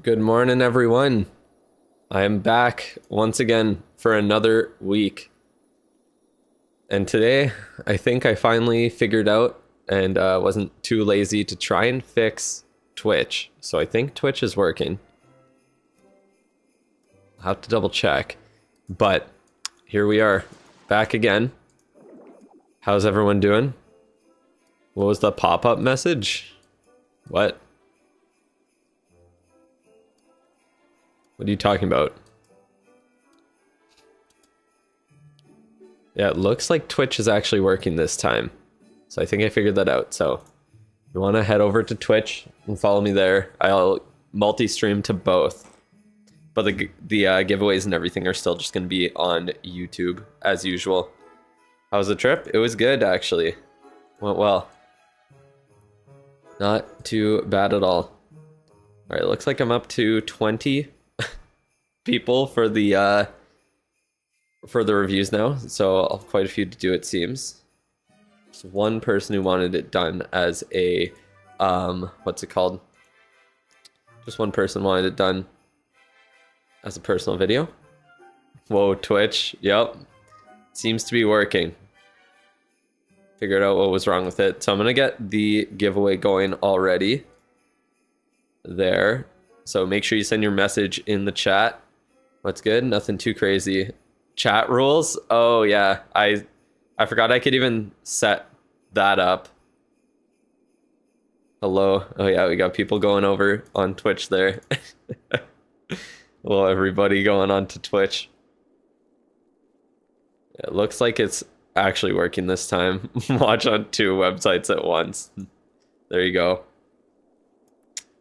Good morning, everyone. I am back once again for another week. And today, I think I finally figured out and wasn't too lazy to try and fix Twitch. So I think Twitch is working. I'll have to double check. But here we are, back again. How's everyone doing? What was the pop-up message? What? What are you talking about? Yeah, it looks like Twitch is actually working this time. So I think I figured that out. So if you want to head over to Twitch and follow me there, I'll multi-stream to both. But the giveaways and everything are still just going to be on YouTube as usual. How was the trip? It was good, actually. Went well. Not too bad at all. All right, looks like I'm up to 20 people for the reviews now, so I'll have quite a few to do, it seems. There's one person who wanted it done as a what's it called? Just one person wanted it done as a personal video. Whoa, Twitch. Yep. Seems to be working. Figured out what was wrong with it. So I'm gonna get the giveaway going already. There. So make sure you send your message in the chat. What's good? Nothing too crazy. Chat rules? Oh yeah. I forgot I could even set that up. Hello. Oh yeah, we got people going over on Twitch there. Hello everybody going on to Twitch. It looks like it's actually working this time. Watch on 2 websites at once. There you go.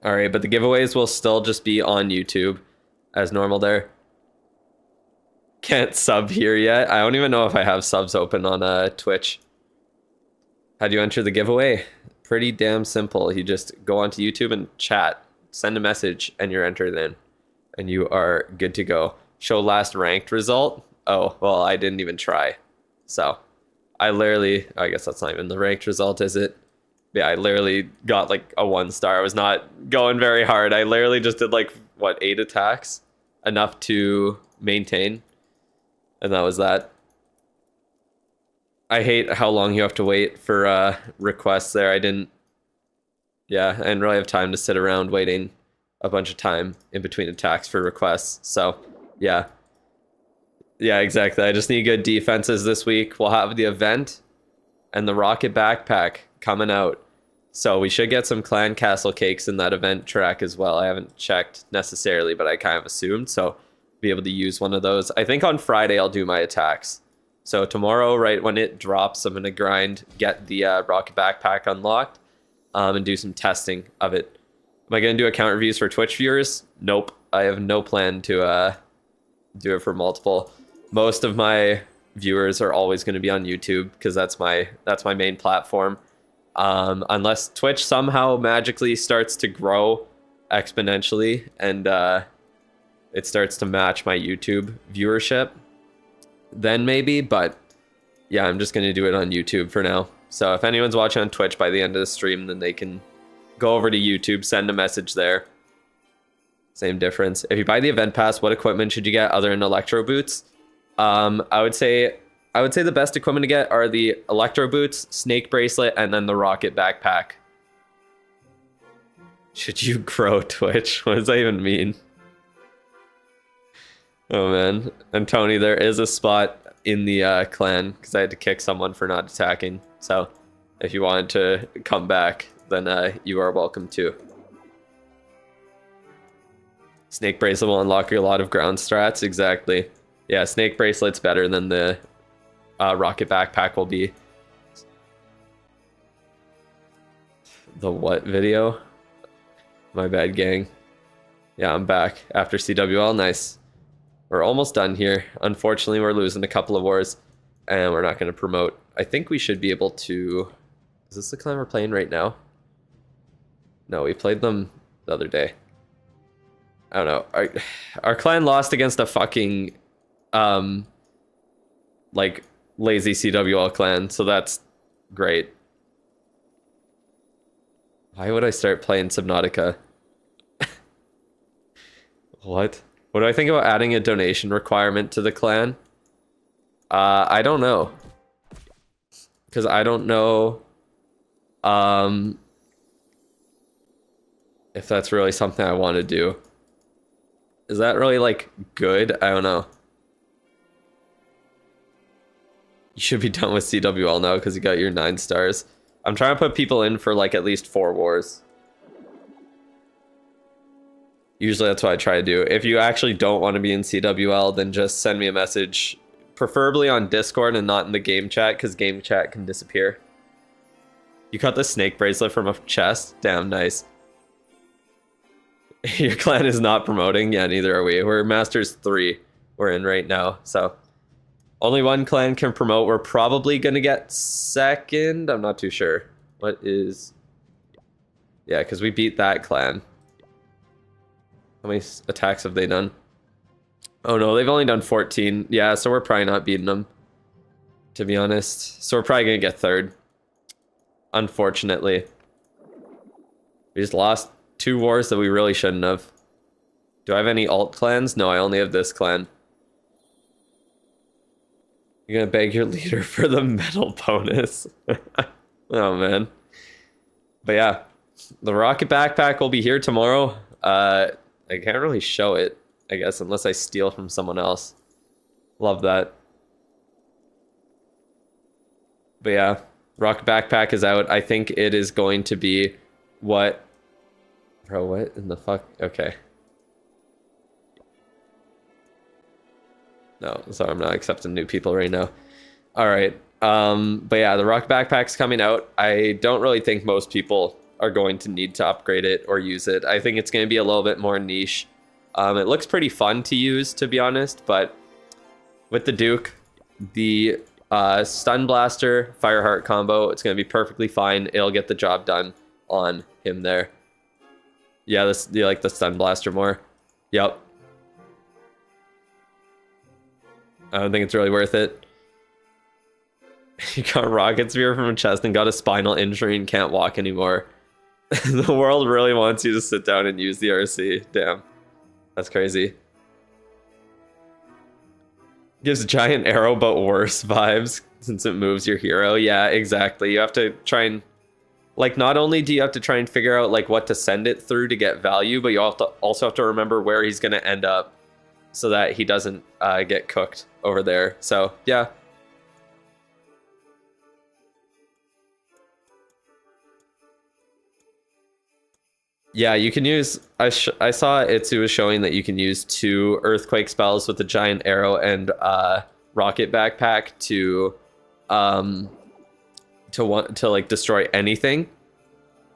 All right, but the giveaways will still just be on YouTube as normal there. Can't sub here yet. I don't even know if I have subs open on Twitch. How do you enter the giveaway? Pretty damn simple. You just go onto YouTube and chat, send a message, and you're entered in. And you are good to go. Show last ranked result. Oh, well, I didn't even try. So, I guess that's not even the ranked result, is it? Yeah, I literally got like a 1 star. I was not going very hard. I literally just did like, what, 8 attacks? Enough to maintain. And that was that. I hate how long you have to wait for requests there. I didn't really have time to sit around waiting a bunch of time in between attacks for requests. So, yeah. Yeah, exactly. I just need good defenses this week. We'll have the event and the rocket backpack coming out. So we should get some clan castle cakes in that event track as well. I haven't checked necessarily, but I kind of assumed. So be able to use one of those. I think on Friday I'll do my attacks. So tomorrow, right when it drops, I'm going to grind, get the rocket backpack unlocked, and do some testing of it. Am I going to do account reviews for Twitch viewers? Nope. I have no plan to do it for multiple. Most of my viewers are always going to be on YouTube because that's my main platform. Unless Twitch somehow magically starts to grow exponentially and it starts to match my YouTube viewership, then maybe. But yeah, I'm just going to do it on YouTube for now. So if anyone's watching on Twitch by the end of the stream, then they can go over to YouTube, send a message there. Same difference. If you buy the event pass, what equipment should you get other than electro boots? I would say the best equipment to get are the electro boots, snake bracelet, and then the rocket backpack. Should you grow Twitch? What does that even mean? Oh man. And Tony, there is a spot in the clan because I had to kick someone for not attacking. So if you wanted to come back, then you are welcome to. Snake bracelet will unlock a lot of ground strats. Exactly. Yeah, snake bracelet's better than the rocket backpack will be. The what video? My bad, gang. Yeah, I'm back after CWL. Nice. We're almost done here. Unfortunately, we're losing a couple of wars, and we're not going to promote. I think we should be able to... Is this the clan we're playing right now? No, we played them the other day. I don't know. Our clan lost against a fucking... like, lazy CWL clan, so that's great. Why would I start playing Subnautica? What? What do I think about adding a donation requirement to the clan? I don't know. Because I don't know if that's really something I want to do. Is that really, like, good? I don't know. You should be done with CWL now because you got your 9 stars. I'm trying to put people in for, like, at least 4 wars. Usually that's what I try to do. If you actually don't want to be in CWL, then just send me a message. Preferably on Discord and not in the game chat, because game chat can disappear. You got the snake bracelet from a chest? Damn, nice. Your clan is not promoting? Yeah, neither are we. We're Masters 3 we're in right now, so... Only one clan can promote. We're probably going to get second. I'm not too sure. What is... Yeah, because we beat that clan. How many attacks have they done? Oh no, they've only done 14. Yeah, so we're probably not beating them, to be honest. So we're probably going to get third. Unfortunately. We just lost 2 wars that we really shouldn't have. Do I have any alt clans? No, I only have this clan. You're gonna beg your leader for the medal bonus. Oh man. But yeah, the rocket backpack will be here tomorrow. I can't really show it, I guess, unless I steal from someone else. Love that. But yeah, rocket backpack is out. I think it is going to be what... Bro, what in the fuck? Okay. No, sorry, I'm not accepting new people right now. All right. But yeah, the rock backpack's coming out. I don't really think most people are going to need to upgrade it or use it. I think it's going to be a little bit more niche. It looks pretty fun to use, to be honest, but with the Duke, the Stun Blaster, Fireheart combo, it's going to be perfectly fine. It'll get the job done on him there. Yeah, you like the Stun Blaster more? Yep. I don't think it's really worth it. You got Rocket Spear from a chest and got a spinal injury and can't walk anymore. The world really wants you to sit down and use the RC. Damn. That's crazy. Gives giant arrow but worse vibes since it moves your hero. Yeah, exactly. You have to try and... Like, not only do you have to try and figure out, like, what to send it through to get value, but you also have to remember where he's going to end up so that he doesn't get cooked over there. So, yeah. Yeah, you can use... I saw Itsu was showing that you can use 2 Earthquake spells with the giant arrow and rocket backpack to like destroy anything.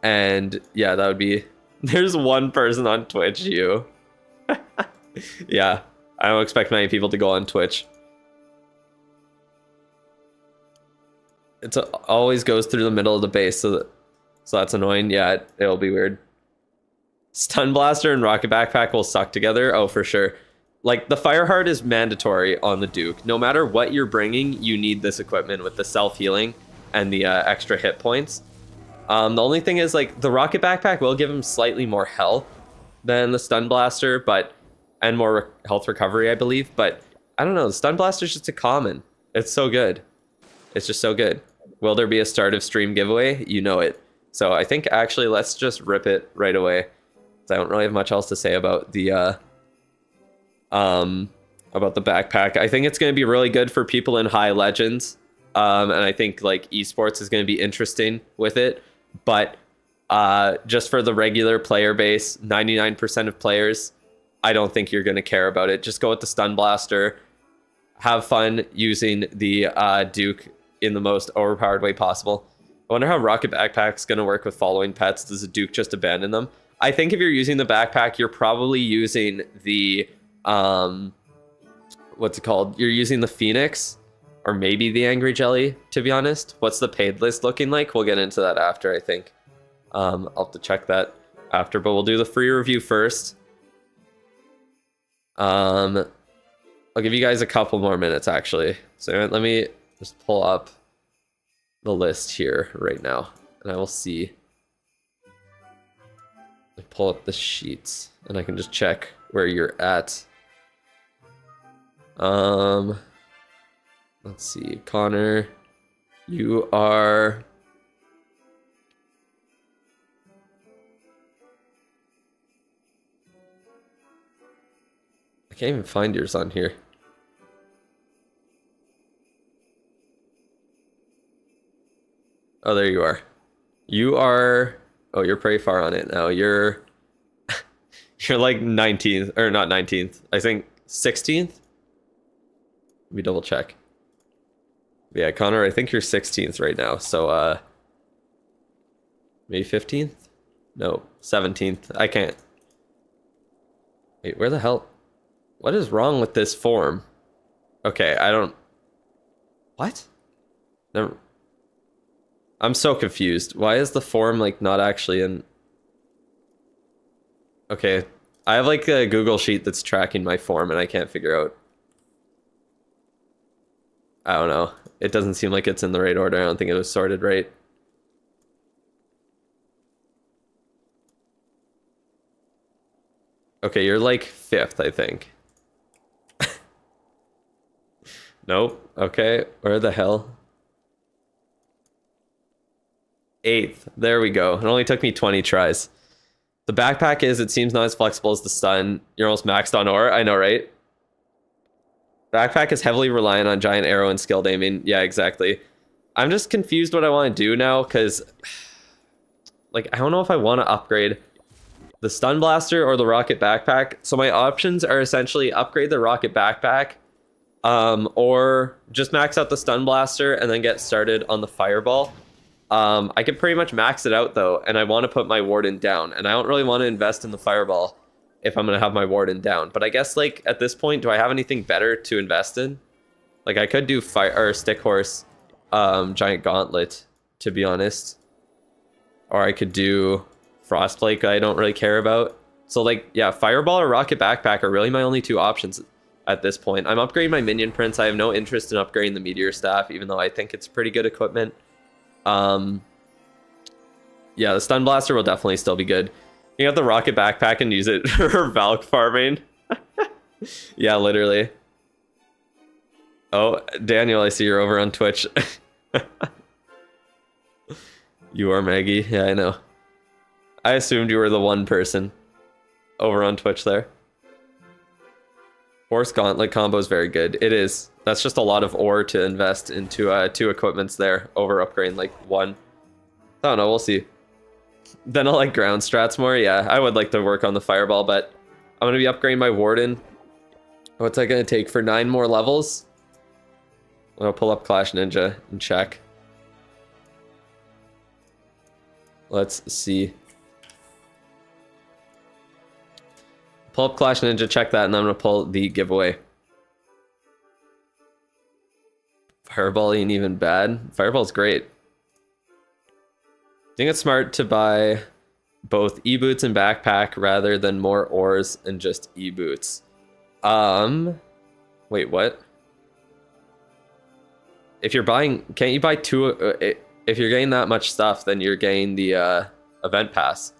And yeah, that would be... There's one person on Twitch, you. Yeah, I don't expect many people to go on Twitch. It always goes through the middle of the base, so that's annoying. Yeah, it'll be weird. Stun Blaster and Rocket Backpack will suck together. Oh, for sure. Like, the Fireheart is mandatory on the Duke. No matter what you're bringing, you need this equipment with the self-healing and the extra hit points. The only thing is, like, the Rocket Backpack will give him slightly more health than the Stun Blaster, and more health recovery, I believe. But I don't know. The Stun Blaster is just a common. It's so good. It's just so good. Will there be a start of stream giveaway? You know it. So I think actually let's just rip it right away. I don't really have much else to say about the backpack. I think it's going to be really good for people in high legends. And I think like esports is going to be interesting with it. But just for the regular player base, 99% of players, I don't think you're going to care about it. Just go with the Stun Blaster. Have fun using the Duke in the most overpowered way possible. I wonder how Rocket Backpack's going to work with following pets. Does the Duke just abandon them? I think if you're using the backpack, you're probably using the, what's it called? You're using the Phoenix or maybe the Angry Jelly, to be honest. What's the paid list looking like? We'll get into that after, I think. I'll have to check that after, but we'll do the free review first. I'll give you guys a couple more minutes, actually. So let me just pull up the list here right now, and I will see. Pull up the sheets and I can just check where you're at. Let's see, Connor, you are... I can't even find yours on here. Oh, there you are. You are... Oh, you're pretty far on it now. You're... You're like 19th, or not 19th. I think 16th? Let me double check. Yeah, Connor, I think you're 16th right now. So, maybe 15th? No, 17th. I can't. Wait, where the hell? What is wrong with this form? Okay, I don't... What? Never... I'm so confused. Why is the form, like, not actually in... Okay, I have, like, a Google Sheet that's tracking my form, and I can't figure out... I don't know. It doesn't seem like it's in the right order. I don't think it was sorted right. Okay, you're, like, 5th, I think. Nope. Okay, where the hell? 8th. There we go. It only took me 20 tries. The backpack is, it seems not as flexible as the stun. You're almost maxed on ore. I know, right? Backpack is heavily reliant on giant arrow and skilled aiming. Yeah, exactly. I'm just confused what I want to do now, because... Like, I don't know if I want to upgrade the stun blaster or the rocket backpack. So my options are essentially upgrade the rocket backpack, or just max out the stun blaster and then get started on the fireball. I could pretty much max it out though, and I want to put my warden down, and I don't really want to invest in the fireball if I'm going to have my warden down. But I guess, like, at this point, do I have anything better to invest in? Like, I could do fire or stick horse, giant gauntlet, to be honest. Or I could do frostflake, I don't really care about. So, like, yeah, fireball or rocket backpack are really my only two options at this point. I'm upgrading my minion prince. I have no interest in upgrading the meteor staff, even though I think it's pretty good equipment. Yeah, the stun blaster will definitely still be good. You got the rocket backpack and use it for Valk farming. Yeah, literally. Oh, Daniel, I see you're over on Twitch. You are Maggie. Yeah, I know. I assumed you were the one person over on Twitch there. Horse Gauntlet combo is very good. It is. That's just a lot of ore to invest into 2 equipments there over upgrading like 1. I don't know. We'll see. Then I'll like ground strats more. Yeah, I would like to work on the fireball, but I'm going to be upgrading my warden. What's that going to take for 9 more levels? I'll pull up Clash Ninja and check. Let's see. Pull up Clash Ninja, check that, and then I'm going to pull the giveaway. Fireball ain't even bad. Fireball's great. I think it's smart to buy both e-boots and backpack rather than more ores and just e-boots. Wait, what? If you're buying, can't you buy 2? If you're getting that much stuff, then you're getting the event pass.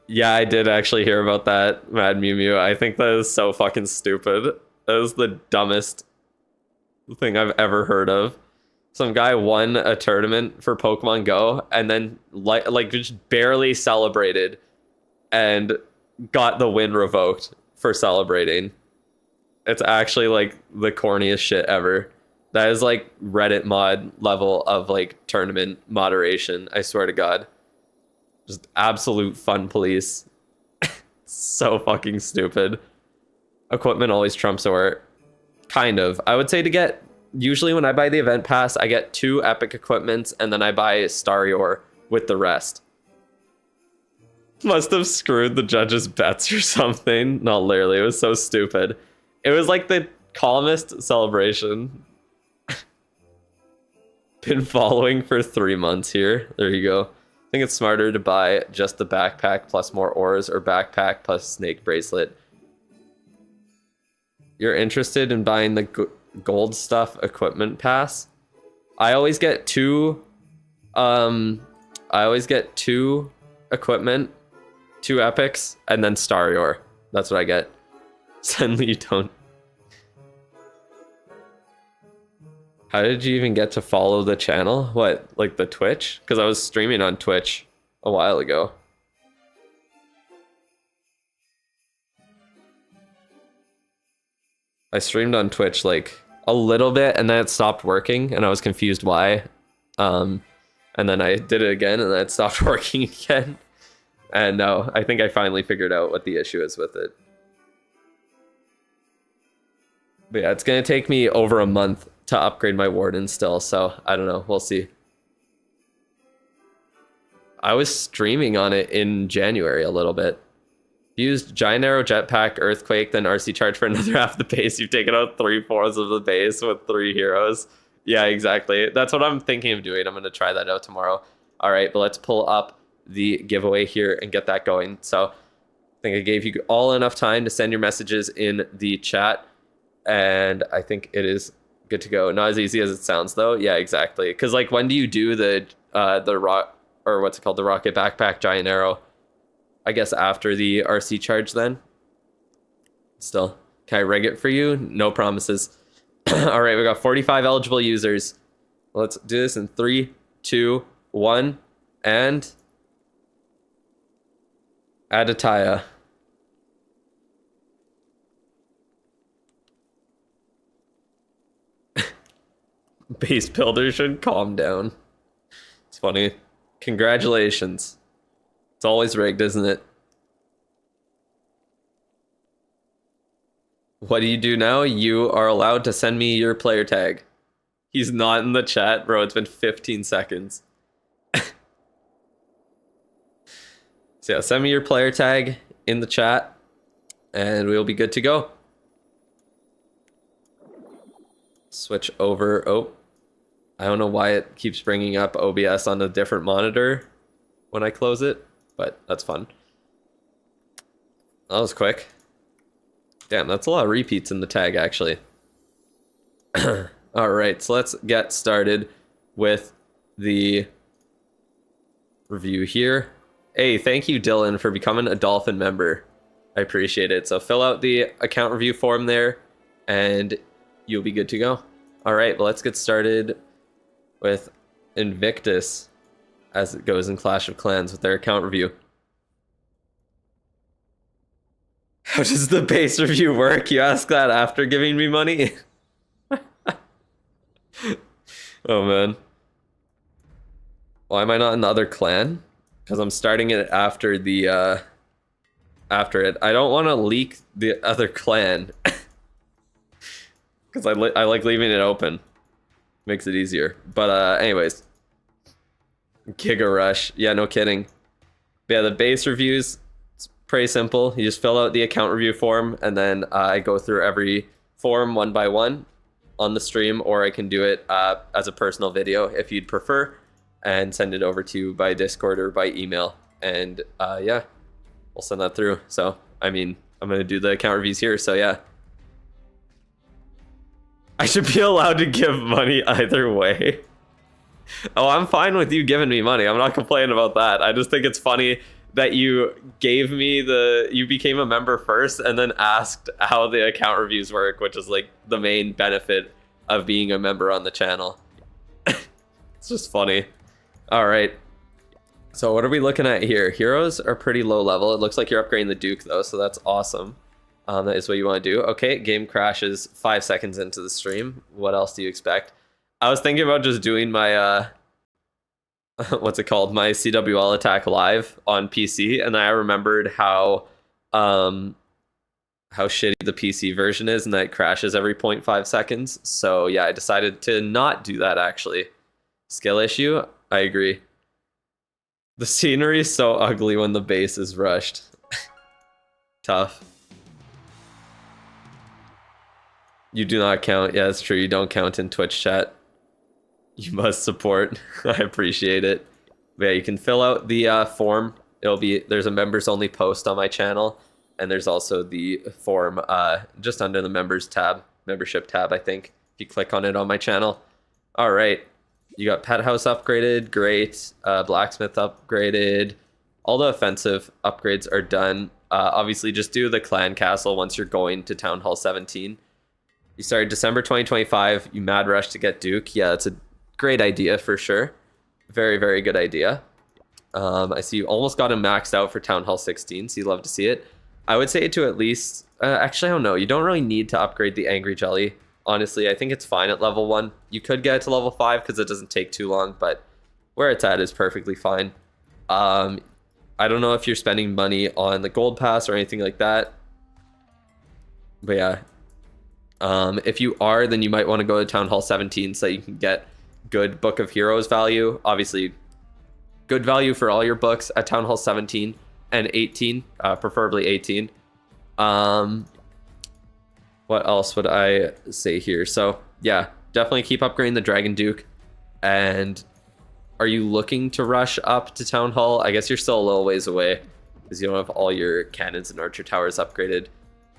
Yeah, I did actually hear about that, Mad Mew Mew. I think that is so fucking stupid. That is the dumbest thing I've ever heard of. Some guy won a tournament for Pokemon Go and then like just barely celebrated and got the win revoked for celebrating. It's actually like the corniest shit ever. That is like Reddit mod level of like tournament moderation, I swear to God. Just absolute fun police. So fucking stupid. Equipment always trumps ore. Kind of. I would say to get... Usually when I buy the event pass, I get 2 epic equipments and then I buy Starry Ore with the rest. Must have screwed the judges' bets or something. Not literally. It was so stupid. It was like the calmest celebration. Been following for 3 months here. There you go. I think it's smarter to buy just the backpack plus more ores or backpack plus snake bracelet. You're interested in buying the gold stuff equipment pass? I always get 2 I always get 2 equipment, 2 epics, and then Starior. That's what I get. Suddenly you don't. How did you even get to follow the channel? What, like the Twitch? Because I was streaming on Twitch a while ago. I streamed on Twitch like a little bit and then it stopped working and I was confused why. And then I did it again and then it stopped working again. And no, I think I finally figured out what the issue is with it. But yeah, it's gonna take me over a month to upgrade my Warden still, so I don't know, we'll see. I was streaming on it in January a little bit. Used Giant Arrow, Jetpack, Earthquake, then RC Charge for another half the base. You've taken out 3/4 of the base with 3 heroes. Yeah, exactly. That's what I'm thinking of doing. I'm gonna try that out tomorrow. All right, but let's pull up the giveaway here and get that going. So I think I gave you all enough time to send your messages in the chat, and I think it is good to go. Not as easy as it sounds though. Yeah, exactly. Because like, when do you do the rock, or what's it called, the Rocket Backpack Giant Arrow? I guess after the RC Charge then. Still, can I rig it for you? No promises. All right, we got 45 eligible users. Let's do this in 3, 2, 1, and Aditya. Base builder should calm down. It's funny. Congratulations. It's always rigged, isn't it? What do you do now? You are allowed to send me your player tag. He's not in the chat, bro. It's been 15 seconds. So yeah, send me your player tag in the chat and we'll be good to go. Switch over. Oh, I don't know why it keeps bringing up OBS on a different monitor when I close it, but that's fun. That was quick. Damn, that's a lot of repeats in the tag, actually. All right, so let's get started with the review here. Hey, thank you, Dylan, for becoming a Dolphin member. I appreciate it. So fill out the account review form there, and you'll be good to go. All right, well, let's get started with Invictus as it goes in Clash of Clans with their account review. How does the base review work? You ask that after giving me money? Oh, man. Why am I not in the other clan? Because I'm starting it after the, after it. I don't want to leak the other clan. Because I like leaving it open. Makes it easier. But, anyways. Giga Rush. Yeah, no kidding. But yeah, the base reviews, it's pretty simple. You just fill out the account review form, and then I go through every form one by one on the stream, or I can do it as a personal video if you'd prefer, and send it over to you by Discord or by email. And yeah, we'll send that through. So, I mean, I'm going to do the account reviews here, so yeah. I should be allowed to give money either way. Oh, I'm fine with you giving me money. I'm not complaining about that. I just think it's funny that you gave me you became a member first and then asked how the account reviews work, which is like the main benefit of being a member on the channel. It's just funny. All right. So what are we looking at here? Heroes are pretty low level. It looks like you're upgrading the Duke though, so that's awesome. That is what you want to do. Okay, game crashes 5 seconds into the stream. What else do you expect? I was thinking about just doing my, what's it called? My CWL attack live on PC, and I remembered how shitty the PC version is, and that it crashes every 0.5 seconds. So yeah, I decided to not do that actually. Skill issue? I agree. The scenery is so ugly when the base is rushed. Tough. You do not count. Yeah, that's true. You don't count in Twitch chat. You must support. I appreciate it. But yeah, you can fill out the form. There's a members only post on my channel, and there's also the form just under the members tab, membership tab, I think. If you click on it on my channel. All right. You got Pet House upgraded, great. Blacksmith upgraded. All the offensive upgrades are done. Obviously, just do the Clan Castle once you're going to Town Hall 17. You started December 2025. You mad rush to get Duke. Yeah, that's a great idea for sure. Very, very good idea. I see you almost got him maxed out for Town Hall 16, so you love to see it. I would say to at least... actually, I don't know. You don't really need to upgrade the Angry Jelly. Honestly, I think it's fine at level 1. You could get it to level 5 because it doesn't take too long, but where it's at is perfectly fine. I don't know if you're spending money on the gold pass or anything like that. But yeah. If you are, then you might want to go to Town Hall 17 so that you can get good Book of Heroes value. Obviously, good value for all your books at Town Hall 17 and 18, preferably 18. What else would I say here? So yeah, definitely keep upgrading the Dragon Duke. And are you looking to rush up to Town Hall? I guess you're still a little ways away because you don't have all your cannons and archer towers upgraded.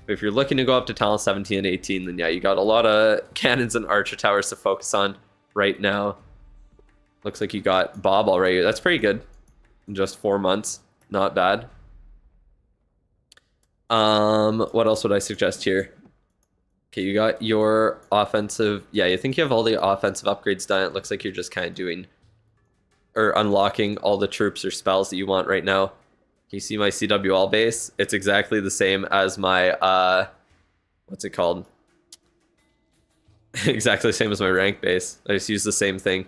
But if you're looking to go up to Town Hall 17 and 18, then yeah, you got a lot of cannons and archer towers to focus on right now. Looks like you got Bob already. That's pretty good. In just 4 months. Not bad. What else would I suggest here? Okay, you got your offensive... Yeah, you think you have all the offensive upgrades done. It looks like you're just kind of doing... or unlocking all the troops or spells that you want right now. Can you see my CWL base? It's exactly the same as my... what's it called? Exactly the same as my rank base. I just use the same thing.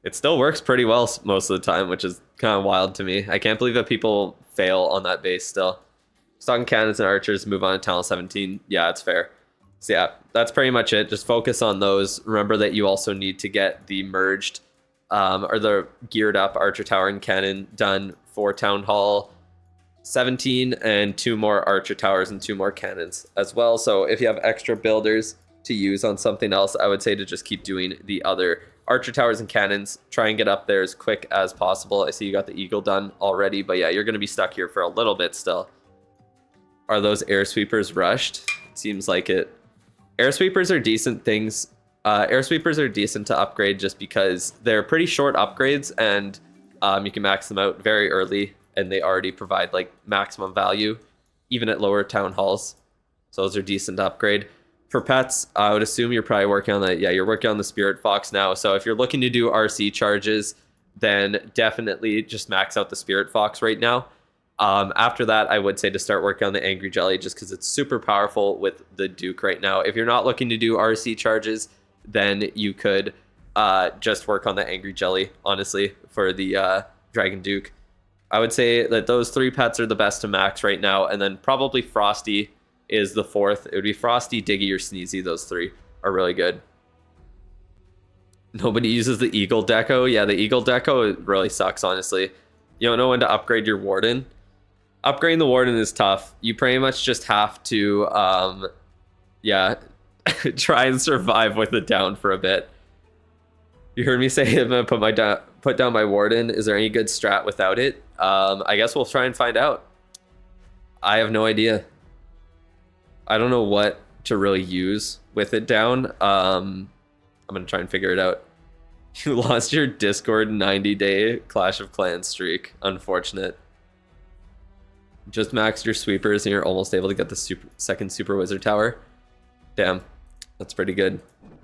It still works pretty well most of the time, which is kind of wild to me. I can't believe that people fail on that base still. Stocking cannons and archers, move on to Town 17. Yeah, it's fair. So yeah, that's pretty much it. Just focus on those. Remember that you also need to get the merged or the geared up archer tower and cannon done for Town Hall 17 and 2 more archer towers and 2 more cannons as well. So if you have extra builders to use on something else, I would say to just keep doing the other archer towers and cannons. Try and get up there as quick as possible. I see you got the eagle done already, but yeah, you're going to be stuck here for a little bit still. Are those air sweepers rushed? It seems like it. Air sweepers are decent things. Air sweepers are decent to upgrade just because they're pretty short upgrades and you can max them out very early and they already provide like maximum value even at lower town halls. So those are decent to upgrade. For pets, I would assume you're probably working on the, yeah, you're working on the Spirit Fox now. So if you're looking to do RC charges, then definitely just max out the Spirit Fox right now. After that, I would say to start working on the Angry Jelly just because it's super powerful with the Duke right now. If you're not looking to do RC charges, then you could just work on the Angry Jelly, honestly, for the Dragon Duke. I would say that those 3 pets are the best to max right now, and then probably Frosty is the 4th. It would be Frosty, Diggy, or Sneezy. Those 3 are really good. Nobody uses the Eagle Deco. Yeah, the Eagle Deco really sucks, honestly. You don't know when to upgrade your Warden. Upgrading the Warden is tough. You pretty much just have to, yeah, try and survive with it down for a bit. You heard me say I'm gonna put down my Warden. Is there any good strat without it? I guess we'll try and find out. I have no idea. I don't know what to really use with it down. I'm gonna try and figure it out. You lost your Discord 90-day Clash of Clans streak. Unfortunate. Just maxed your sweepers and you're almost able to get the second Super Wizard Tower. Damn, that's pretty good.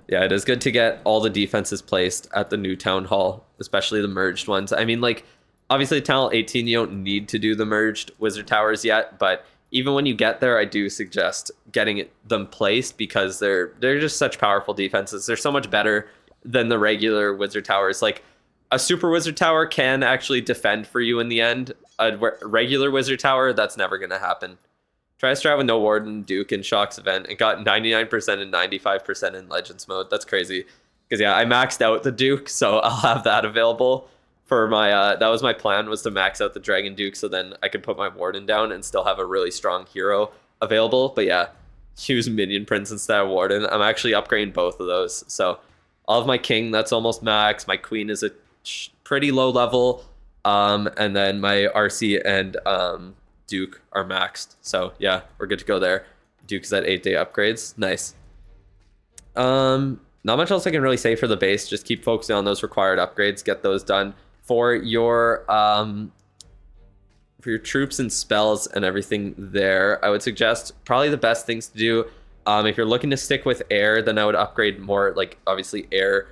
Yeah, it is good to get all the defenses placed at the new Town Hall, especially the merged ones. I mean, like, obviously Town Hall 18, you don't need to do the merged Wizard Towers yet, but even when you get there, I do suggest getting them placed because they're just such powerful defenses. They're so much better than the regular Wizard Towers. Like, a Super Wizard Tower can actually defend for you in the end. A regular Wizard Tower, that's never going to happen. Try a strat with no Warden, Duke, and Shock's event. It got 99% and 95% in Legends mode. That's crazy. Because, yeah, I maxed out the Duke, so I'll have that available for my... that was my plan, was to max out the Dragon Duke, so then I could put my Warden down and still have a really strong hero available. But, yeah, use Minion Prince instead of Warden. I'm actually upgrading both of those. So, I'll have my King, that's almost max. My Queen is a pretty low level. And then my RC and Duke are maxed. So yeah, we're good to go there. Duke is at 8-day upgrades. Nice. not much else I can really say for the base. Just keep focusing on those required upgrades, get those done. For your troops and spells and everything there, I would suggest probably the best things to do, if you're looking to stick with air, then I would upgrade more, like, obviously air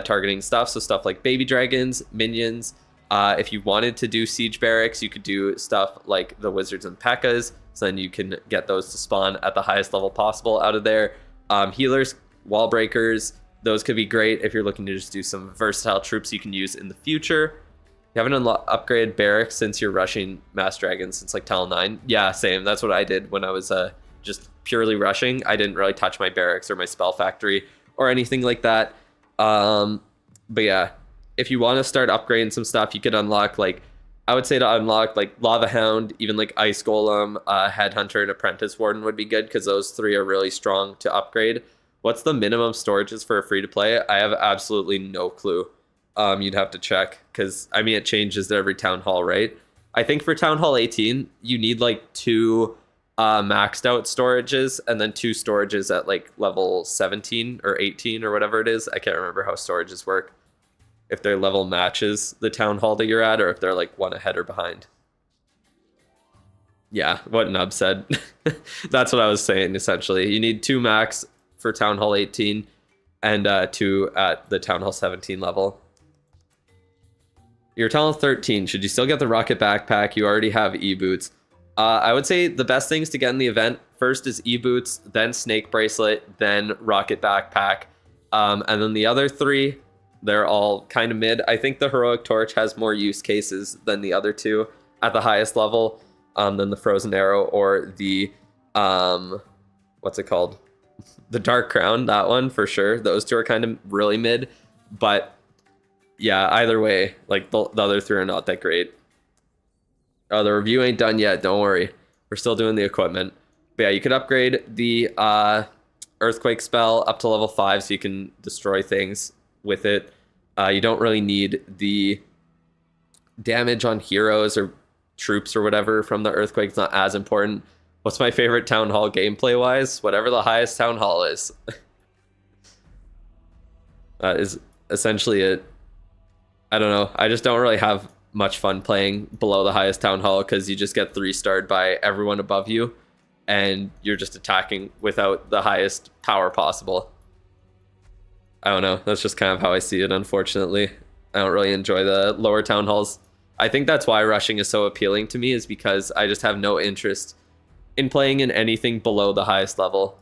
targeting stuff. So stuff like baby dragons, minions. If you wanted to do siege barracks, you could do stuff like the wizards and P.E.K.K.A.s. So then you can get those to spawn at the highest level possible out of there. Healers, wall breakers, those could be great if you're looking to just do some versatile troops you can use in the future. You haven't upgraded barracks since you're rushing mass dragons since like Tal 9. Yeah, same. That's what I did when I was just purely rushing. I didn't really touch my barracks or my spell factory or anything like that. But yeah, if you want to start upgrading some stuff, you could unlock, like, I would say to unlock like Lava Hound, even like Ice Golem, Headhunter, and Apprentice Warden would be good because those three are really strong to upgrade. What's the minimum storages for a free to play? I have absolutely no clue. You'd have to check because I mean it changes every town hall, right? I think for Town Hall 18, you need like 2 maxed out storages and then 2 storages at like level 17 or 18 or whatever it is. I can't remember how storages work. If their level matches the town hall that you're at, or if they're like one ahead or behind. Yeah, what Nub said. That's what I was saying, essentially. You need 2 max for Town Hall 18 and 2 at the Town Hall 17 level. Your Town Hall 13, should you still get the rocket backpack? You already have e-boots. I would say the best things to get in the event, first is e-boots, then snake bracelet, then rocket backpack. And then the other 3, they're all kind of mid. I think the heroic torch has more use cases than the other 2 at the highest level, than the frozen arrow or the, what's it called? The dark crown, that one for sure. Those 2 are kind of really mid, but yeah, either way, like the other 3 are not that great. Oh, the review ain't done yet. Don't worry. We're still doing the equipment. But yeah, you could upgrade the earthquake spell up to level 5 so you can destroy things with it. You don't really need the damage on heroes or troops or whatever from the earthquake. It's not as important. What's my favorite town hall gameplay wise? Whatever the highest town hall is. That is essentially it. I don't know. I just don't really have much fun playing below the highest town hall because you just get 3-starred by everyone above you and you're just attacking without the highest power possible. I don't know. That's just kind of how I see it, unfortunately. I don't really enjoy the lower town halls. I think that's why rushing is so appealing to me, is because I just have no interest in playing in anything below the highest level.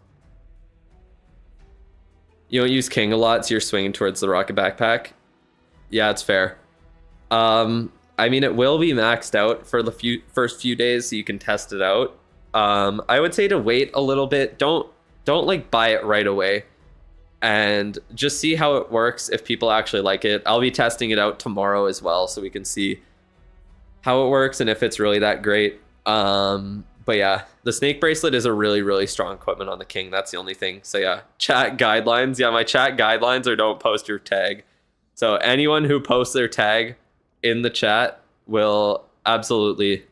You don't use King a lot, so you're swinging towards the rocket backpack. Yeah, it's fair. I mean, it will be maxed out for the first few days, so you can test it out. I would say to wait a little bit. Don't like buy it right away, and just see how it works if people actually like it. I'll be testing it out tomorrow as well, so we can see how it works and if it's really that great. But yeah, the snake bracelet is a really, really strong equipment on the King. That's the only thing. So yeah, chat guidelines. Yeah, my chat guidelines are don't post your tag. So anyone who posts their tag in the chat will absolutely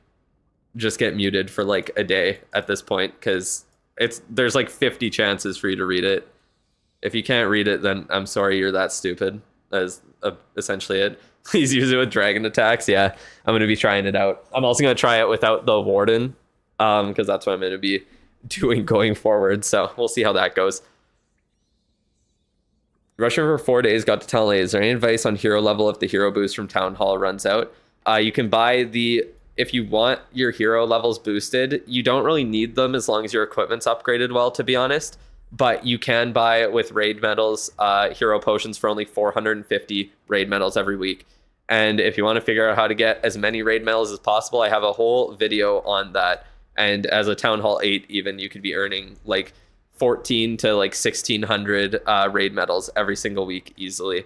just get muted for like a day at this point, because there's like 50 chances for you to read it. If you can't read it, then I'm sorry, you're that stupid. That is essentially it. Please use it with dragon attacks. Yeah, I'm going to be trying it out. I'm also going to try it without the warden, because that's what I'm going to be doing going forward. So we'll see how that goes. Rushing for 4 days, got to Town Hall 8. Is there any advice on hero level if the hero boost from Town Hall runs out? You can buy if you want your hero levels boosted, you don't really need them as long as your equipment's upgraded well, to be honest. But you can buy with raid medals, hero potions for only 450 raid medals every week. And if you want to figure out how to get as many raid medals as possible, I have a whole video on that. And as a Town Hall 8 even, you could be earning like 14 to like 1600 raid medals every single week easily.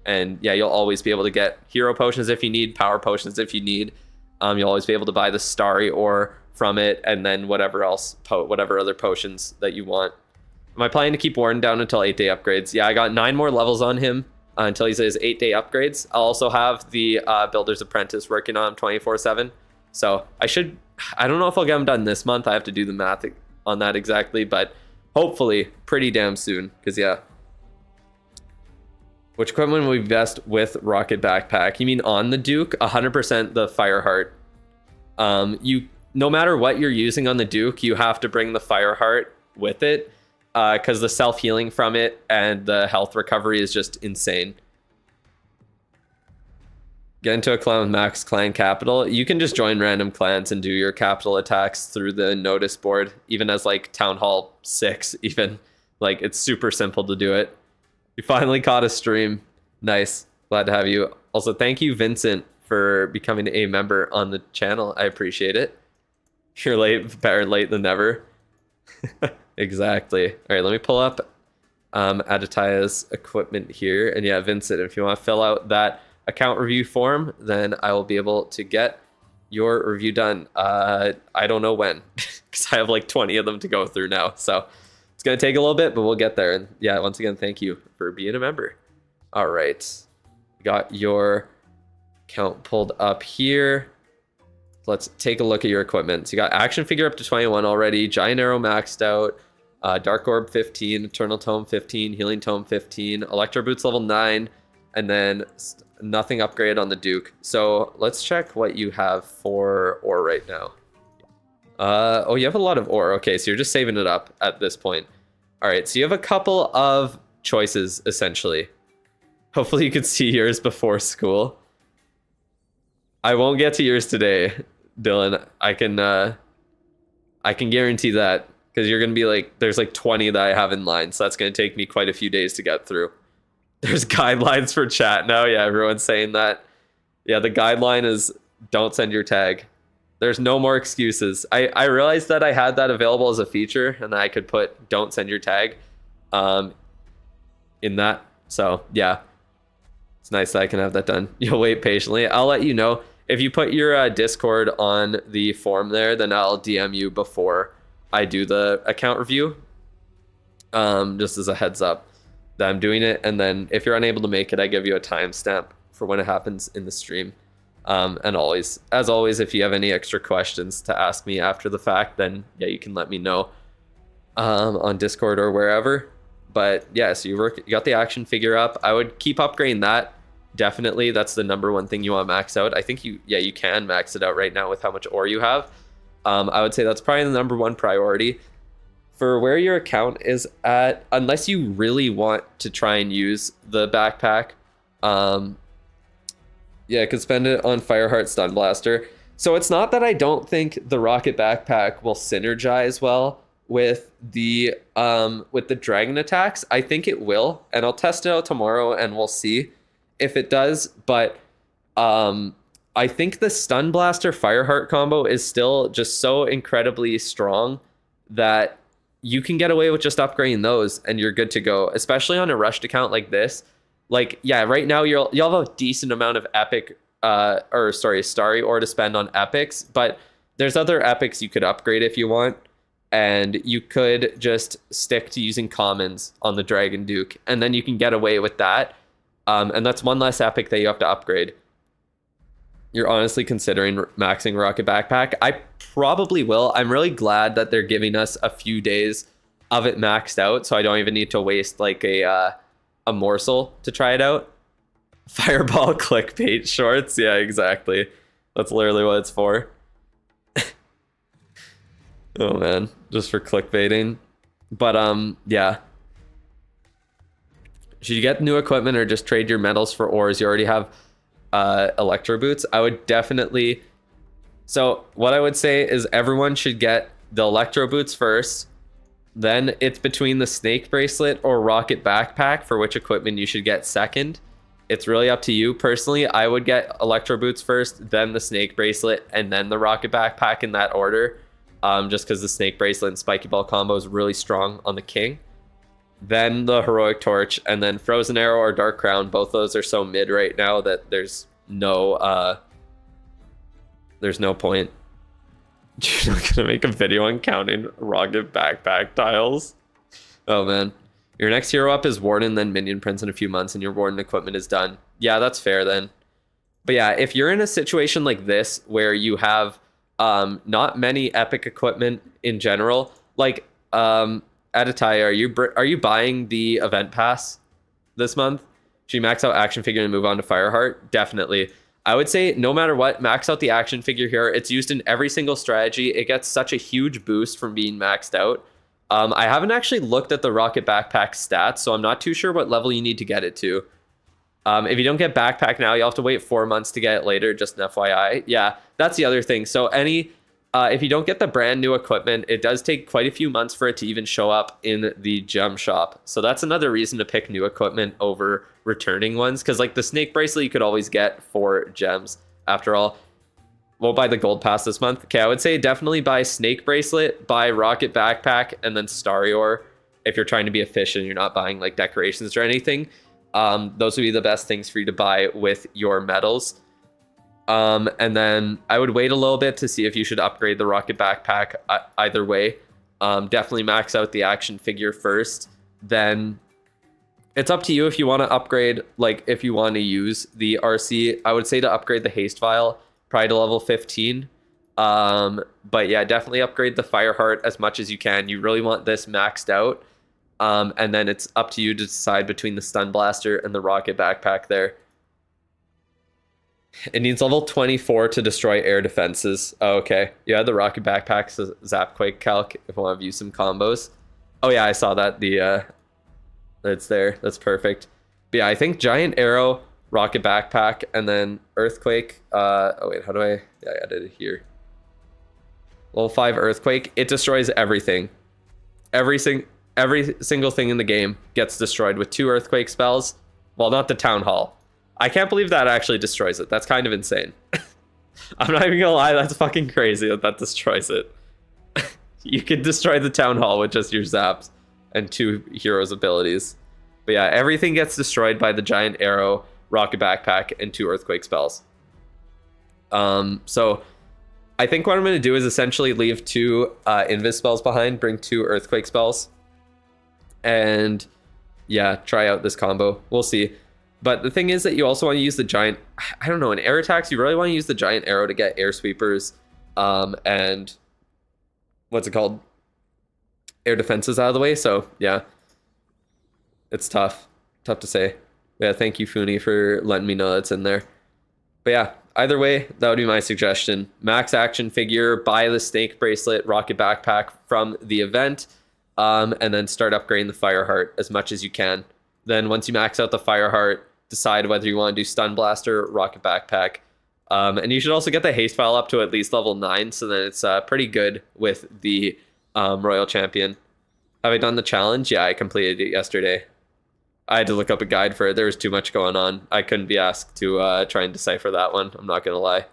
And yeah, you'll always be able to get hero potions if you need, power potions if you need. You'll always be able to buy the starry ore from it, and then whatever else, whatever other potions that you want. Am I planning to keep Warden down until 8-day upgrades? Yeah, I got 9 more levels on him until he says 8-day upgrades. I'll also have the Builder's Apprentice working on him 24/7. So I don't know if I'll get him done this month. I have to do the math on that exactly, but hopefully pretty damn soon, because yeah, Which equipment would be best with rocket backpack? You mean on the Duke? 100% the Fireheart. You no matter what you're using on the Duke, you have to bring the Fireheart with it, because the self-healing from it and the health recovery is just insane. Get into a clan with max clan capital. You can just join random clans and do your capital attacks through the notice board, even as like Town Hall 6, even. Like, it's super simple to do it. You finally caught a stream. Nice. Glad to have you. Also, thank you, Vincent, for becoming a member on the channel. I appreciate it. You're late, better late than never. Exactly. All right, let me pull up Aditaya's equipment here. And yeah, Vincent, if you want to fill out that account review form, then I will be able to get your review done. I don't know when, because I have like 20 of them to go through now. So it's going to take a little bit, but we'll get there. And yeah, once again, thank you for being a member. All right. Got your account pulled up here. Let's take a look at your equipment. So you got action figure up to 21 already, giant arrow maxed out, dark orb 15, eternal tome 15, healing tome 15, electro boots level 9, and then nothing upgrade on the Duke. So let's check what you have for ore right now. Oh, you have a lot of ore. Okay, so you're just saving it up at this point. All right, so you have a couple of choices, essentially. Hopefully you can see yours before school. I won't get to yours today, Dylan. I can guarantee that, because you're gonna be like, there's like 20 that I have in line, so that's gonna take me quite a few days to get through. There's guidelines for chat now. Yeah, everyone's saying that. Yeah, the guideline is don't send your tag. There's no more excuses. I realized that I had that available as a feature, and I could put don't send your tag in that. So yeah, it's nice that I can have that done. You'll wait patiently. I'll let you know. If you put your Discord on the form there, then I'll DM you before I do the account review. Just as a heads up that I'm doing it. And then if you're unable to make it, I give you a timestamp for when it happens in the stream. And always, as always, if you have any extra questions to ask me after the fact, then yeah, you can let me know on Discord or wherever. But yeah, so you got the action figure up. I would keep upgrading that. Definitely, that's the number one thing you want to max out. I think you can max it out right now with how much ore you have. I would say that's probably the number one priority. For where your account is at, unless you really want to try and use the backpack, yeah, could spend it on Fireheart Stun Blaster. So it's not that I don't think the rocket backpack will synergize well with the dragon attacks. I think it will, and I'll test it out tomorrow and we'll see if it does. But I think the Stun Blaster Fireheart combo is still just so incredibly strong that you can get away with just upgrading those and you're good to go, especially on a rushed account like this. Like, yeah, right now you'll have a decent amount of epic starry ore to spend on epics, but there's other epics you could upgrade if you want, and you could just stick to using commons on the Dragon Duke, and then you can get away with that. And that's one less epic that you have to upgrade. You're honestly considering maxing Rocket Backpack? I probably will. I'm really glad that they're giving us a few days of it maxed out, so I don't even need to waste like a morsel to try it out. Fireball clickbait shorts. Yeah, exactly. That's literally what it's for. Oh man, just for clickbaiting. But yeah. Should you get new equipment or just trade your metals for ores? You already have electro boots. I would definitely. So what I would say is everyone should get the electro boots first. Then it's between the snake bracelet or rocket backpack for which equipment you should get second. It's really up to you. Personally, I would get electro boots first, then the snake bracelet, and then the rocket backpack in that order. Just because the snake bracelet and spiky ball combo is really strong on the king. Then the heroic torch, and then frozen arrow or dark crown. Both those are so mid right now that there's no point. You're not gonna make a video on counting rocket backpack tiles. Oh man. Your next hero up is Warden, then Minion Prince in a few months, and your Warden equipment is done. Yeah, that's fair then. But yeah, if you're in a situation like this where you have not many epic equipment in general, like Aditya, are you buying the event pass this month? Should you max out action figure and move on to Fireheart? Definitely. I would say no matter what, max out the action figure here. It's used in every single strategy. It gets such a huge boost from being maxed out. I haven't actually looked at the Rocket Backpack stats, so I'm not too sure what level you need to get it to. If you don't get Backpack now, you'll have to wait 4 months to get it later, just an FYI. Yeah, that's the other thing. So if you don't get the brand new equipment, it does take quite a few months for it to even show up in the gem shop. So that's another reason to pick new equipment over returning ones, because like the snake bracelet you could always get for gems. After all, we'll buy the gold pass this month. Okay, I would say definitely buy snake bracelet, buy rocket backpack, and then starry ore if you're trying to be efficient. You're not buying like decorations or anything. Those would be the best things for you to buy with your medals. And then I would wait a little bit to see if you should upgrade the rocket backpack. Either way, definitely max out the action figure first. Then it's up to you if you want to upgrade, like if you want to use the RC. I would say to upgrade the haste vial probably to level 15. But yeah, definitely upgrade the Fireheart as much as you can. You really want this maxed out. And then it's up to you to decide between the stun blaster and the rocket backpack there. It needs level 24 to destroy air defenses. Oh, okay. Yeah, the rocket backpack's a Zapquake calc if you want to view some combos. Oh yeah, I saw that. It's there. That's perfect. But yeah, I think giant arrow, rocket backpack, and then earthquake. Oh wait, how do I? Yeah, I added it here. Level 5 earthquake. It destroys everything. Every single thing in the game gets destroyed with 2 earthquake spells. Well, not the town hall. I can't believe that actually destroys it. That's kind of insane. I'm not even gonna lie, that's fucking crazy that destroys it. You can destroy the town hall with just your zaps and 2 heroes' abilities. But yeah, everything gets destroyed by the giant arrow, rocket backpack, and 2 earthquake spells. So I think what I'm gonna do is essentially leave 2 invis spells behind, bring 2 earthquake spells, and yeah, try out this combo. We'll see. But the thing is that you also want to use the giant, I don't know, in air attacks, you really want to use the giant arrow to get air sweepers and what's it called? Air defenses out of the way. So yeah, it's tough to say. But yeah, thank you, Funi, for letting me know that's in there. But yeah, either way, that would be my suggestion. Max action figure, buy the snake bracelet, rocket backpack from the event, and then start upgrading the Fireheart as much as you can. Then once you max out the Fireheart, decide whether you want to do stun blaster, rocket backpack, and you should also get the haste file up to at least level 9, so then it's pretty good with the royal champion. Have I done the challenge? Yeah, I completed it yesterday. I had to look up a guide for it. There was too much going on. I couldn't be asked to try and decipher that one. I'm not gonna lie.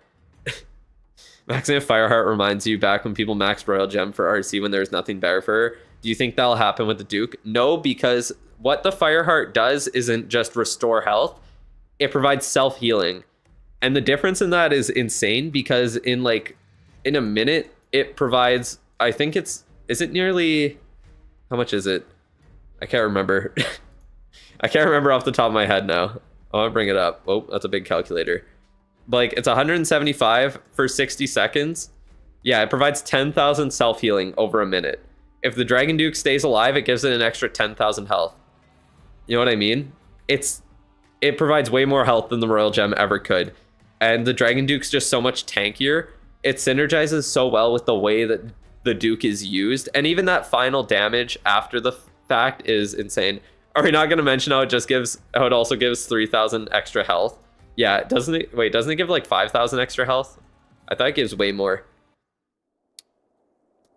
Maxing a Fireheart reminds you back when people maxed Royal Gem for RC when there was nothing better for her. Do you think that'll happen with the Duke? No, because what the Fireheart does isn't just restore health, it provides self-healing. And the difference in that is insane, because in a minute, it provides, I think is it nearly, how much is it? I can't remember. I can't remember off the top of my head now. I want to bring it up. Oh, that's a big calculator. But like, it's 175 for 60 seconds. Yeah, it provides 10,000 self-healing over a minute. If the Dragon Duke stays alive, it gives it an extra 10,000 health. You know what I mean? It provides way more health than the Royal Gem ever could. And the Dragon Duke's just so much tankier. It synergizes so well with the way that the Duke is used. And even that final damage after the fact is insane. Are we not going to mention how it also gives 3,000 extra health? Yeah, doesn't it give like 5,000 extra health? I thought it gives way more.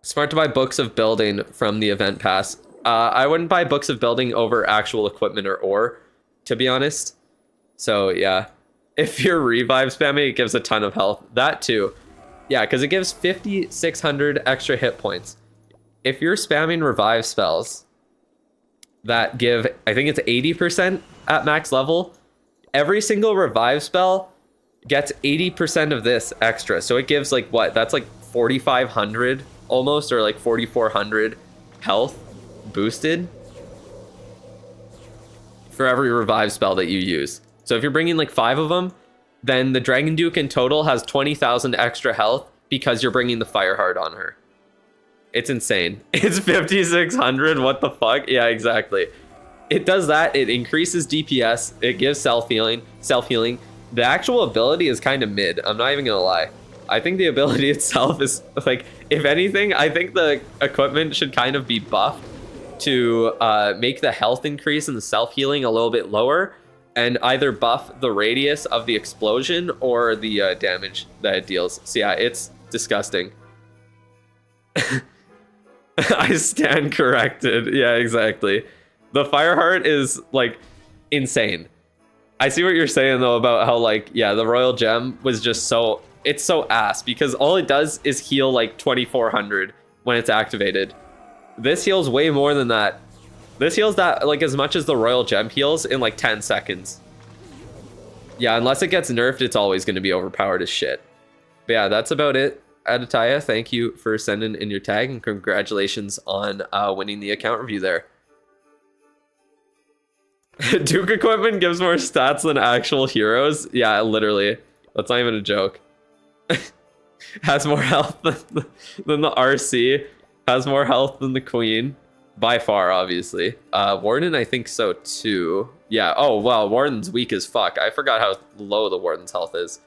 Smart to buy books of building from the event pass. I wouldn't buy books of building over actual equipment or ore, to be honest. So yeah, if you're revive spamming, it gives a ton of health. That too. Yeah, because it gives 5,600 extra hit points. If you're spamming revive spells that give, I think it's 80% at max level, every single revive spell gets 80% of this extra. So it gives like what? That's like 4,500 almost, or like 4,400 health boosted for every revive spell that you use. So if you're bringing like 5 of them, then the Dragon Duke in total has 20,000 extra health because you're bringing the Fireheart on her. It's insane. It's 5,600. What the fuck? Yeah, exactly. it does that. It increases DPS. It gives self-healing. Self-healing. The actual ability is kind of mid. I'm not even gonna lie. I think the ability itself is like, if anything, I think the equipment should kind of be buffed to make the health increase and the self-healing a little bit lower, and either buff the radius of the explosion or the damage that it deals. So yeah, it's disgusting. I stand corrected. Yeah, exactly. The Fireheart is like insane. I see what you're saying though about how like, yeah, the Royal Gem was just so, it's so ass because all it does is heal like 2400 when it's activated. This heals way more than that. This heals that like as much as the Royal Gem heals in like 10 seconds. Yeah, unless it gets nerfed, it's always going to be overpowered as shit. But yeah, that's about it. Adataya, thank you for sending in your tag and congratulations on winning the account review there. Duke equipment gives more stats than actual heroes. Yeah, literally. That's not even a joke. Has more health than the RC. Has more health than the Queen. By far, obviously. Warden, I think so too. Yeah, oh, wow, Warden's weak as fuck. I forgot how low the Warden's health is.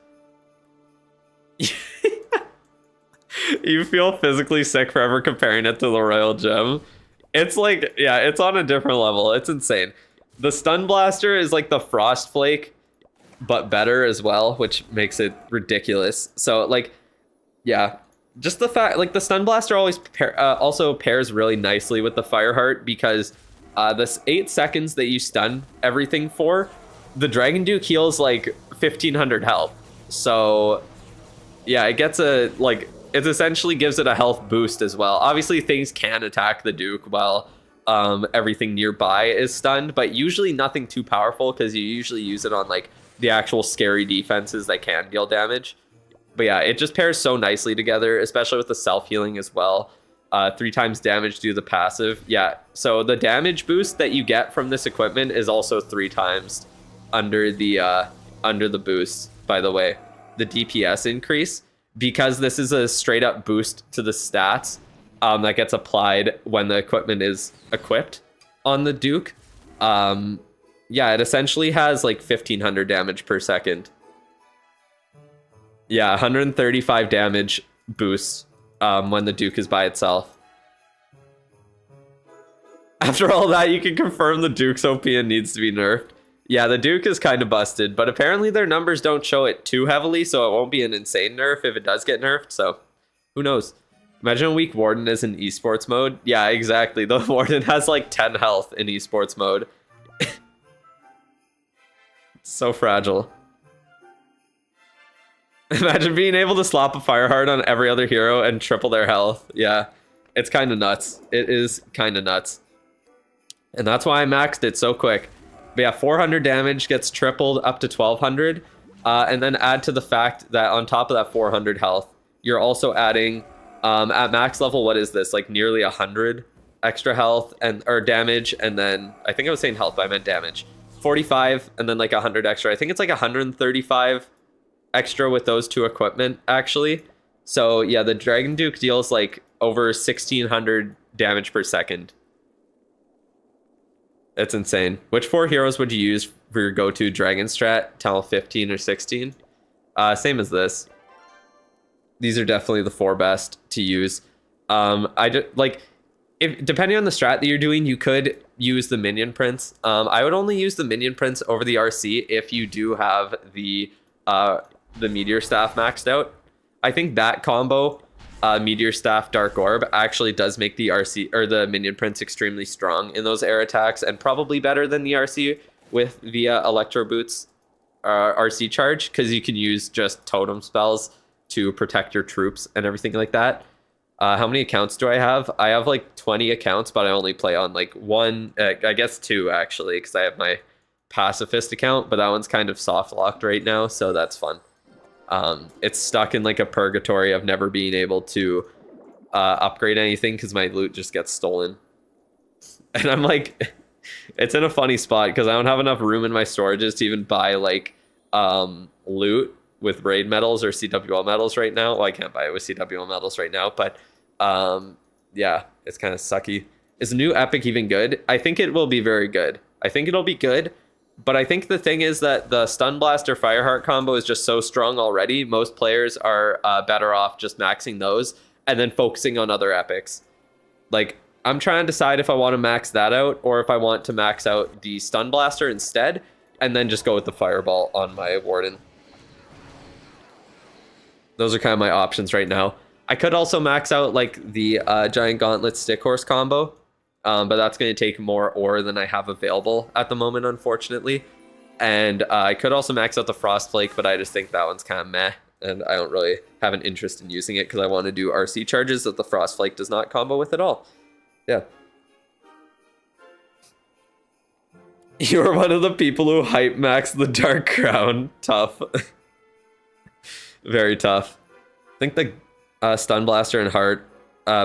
You feel physically sick forever comparing it to the Royal Gem. It's like, yeah, it's on a different level. It's insane. The Stun Blaster is like the Frost Flake, but better as well, which makes it ridiculous. So, like, yeah, just the fact, like, the Stun Blaster always also pairs really nicely with the Fireheart because this 8 seconds that you stun everything for, the Dragon Duke heals like 1500 health. So, yeah, it gets a, like, it essentially gives it a health boost as well. Obviously, things can attack the Duke while everything nearby is stunned, but usually nothing too powerful because you usually use it on like the actual scary defenses that can deal damage. But yeah, it just pairs so nicely together, especially with the self-healing as well. 3 times damage due to the passive. Yeah, so the damage boost that you get from this equipment is also 3 times under the boost, by the way. The DPS increase, because this is a straight up boost to the stats that gets applied when the equipment is equipped on the Duke. Yeah, it essentially has like 1500 damage per second. Yeah, 135 damage boost when the Duke is by itself. After all that, you can confirm the Duke's OP and needs to be nerfed. Yeah, the Duke is kind of busted, but apparently their numbers don't show it too heavily, so it won't be an insane nerf if it does get nerfed, so who knows. Imagine a weak Warden is in esports mode. Yeah, exactly. The Warden has like 10 health in esports mode. So fragile. Imagine being able to slap a Fireheart on every other hero and triple their health. Yeah, it's kind of nuts. It is kind of nuts. And that's why I maxed it so quick. But yeah, 400 damage gets tripled up to 1200. And then add to the fact that on top of that 400 health, you're also adding, at max level, what is this? Like nearly 100 extra health or damage. And then, I think I was saying health, but I meant damage. 45 and then like 100 extra. I think it's like 135 extra with those 2 equipment, actually. So yeah, the Dragon Duke deals like over 1600 damage per second. It's insane. Which 4 heroes would you use for your go-to dragon strat? Talon 15 or 16? Same as this. These are definitely the 4 best to use. If depending on the strat that you're doing, you could use the Minion Prince. I would only use the Minion Prince over the RC if you do have the Meteor Staff maxed out. I think that combo, Meteor Staff, Dark Orb, actually does make the RC or the Minion Prince extremely strong in those air attacks, and probably better than the RC with via Electro Boots RC charge, because you can use just totem spells to protect your troops and everything like that. How many accounts do I have? I have like 20 accounts, but I only play on like 1, I guess 2 actually, because I have my pacifist account, but that one's kind of soft locked right now, so that's fun. It's stuck in like a purgatory of never being able to upgrade anything because my loot just gets stolen. And I'm like, it's in a funny spot because I don't have enough room in my storages to even buy like loot with raid medals or CWL medals right now. Well, I can't buy it with CWL medals right now, but yeah, it's kind of sucky. Is the new epic even good? I think it will be very good. I think it'll be good. But I think the thing is that the Stun Blast or Fireheart combo is just so strong already. Most players are better off just maxing those and then focusing on other epics. Like, I'm trying to decide if I want to max that out or if I want to max out the Stun Blaster instead and then just go with the Fireball on my Warden. Those are kind of my options right now. I could also max out like the Giant Gauntlet Stick Horse combo. But that's going to take more ore than I have available at the moment, unfortunately. And I could also max out the Frostflake, but I just think that one's kind of meh. And I don't really have an interest in using it because I want to do RC charges that the Frostflake does not combo with at all. Yeah. You're one of the people who hype max the Dark Crown. Tough. Very tough. I think the Stun Blaster and Heart...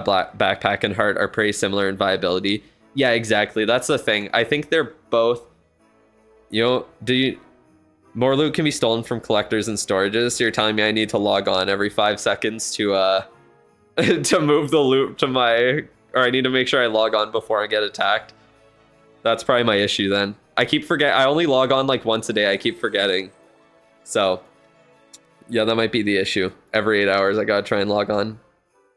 Black Backpack and Heart are pretty similar in viability. Yeah, exactly. That's the thing. I think they're both. More loot can be stolen from collectors and storages. So you're telling me I need to log on every 5 seconds to to move the loot to my, or I need to make sure I log on before I get attacked. That's probably my issue then. I only log on like once a day. I keep forgetting. So yeah, that might be the issue. Every 8 hours, I gotta try and log on.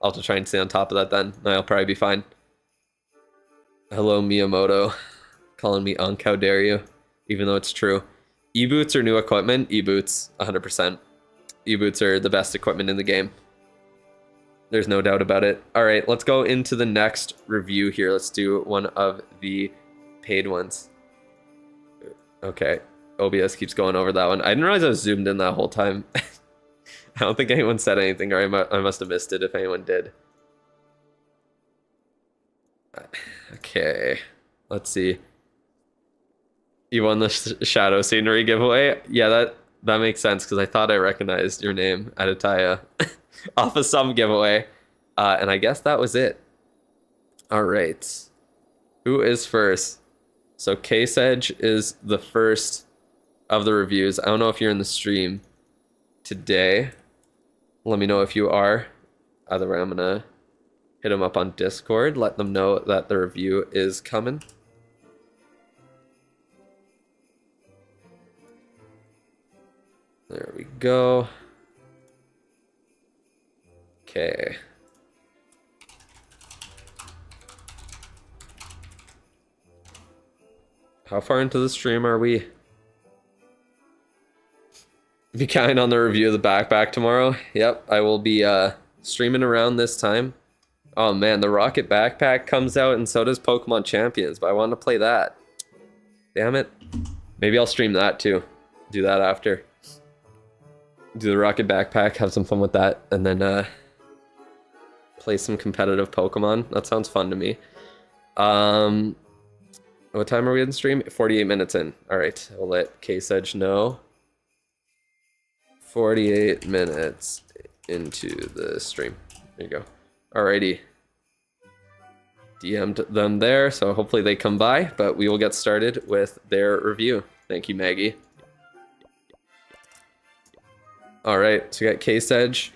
I'll have to try and stay on top of that then. I'll probably be fine. Hello, Miyamoto. Calling me Unk, how dare you? Even though it's true. E-boots are new equipment? E-boots, 100%. E-boots are the best equipment in the game. There's no doubt about it. All right, let's go into the next review here. Let's do one of the paid ones. Okay, OBS keeps going over that one. I didn't realize I was zoomed in that whole time. I don't think anyone said anything, or I must have missed it if anyone did. Okay, let's see. You won the Shadow Scenery giveaway? Yeah, that makes sense, because I thought I recognized your name, Aditya, off of some giveaway. And I guess that was it. All right. Who is first? So Case Edge is the first of the reviews. I don't know if you're in the stream today. Let me know if you are. Either way, I'm gonna hit them up on Discord, let them know that the review is coming. There we go. Okay. How far into the stream are we? Be kind on the review of the backpack tomorrow. Yep, I will be streaming around this time. Oh man, the Rocket Backpack comes out and so does Pokemon Champions, but I want to play that. Damn it. Maybe I'll stream that too. Do that after. Do the Rocket Backpack, have some fun with that, and then play some competitive Pokemon. That sounds fun to me. What time are we in stream? 48 minutes in. Alright, I'll let Case Edge know. 48 minutes into the stream. There you go. Alrighty. DM'd them there, so hopefully they come by, but we will get started with their review. Thank you, Maggie. Alright, so we got Case Edge.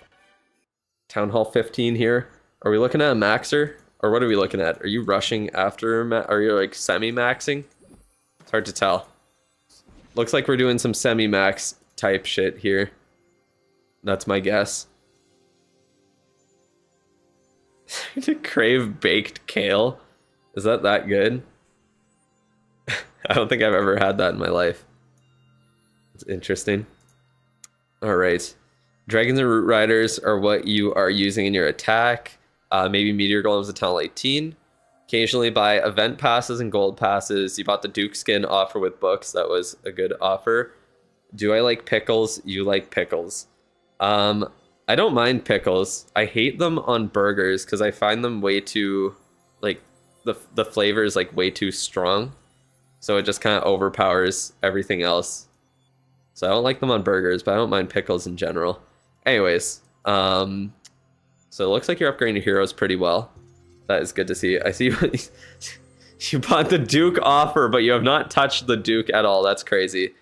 Town Hall 15 here. Are we looking at a maxer? Or what are we looking at? Are you rushing after, are you like semi-maxing? It's hard to tell. Looks like we're doing some semi-max type shit here. That's my guess. To crave baked kale? Is that good? I don't think I've ever had that in my life. It's interesting. Alright. Dragons and Root Riders are what you are using in your attack. Maybe Meteor Golems at Tunnel 18. Occasionally buy event passes and gold passes. You bought the Duke skin offer with books. That was a good offer. Do I like pickles? You like pickles. I don't mind pickles. I hate them on burgers because I find them way too, like, the flavor is like way too strong. So it just kind of overpowers everything else. So I don't like them on burgers, but I don't mind pickles in general. Anyways, so it looks like you're upgrading your heroes pretty well. That is good to see. I see you bought the Duke offer, but you have not touched the Duke at all. That's crazy.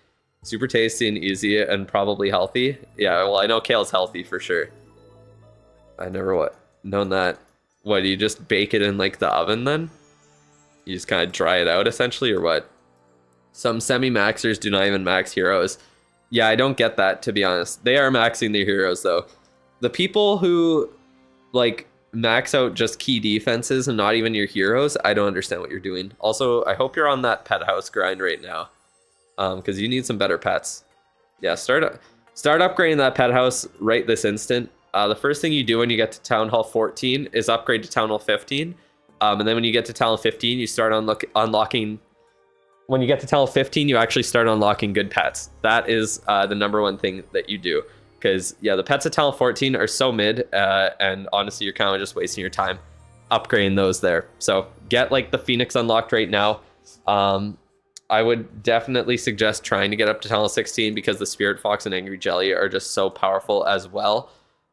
Super tasty and easy and probably healthy. Yeah, well, I know kale's healthy for sure. I never known that. Do you just bake it in like the oven then? You just kind of dry it out essentially, or what? Some semi-maxers do not even max heroes. Yeah, I don't get that, to be honest. They are maxing their heroes, though. The people who, like, max out just key defenses and not even your heroes, I don't understand what you're doing. Also, I hope you're on that pet house grind right now, because you need some better pets. Yeah, start upgrading that pet house right this instant. The first thing you do when you get to Town Hall 14 is upgrade to Town Hall 15. And then when you get to Town Hall 15, you start unlocking... When you get to Town Hall 15, you actually start unlocking good pets. That is the number one thing that you do. Because, yeah, the pets at Town Hall 14 are so mid, and honestly, you're kind of just wasting your time upgrading those there. So get, like, the Phoenix unlocked right now. I would definitely suggest trying to get up to Town Hall 16 because the Spirit Fox and Angry Jelly are just so powerful as well.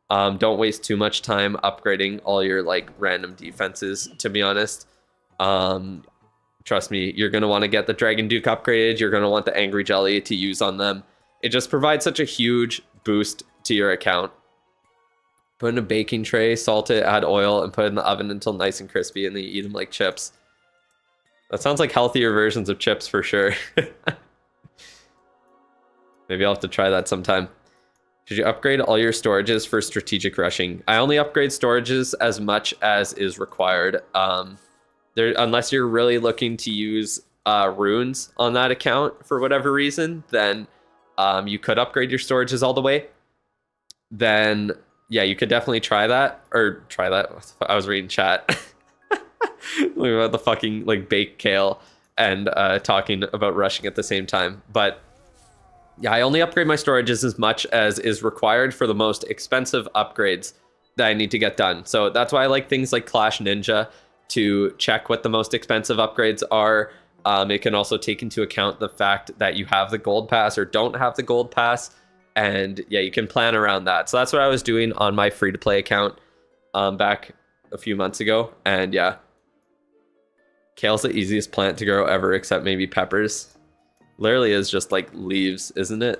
Don't waste too much time upgrading all your, like, random defenses, to be honest. Trust me, you're going to want to get the Dragon Duke upgraded. You're going to want the Angry Jelly to use on them. It just provides such a huge boost to your account. Put in a baking tray, salt it, add oil, and put it in the oven until nice and crispy, and then you eat them like chips. That sounds like healthier versions of chips for sure. Maybe I'll have to try that sometime. Should you upgrade all your storages for strategic rushing? I only upgrade storages as much as is required. Unless you're really looking to use runes on that account for whatever reason, then you could upgrade your storages all the way. Then, yeah, you could definitely try that. Or try that. I was reading chat. Looking about the fucking, like, baked kale and talking about rushing at the same time. But, yeah, I only upgrade my storages as much as is required for the most expensive upgrades that I need to get done. So that's why I like things like Clash Ninja to check what the most expensive upgrades are. It can also take into account the fact that you have the gold pass or don't have the gold pass. And yeah, you can plan around that. So that's what I was doing on my free-to-play account back a few months ago. And yeah, kale's the easiest plant to grow ever, except maybe peppers. Literally is just like leaves, isn't it?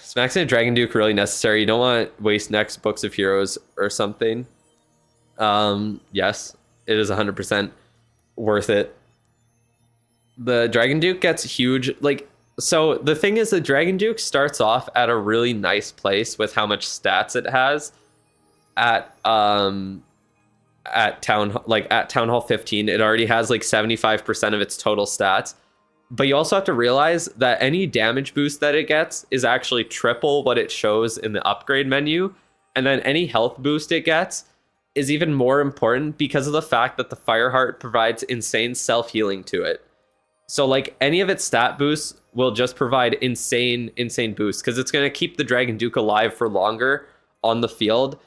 Is maxing a Dragon Duke really necessary? You don't want to waste next Books of Heroes or something. Yes, it is 100% worth it. The Dragon Duke gets huge. Like, so the thing is, the Dragon Duke starts off at a really nice place with how much stats it has. At Town Hall 15, it already has like 75% of its total stats. But you also have to realize that any damage boost that it gets is actually triple what it shows in the upgrade menu. And then any health boost it gets is even more important because of the fact that the Fireheart provides insane self-healing to it. So like any of its stat boosts will just provide insane boosts because it's going to keep the Dragon Duke alive for longer on the field,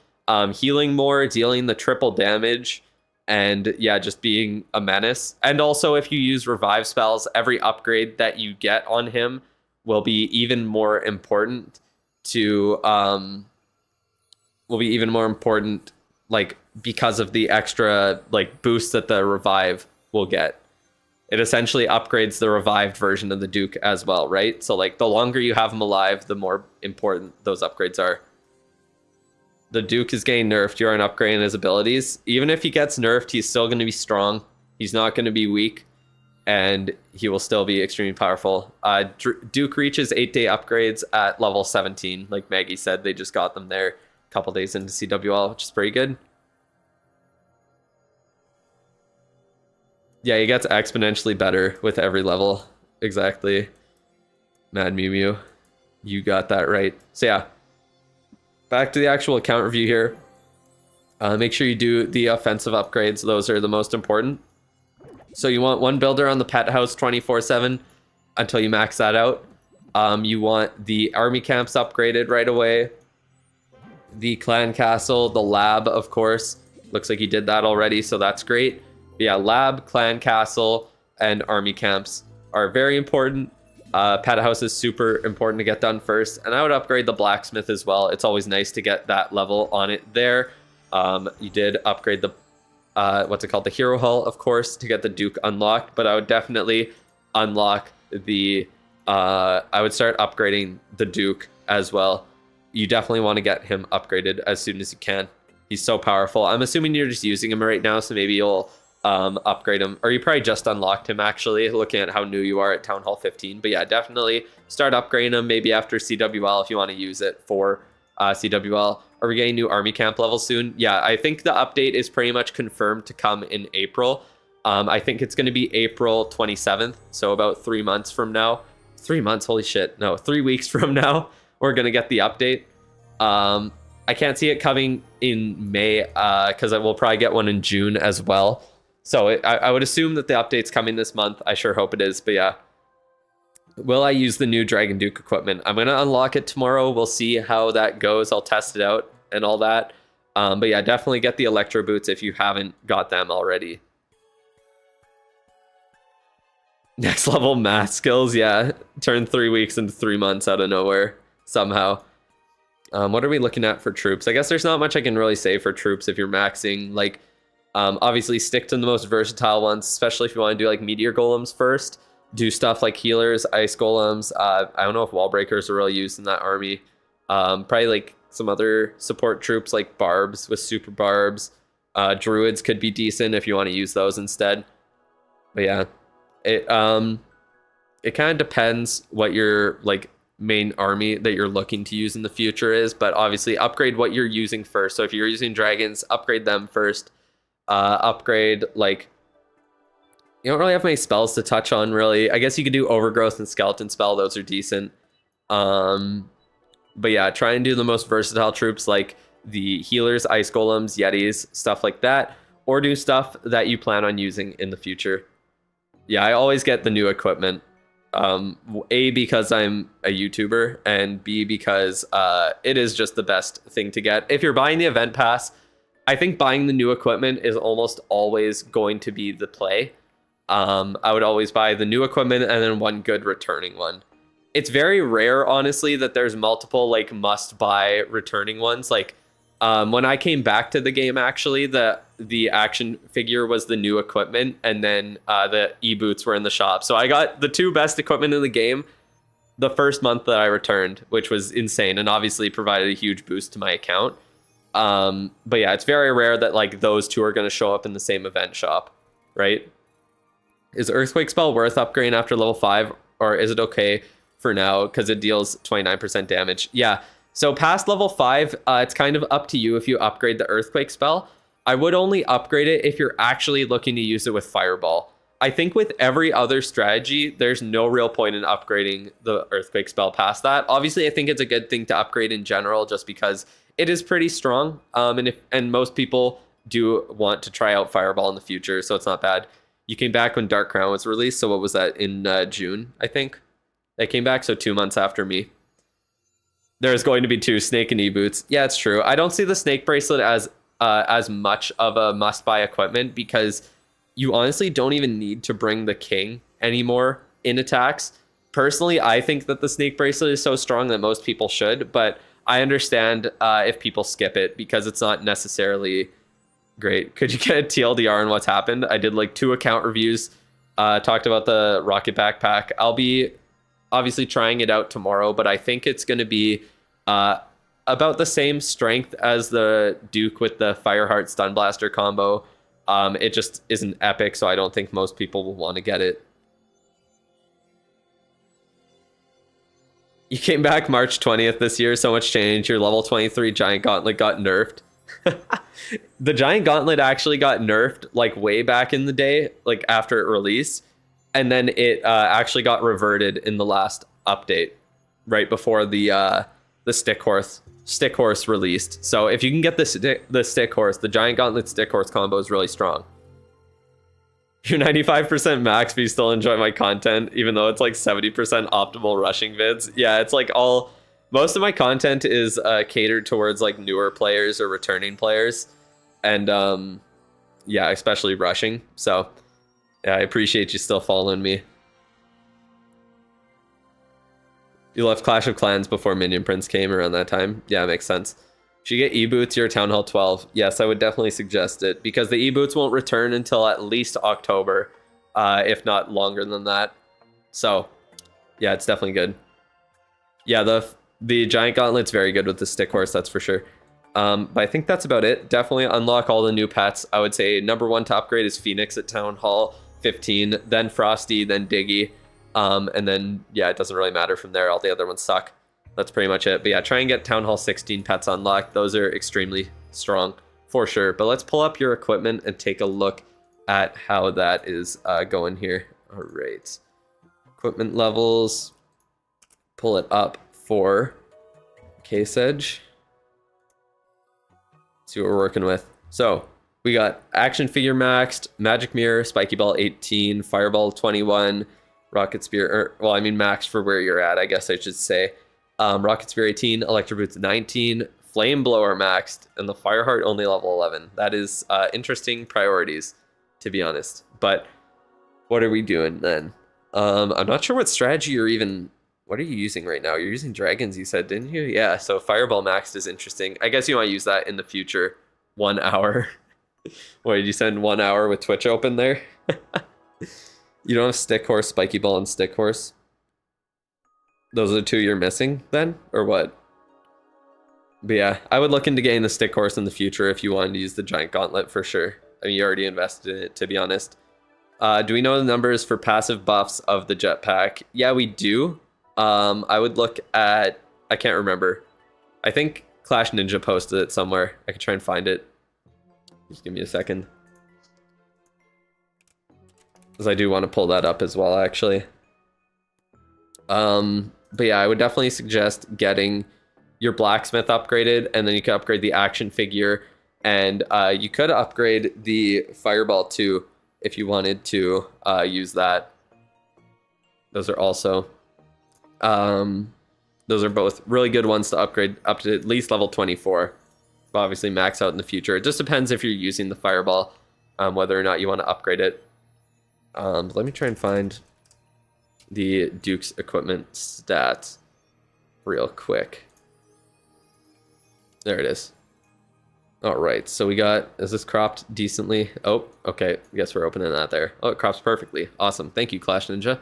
healing more, dealing the triple damage, and yeah, just being a menace. And also if you use revive spells, every upgrade that you get on him will be even more important to like because of the extra like boost that the revive will get. It essentially upgrades the revived version of the Duke as well, right? So like the longer you have him alive, the more important those upgrades are. The Duke is getting nerfed. You aren't upgrading his abilities. Even if he gets nerfed, he's still going to be strong. He's not going to be weak. And he will still be extremely powerful. Duke reaches 8-day upgrades at level 17. Like Maggie said, they just got them there a couple days into CWL, which is pretty good. Yeah, he gets exponentially better with every level. Exactly. Mad Mew Mew. You got that right. So yeah. Back to the actual account review here. Make sure you do the offensive upgrades. Those are the most important. So you want one builder on the pet house 24/7 until you max that out. You want the army camps upgraded right away. The clan castle, the lab, of course. Looks like you did that already, so that's great. But yeah, lab, clan castle, and army camps are very important. Pet house is super important to get done first, and I would upgrade the blacksmith as well. It's always nice to get that level on it there. You did upgrade the the hero hall, of course, to get the Duke unlocked, but I would definitely unlock the I would start upgrading the Duke as well. You definitely want to get him upgraded as soon as you can. He's so powerful. I'm assuming you're just using him right now, so maybe you'll upgrade him. Or you probably just unlocked him, actually, looking at how new you are at Town Hall 15. But yeah, definitely start upgrading him maybe after CWL if you want to use it for CWL. Are we getting new army camp levels soon? Yeah, I think the update is pretty much confirmed to come in April. I think it's going to be April 27th, so about 3 months from now. 3 months, holy shit. No, 3 weeks from now, we're going to get the update. I can't see it coming in May because I will probably get one in June as well. So I would assume that the update's coming this month. I sure hope it is, but yeah. Will I use the new Dragon Duke equipment? I'm going to unlock it tomorrow. We'll see how that goes. I'll test it out and all that. But yeah, definitely get the Electro Boots if you haven't got them already. Next level math skills, yeah. Turn 3 weeks into 3 months out of nowhere somehow. What are we looking at for troops? I guess there's not much I can really say for troops if you're maxing. Like, obviously stick to the most versatile ones, especially if you want to do like meteor golems first. Do stuff like healers, ice golems. I don't know if wall breakers are really used in that army. Probably like some other support troops like barbs with super barbs. Druids could be decent if you want to use those instead. But yeah, it kind of depends what your like main army that you're looking to use in the future is. But obviously upgrade what you're using first. So if you're using dragons, upgrade them first. Upgrade like, you don't really have many spells to touch on, really. I guess you could do Overgrowth and Skeleton Spell. Those are decent. But yeah, try and do the most versatile troops like the healers, ice golems, yetis, stuff like that. Or do stuff that you plan on using in the future. Yeah, I always get the new equipment. A, because I'm a YouTuber, and B, because it is just the best thing to get. If you're buying the event pass, I think buying the new equipment is almost always going to be the play. I would always buy the new equipment and then one good returning one. It's very rare, honestly, that there's multiple like must-buy returning ones. Like when I came back to the game, actually, the action figure was the new equipment, and then the e-boots were in the shop. So I got the two best equipment in the game the first month that I returned, which was insane, and obviously provided a huge boost to my account. But yeah, it's very rare that like those two are going to show up in the same event shop, right? Is Earthquake Spell worth upgrading after level 5, or is it okay for now because it deals 29% damage? Yeah, so past level 5, it's kind of up to you if you upgrade the Earthquake Spell. I would only upgrade it if you're actually looking to use it with Fireball. I think with every other strategy, there's no real point in upgrading the Earthquake Spell past that. Obviously, I think it's a good thing to upgrade in general just because it is pretty strong, and most people do want to try out Fireball in the future, so it's not bad. You came back when Dark Crown was released, so what was that, in June, I think? They came back, so 2 months after me. There's going to be 2 Snake and E-Boots. Yeah, it's true. I don't see the Snake Bracelet as much of a must-buy equipment because you honestly don't even need to bring the King anymore in attacks. Personally, I think that the Snake Bracelet is so strong that most people should, but I understand if people skip it because it's not necessarily great. Could you get a TLDR on what's happened? I did like 2 account reviews, talked about the Rocket Backpack. I'll be obviously trying it out tomorrow, but I think it's going to be about the same strength as the Duke with the Fireheart Stun Blaster combo. It just isn't epic, so I don't think most people will want to get it. You came back March 20th this year, so much change. Your level 23 Giant Gauntlet got nerfed. The Giant Gauntlet actually got nerfed like way back in the day, like after it released, and then it actually got reverted in the last update, right before the Stick Horse released. So if you can get the Stick Horse, the Giant Gauntlet Stick Horse combo is really strong. You're 95% max, but you still enjoy my content, even though it's like 70% optimal rushing vids. Yeah, it's like most of my content is catered towards like newer players or returning players, and yeah, especially rushing. So yeah, I appreciate you still following me. You left Clash of Clans before Minion Prince came around that time. Yeah, makes sense. Should you get E-Boots or Town Hall 12? Yes, I would definitely suggest it because the E-Boots won't return until at least October, if not longer than that. So yeah, it's definitely good. Yeah, the Giant Gauntlet's very good with the Stick Horse, that's for sure. But I think that's about it. Definitely unlock all the new pets. I would say number one to upgrade is Phoenix at Town Hall 15, then Frosty, then Diggy. And then, yeah, it doesn't really matter from there. All the other ones suck. That's pretty much it. But yeah, try and get Town Hall 16 pets unlocked. Those are extremely strong for sure. But let's pull up your equipment and take a look at how that is going here. All right. Equipment levels. Pull it up for Case Edge. See what we're working with. So we got action figure maxed, magic mirror, spiky ball 18, fireball 21, rocket spear, well, I mean maxed for where you're at, I guess I should say. Rocket spear 18, electro boots 19, flame blower maxed, and the fire heart only level 11. That is interesting priorities, to be honest. But what are we doing then? I'm not sure what strategy you're even. What are you using right now? You're using dragons, you said, didn't you? Yeah, so Fireball Maxed is interesting. I guess you might use that in the future. 1 hour. What, did you send 1 hour with Twitch open there? You don't have Stick Horse, Spiky Ball, and Stick Horse? Those are the two you're missing then? Or what? But yeah, I would look into getting the Stick Horse in the future if you wanted to use the Giant Gauntlet for sure. I mean, you already invested in it, to be honest. Do we know the numbers for passive buffs of the jetpack? Yeah, we do. I would look at, I can't remember. I think Clash Ninja posted it somewhere. I could try and find it. Just give me a second. Because I do want to pull that up as well, actually. But yeah, I would definitely suggest getting your blacksmith upgraded, and then you can upgrade the action figure, and you could upgrade the fireball too if you wanted to use that. Those are also those are both really good ones to upgrade up to at least level 24. But obviously max out in the future. It just depends if you're using the fireball, whether or not you want to upgrade it. Let me try and find the Duke's equipment stats real quick. There it is. All right, so we got, is this cropped decently? Oh, okay, I guess we're opening that there. Oh, it crops perfectly. Awesome, thank you, Clash Ninja.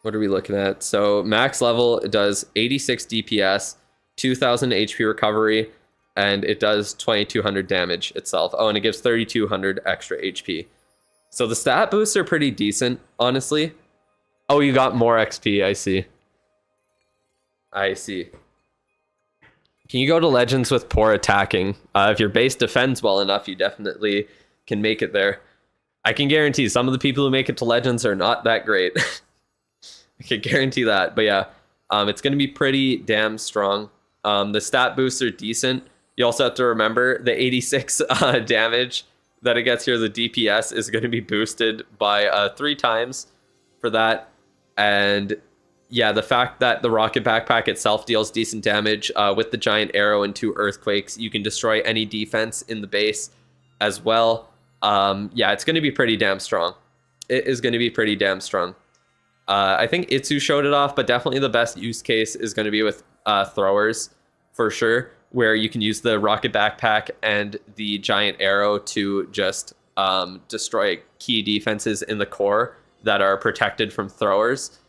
What are we looking at? So max level, it does 86 DPS, 2000 HP recovery, and it does 2200 damage itself. Oh, and it gives 3200 extra HP. So the stat boosts are pretty decent, honestly. Oh, you got more XP, I see. I see. Can you go to Legends with poor attacking? If your base defends well enough, you definitely can make it there. I can guarantee some of the people who make it to Legends are not that great. I can guarantee that. But yeah, it's going to be pretty damn strong. The stat boosts are decent. You also have to remember the 86 damage that it gets here. The DPS is going to be boosted by 3 times for that. And yeah, the fact that the rocket backpack itself deals decent damage with the giant arrow and 2 earthquakes, you can destroy any defense in the base as well. Yeah, it's going to be pretty damn strong. It is going to be pretty damn strong. I think Itsu showed it off, but definitely the best use case is going to be with throwers for sure, where you can use the rocket backpack and the giant arrow to just destroy key defenses in the core that are protected from throwers.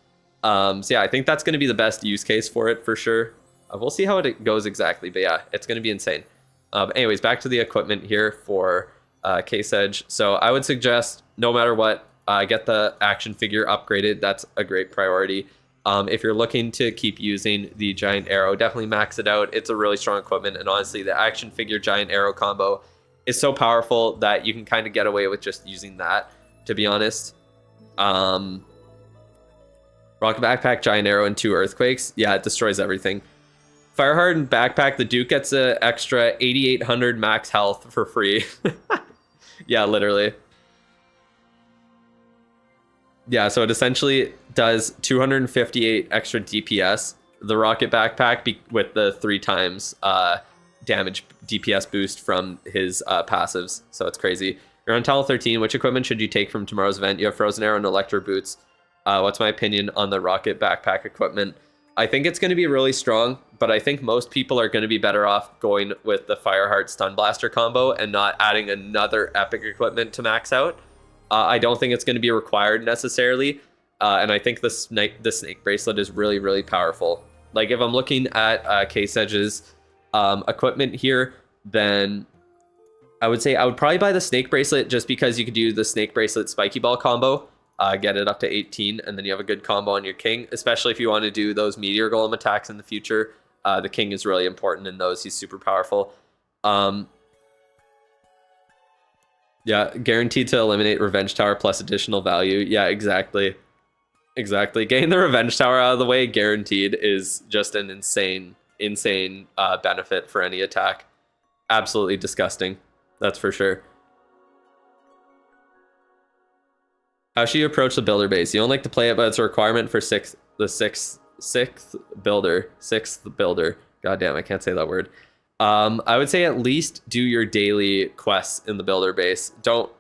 So yeah, I think that's going to be the best use case for it for sure. We'll see how it goes exactly, but yeah, it's going to be insane. Anyways, back to the equipment here for Case Edge. So I would suggest, no matter what, get the action figure upgraded. That's a great priority. If you're looking to keep using the giant arrow, definitely max it out. It's a really strong equipment, and honestly, the action figure giant arrow combo is so powerful that you can kind of get away with just using that, to be honest. Rocket backpack, giant arrow, and 2 earthquakes. Yeah, it destroys everything. Fire hardened backpack, the Duke gets an extra 8800 max health for free. Yeah, literally. Yeah, so it essentially does 258 extra DPS. The rocket backpack with the 3 times damage DPS boost from his passives. So it's crazy. You're on Tower 13. Which equipment should you take from tomorrow's event? You have Frozen Arrow and Electro Boots. What's my opinion on the rocket backpack equipment? I think it's going to be really strong, but I think most people are going to be better off going with the Fireheart Stun Blaster combo and not adding another epic equipment to max out. I don't think it's going to be required necessarily, and I think the snake bracelet is really, really powerful. Like if I'm looking at Case Edge's equipment here, then I would say I would probably buy the Snake Bracelet just because you could do the Snake Bracelet Spiky Ball combo, get it up to 18, and then you have a good combo on your King, especially if you want to do those Meteor Golem attacks in the future. The King is really important in those. He's super powerful. Yeah, guaranteed to eliminate Revenge Tower plus additional value. Yeah, exactly. Exactly. Getting the Revenge Tower out of the way, guaranteed, is just an insane benefit for any attack. Absolutely disgusting. That's for sure. How should you approach the builder base? You don't like to play it, but it's a requirement for the sixth builder. God damn, I can't say that word. I would say at least do your daily quests in the builder base. Don't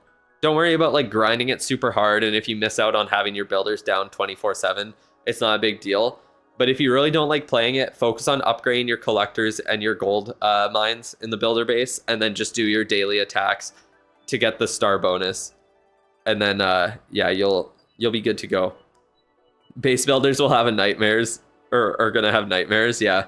worry about like grinding it super hard, and if you miss out on having your builders down 24/7, it's not a big deal. But if you really don't like playing it, focus on upgrading your collectors and your gold mines in the builder base, and then just do your daily attacks to get the star bonus. And then yeah, you'll be good to go. Base builders will have nightmares, or are gonna have nightmares. Yeah,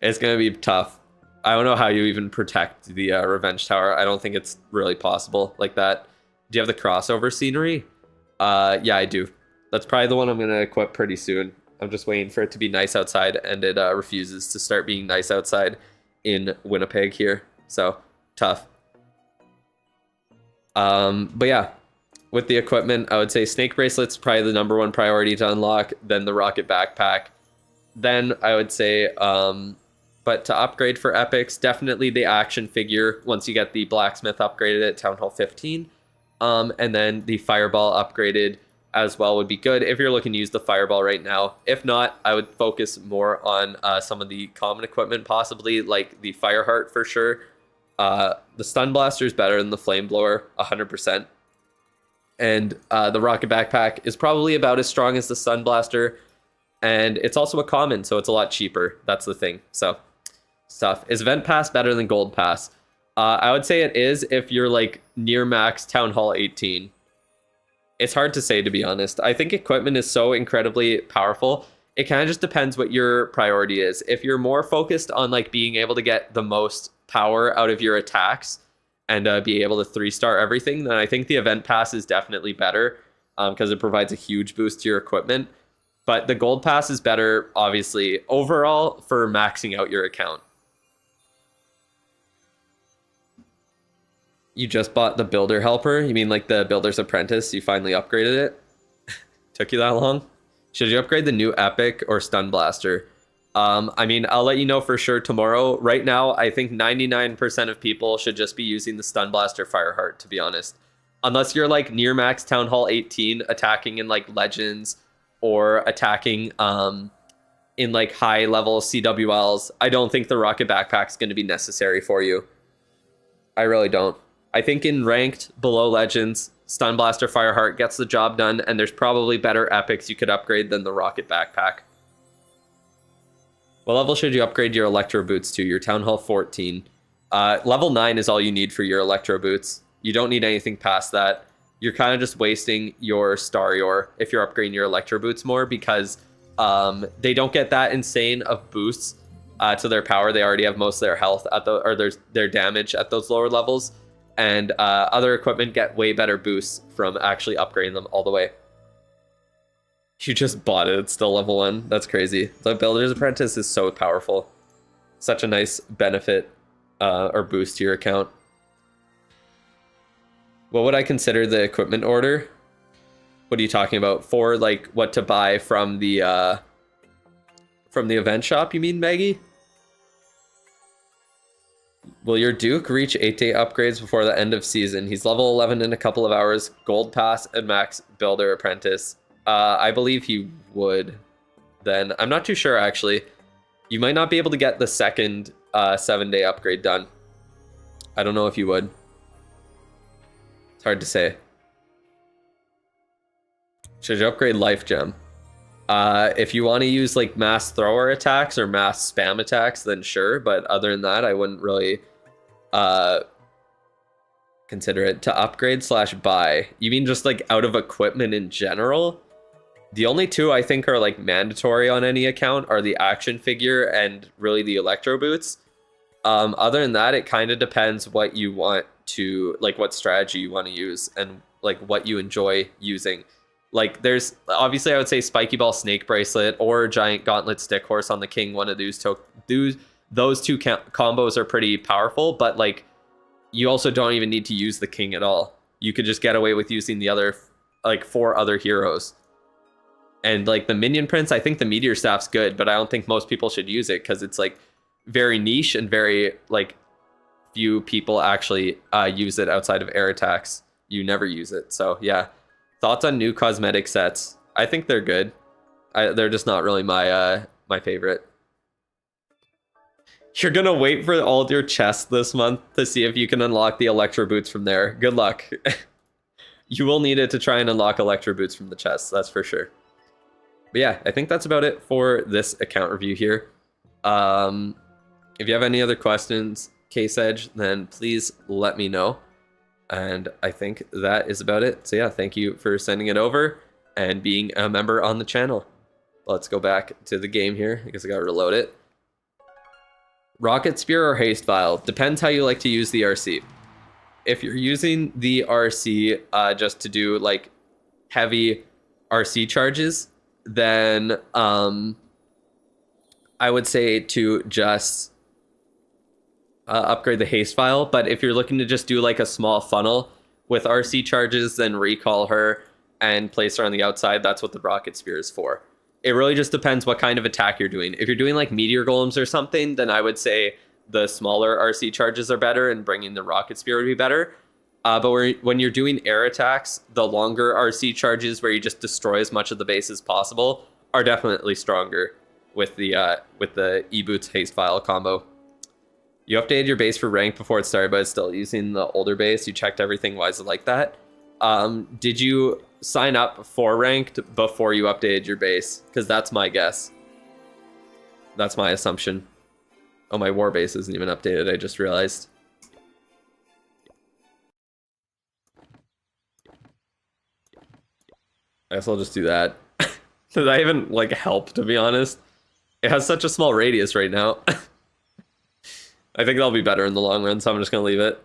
it's gonna be tough. I don't know how you even protect the Revenge Tower. I don't think it's really possible like that. Do you have the crossover scenery? Yeah, I do. That's probably the one I'm gonna equip pretty soon. I'm just waiting for it to be nice outside, and it refuses to start being nice outside in Winnipeg here. So tough. But yeah, with the equipment, I would say Snake Bracelet's probably the #1 priority to unlock, then the Rocket Backpack. Then I would say, but to upgrade for epics, definitely the action figure once you get the Blacksmith upgraded at Town Hall 15. And then the Fireball upgraded as well would be good if you're looking to use the Fireball right now. If not, I would focus more on some of the common equipment, possibly like the Fireheart for sure. The Stun Blaster is better than the Flame Blower, 100%. And the Rocket Backpack is probably about as strong as the Stun Blaster. And it's also a common, so it's a lot cheaper. That's the thing. So, stuff. Is Event Pass better than Gold Pass? I would say it is if you're like near max Town Hall 18. It's hard to say, to be honest. I think equipment is so incredibly powerful. It kind of just depends what your priority is. If you're more focused on like being able to get the most power out of your attacks and be able to 3-star everything, then I think the Event Pass is definitely better because it provides a huge boost to your equipment. But the Gold Pass is better, obviously, overall for maxing out your account. You just bought the Builder Helper? You mean like the Builder's Apprentice? You finally upgraded it? Took you that long? Should you upgrade the new Epic or Stun Blaster? I mean, I'll let you know for sure tomorrow. Right now, I think 99% of people should just be using the Stun Blaster Fireheart, to be honest. Unless you're like near max Town Hall 18, attacking in like Legends, or attacking in like high level CWLs, I don't think the Rocket Backpack is going to be necessary for you. I really don't. I think in ranked below Legends, Stun Blaster Fireheart gets the job done, and there's probably better epics you could upgrade than the Rocket Backpack. What level should you upgrade your Electro Boots to? Your Town Hall 14. Level 9 is all you need for your Electro Boots. You don't need anything past that. You're kind of just wasting your Starior if you're upgrading your Electro Boots more, because they don't get that insane of boosts to their power. They already have most of their health at their damage at those lower levels, and other equipment get way better boosts from actually upgrading them all the way. You just bought it. It's still level 1. That's crazy. The Builder's Apprentice is so powerful. Such a nice benefit or boost to your account. What would I consider the equipment order? What are you talking about? For like what to buy from the event shop, you mean, Maggie? Will your Duke reach 8-day upgrades before the end of season? He's level 11 in a couple of hours. Gold Pass and Max Builder Apprentice. I believe he would. Then I'm not too sure, actually. You might not be able to get the second 7-day upgrade done. I don't know if you would. It's hard to say. Should you upgrade Life Gem? If you want to use like mass thrower attacks or mass spam attacks, then sure. But other than that, I wouldn't really consider it. To upgrade / buy. You mean just like out of equipment in general? The only two I think are like mandatory on any account are the action figure and really the electro boots. Other than that, it kind of depends what you want to, like what strategy you want to use and like what you enjoy using. Like there's obviously I would say spiky ball snake bracelet or giant gauntlet stick horse on the king. One of those two combos are pretty powerful, but like you also don't even need to use the king at all. You could just get away with using the other like 4 other heroes. And like the minion prince, I think the meteor staff's good, but I don't think most people should use it because it's like very niche and very like few people actually use it outside of air attacks. You never use it. So yeah, thoughts on new cosmetic sets? I think they're good. They're just not really my favorite. You're gonna wait for all your chests this month to see if you can unlock the electro boots from there. Good luck. You will need it to try and unlock electro boots from the chests, that's for sure. But yeah, I think that's about it for this account review here. If you have any other questions, Case Edge, then please let me know. And I think that is about it. So yeah, thank you for sending it over and being a member on the channel. Let's go back to the game here. I guess I gotta reload it. Rocket Spear or Haste Vial. Depends how you like to use the RC. If you're using the RC just to do like heavy RC charges, then I would say to just upgrade the Haste Vial. But if you're looking to just do like a small funnel with RC charges, then recall her and place her on the outside. That's what the Rocket Spear is for. It really just depends what kind of attack you're doing. If you're doing like meteor golems or something, then I would say the smaller RC charges are better and bringing the Rocket Spear would be better. But when you're doing air attacks, the longer RC charges where you just destroy as much of the base as possible are definitely stronger with the E-Boots Haste Vial combo. You updated your base for rank before it started, but it's still using the older base. You checked everything. Why is it like that? Did you sign up for ranked before you updated your base? Because that's my guess. That's my assumption. Oh, my war base isn't even updated. I just realized. I guess I'll just do that. Does that even like help, to be honest? It has such a small radius right now. I think that'll be better in the long run, so I'm just gonna leave it.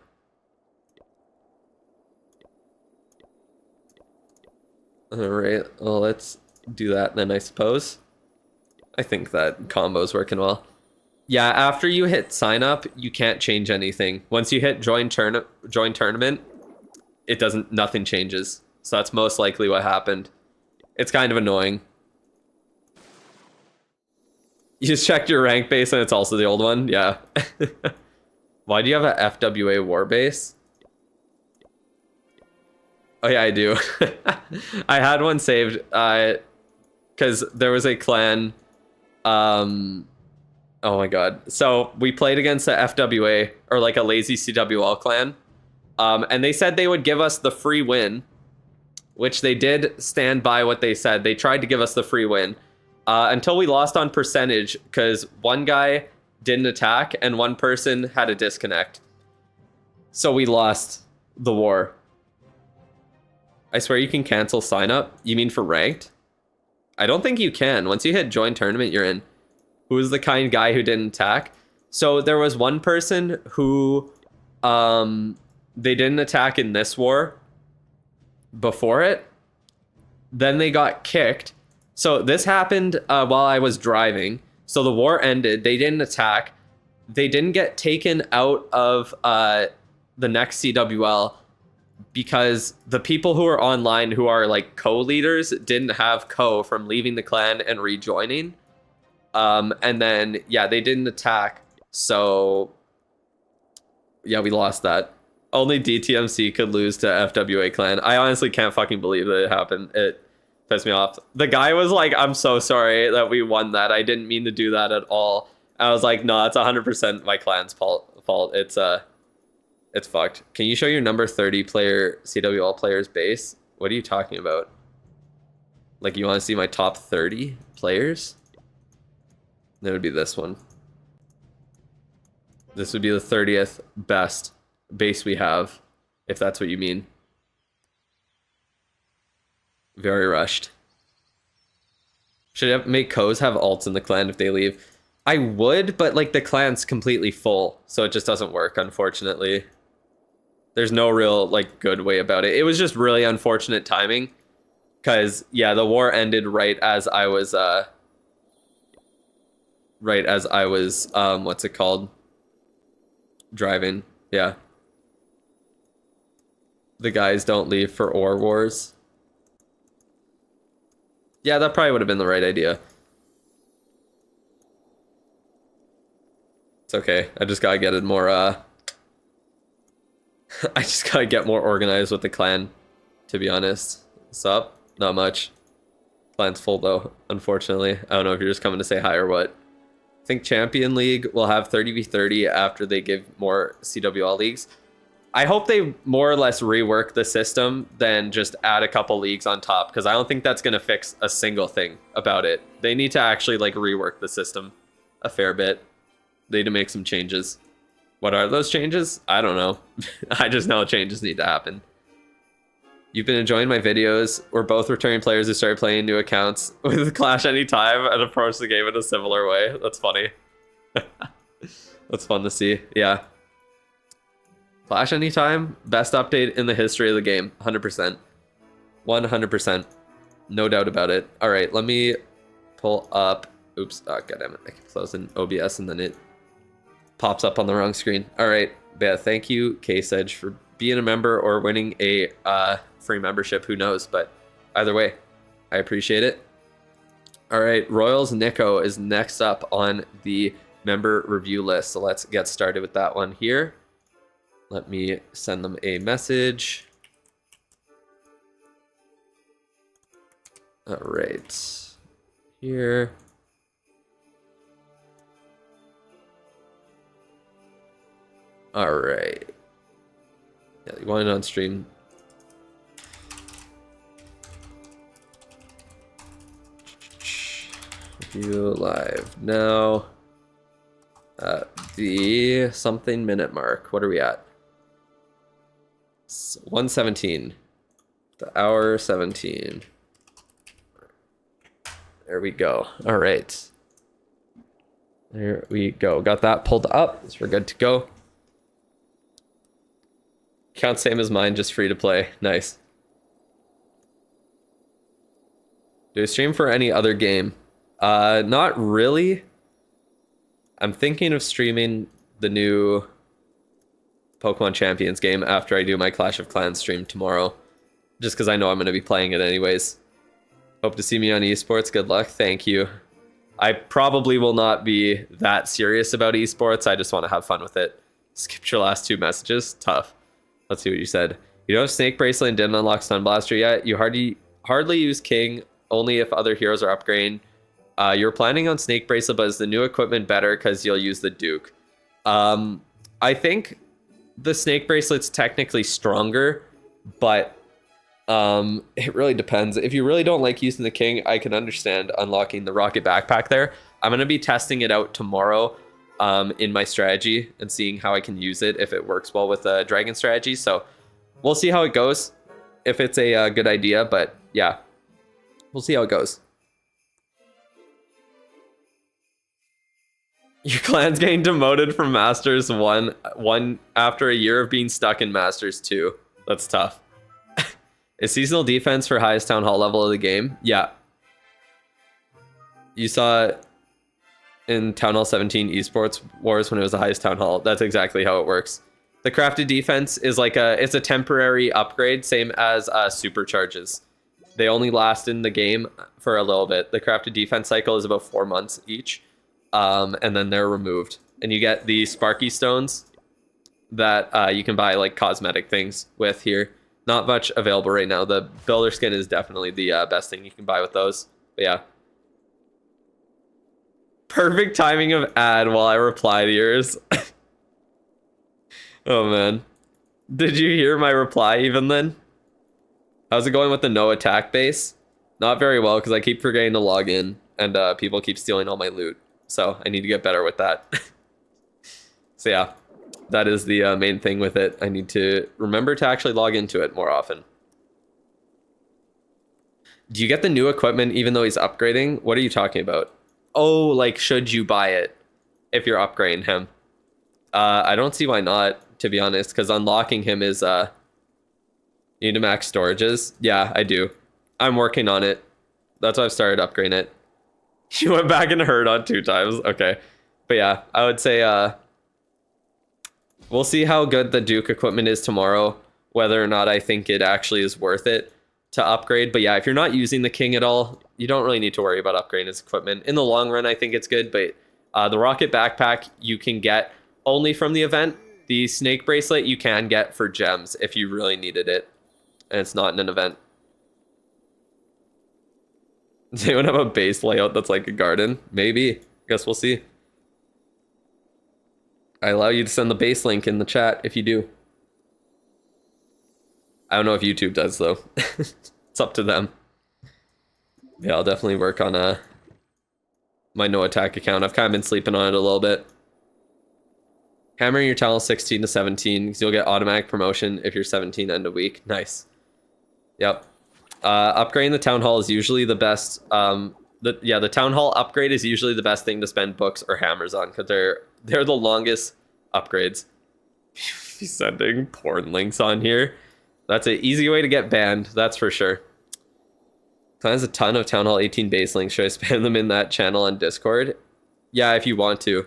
Alright, well, let's do that then, I suppose. I think that combo's working well. Yeah, after you hit sign up, you can't change anything. Once you hit join tournament, nothing changes. So that's most likely what happened. It's kind of annoying. You just checked your rank base and it's also the old one? Yeah. Why do you have a FWA war base? Oh yeah, I do. I had one saved because there was a clan. Oh my god. So we played against the FWA or like a lazy CWL clan. And they said they would give us the free win, which they did stand by what they said. They tried to give us the free win until we lost on percentage because one guy didn't attack and one person had a disconnect. So we lost the war. I swear you can cancel sign up. You mean for ranked? I don't think you can. Once you hit join tournament, you're in. Who was the kind guy who didn't attack? So there was one person who they didn't attack in this war before it. Then they got kicked. So this happened while I was driving. So the war ended. They didn't attack. They didn't get taken out of the next CWL because the people who are online who are like co-leaders didn't have co from leaving the clan and rejoining. And then, yeah, they didn't attack. So, yeah, we lost that. Only DTMC could lose to FWA clan. I honestly can't fucking believe that it happened. It pissed me off. The guy was like, I'm so sorry that we won that. I didn't mean to do that at all. I was like, no, it's 100% my clan's fault. It's fucked. Can you show your number 30 player CWL players base? What are you talking about? Like, you want to see my top 30 players? That would be this one. This would be the 30th best base we have, if that's what you mean. Very rushed. Should I make Ko's have alts in the clan if they leave? I would, but like the clan's completely full, so it just doesn't work, unfortunately. There's no real like good way about it. It was just really unfortunate timing. Cause yeah, the war ended right as I was what's it called? Driving. Yeah. The guys don't leave for ore wars. Yeah, that probably would have been the right idea. It's okay. I just gotta get it more I just gotta get more organized with the clan, to be honest. What's up? Not much. Clan's full though, unfortunately. I don't know if you're just coming to say hi or what. I think Champion League will have 30v30 after they give more CWL leagues. I hope they more or less rework the system than just add a couple leagues on top, because I don't think that's going to fix a single thing about it. They need to actually like rework the system a fair bit. They need to make some changes. What are those changes? I don't know. I just know changes need to happen. You've been enjoying my videos. We're both returning players who started playing new accounts with Clash Anytime and approach the game in a similar way. That's funny. That's fun to see. Yeah. Clash Anytime, best update in the history of the game. 100%. 100%. No doubt about it. All right, let me pull up. Oops. Oh, goddammit. I keep closing OBS and then it pops up on the wrong screen. All right. Yeah, thank you, K-Sedge, for being a member or winning a free membership. Who knows? But either way, I appreciate it. All right. Royals Nico is next up on the member review list. So let's get started with that one here. Let me send them a message. All right. Here. All right. Yeah, you want it on stream. Review live now. The something minute mark. What are we at? 1:17. The hour 17. There we go. All right. There we go. Got that pulled up. So we're good to go. Count same as mine, just free to play. Nice. Do I stream for any other game? Not really. I'm thinking of streaming the new Pokemon Champions game after I do my Clash of Clans stream tomorrow. Just because I know I'm going to be playing it anyways. Hope to see me on esports. Good luck. Thank you. I probably will not be that serious about esports. I just want to have fun with it. Skipped your last two messages. Tough. Let's see what you said. You don't have Snake Bracelet and didn't unlock Stun Blaster yet. You hardly use King, only if other heroes are upgrading. You're planning on Snake Bracelet, but is the new equipment better because you'll use the Duke? I think the Snake Bracelet's technically stronger, but it really depends. If you really don't like using the King, I can understand unlocking the Rocket Backpack there. I'm going to be testing it out tomorrow in my strategy and seeing how I can use it if it works well with a Dragon strategy. So we'll see how it goes, if it's a good idea, but yeah, we'll see how it goes. Your clan's getting demoted from Masters 1 after a year of being stuck in Masters 2. That's tough. Is seasonal defense for highest town hall level of the game? Yeah. You saw it in Town Hall 17 Esports Wars when it was the highest town hall. That's exactly how it works. The crafted defense is like it's a temporary upgrade, same as supercharges. They only last in the game for a little bit. The crafted defense cycle is about 4 months each. And then they're removed. And you get the Sparky Stones that you can buy like cosmetic things with here. Not much available right now. The Builder Skin is definitely the best thing you can buy with those. But yeah. Perfect timing of ad while I reply to yours. Oh man. Did you hear my reply even then? How's it going with the no attack base? Not very well because I keep forgetting to log in and people keep stealing all my loot. So I need to get better with that. So yeah, that is the main thing with it. I need to remember to actually log into it more often. Do you get the new equipment even though he's upgrading? What are you talking about? Oh, like, should you buy it if you're upgrading him? I don't see why not, to be honest, because unlocking him is, you need to max storages. Yeah, I do. I'm working on it. That's why I've started upgrading it. You went back and heard on 2 times. Okay. But yeah, I would say, we'll see how good the Duke equipment is tomorrow, whether or not I think it actually is worth it to upgrade. But yeah, if you're not using the King at all, you don't really need to worry about upgrading his equipment. In the long run, I think it's good, but the Rocket Backpack you can get only from the event. The Snake Bracelet you can get for gems if you really needed it, and it's not in an event. Does anyone have a base layout that's like a garden? Maybe. Guess we'll see. I allow you to send the base link in the chat if you do. I don't know if YouTube does, though. It's up to them. Yeah, I'll definitely work on my no attack account. I've kind of been sleeping on it a little bit. Hammering your talent 16 to 17, because you'll get automatic promotion if you're 17 end of week. Nice. Yep. Upgrading the Town Hall is usually the best. The Town Hall upgrade is usually the best thing to spend books or hammers on, because they're the longest upgrades. He's sending porn links on here. That's an easy way to get banned, that's for sure. Has a ton of Town Hall 18 base links. Should I spam them in that channel on Discord? Yeah, if you want to.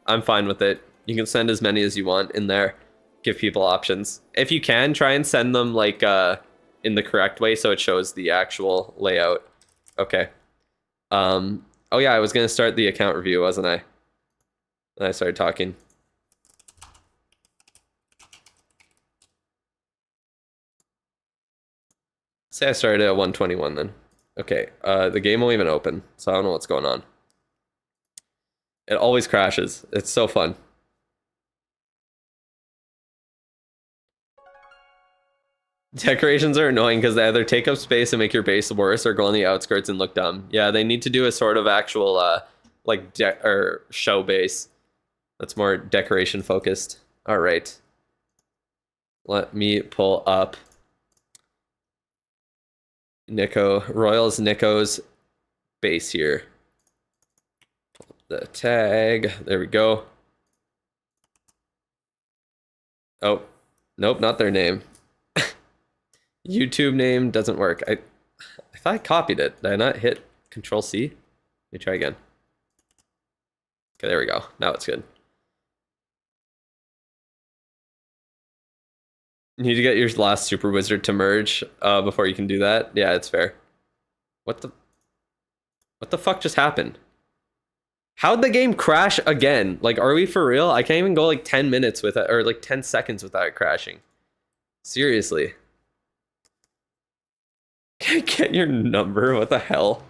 I'm fine with it. You can send as many as you want in there. Give people options. If you can, try and send them like in the correct way so it shows the actual layout. Okay. Oh yeah, I was gonna start the account review, wasn't I? Then I started talking. Say I started at 121 then. Okay, the game won't even open, so I don't know what's going on. It always crashes. It's so fun. Decorations are annoying because they either take up space and make your base worse or go on the outskirts and look dumb. Yeah, they need to do a sort of actual like show base that's more decoration focused. All right. Let me pull up Royals Nico's base here. The tag. There we go. Oh, nope, not their name. YouTube name doesn't work. I thought I copied it. Did I not hit Control C? Let me try again. Okay, there we go. Now it's good. You need to get your last Super Wizard to merge before you can do that. Yeah, it's fair. What the fuck just happened? How'd the game crash again? Like, are we for real? I can't even go like 10 minutes with it, or like 10 seconds without it crashing. Seriously. Can I get your number? What the hell?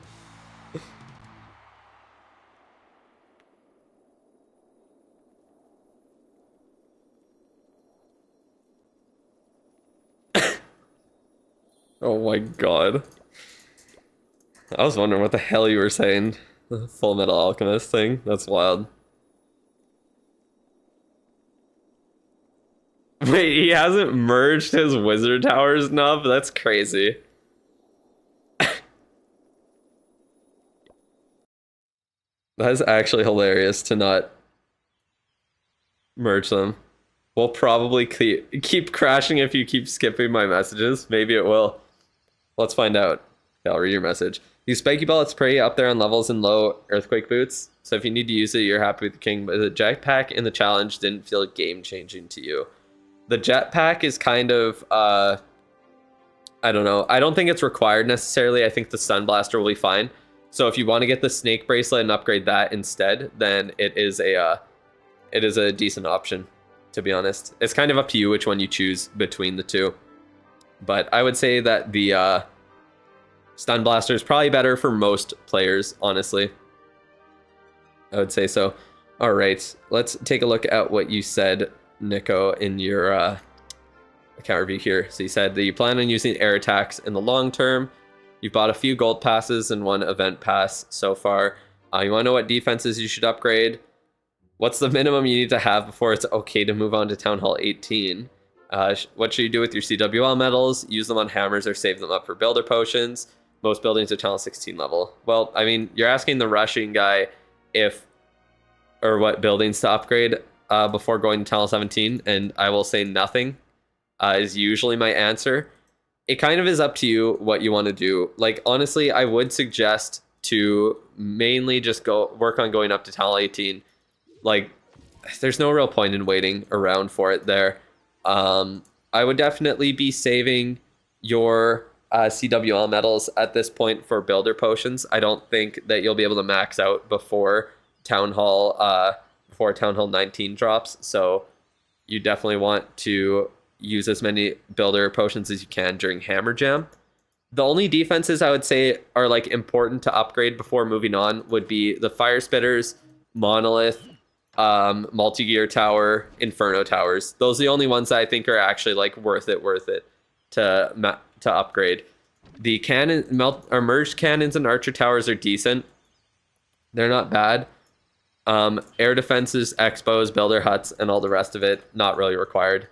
Oh my god. I was wondering what the hell you were saying. The Full Metal Alchemist thing. That's wild. Wait, he hasn't merged his Wizard Towers nub? That's crazy. That is actually hilarious to not merge them. We'll probably keep crashing if you keep skipping my messages. Maybe it will. Let's find out. Yeah, I'll read your message. These spiky bullets pretty up there on levels in low earthquake boots. So if you need to use it, you're happy with the king. But the jetpack in the challenge didn't feel game-changing to you. The jetpack is kind of, I don't know. I don't think it's required necessarily. I think the Stun Blaster will be fine. So if you want to get the Snake Bracelet and upgrade that instead, then it is a decent option, to be honest. It's kind of up to you which one you choose between the two. But I would say that the Stun Blaster is probably better for most players, honestly. I would say so. All right, let's take a look at what you said, Nico, in your account review here. So you said that you plan on using air attacks in the long term. You've bought a few gold passes and one event pass so far. You want to know what defenses you should upgrade? What's the minimum you need to have before it's okay to move on to Town Hall 18? What should you do with your CWL medals? Use them on hammers or save them up for builder potions. most buildings are Town Hall 16 level. Well, I mean, you're asking the rushing guy if or what buildings to upgrade before going to Town Hall 17, and I will say nothing is usually my answer. It kind of is up to you what you want to do. Like, honestly, I would suggest to mainly just go work on going up to Town Hall 18. Like, there's no real point in waiting around for it there. I would definitely be saving your CWL medals at this point for builder potions. I don't think that you'll be able to max out before Town Hall 19 drops. So you definitely want to use as many builder potions as you can during Hammer Jam. The only defenses I would say are like important to upgrade before moving on would be the Fire Spitters, Monolith, Multi-Gear Tower, Inferno Towers. Those are the only ones that I think are actually like worth it to upgrade. The merged cannons and archer towers are decent. They're not bad. Air defenses, expos, builder huts, and all the rest of it, not really required.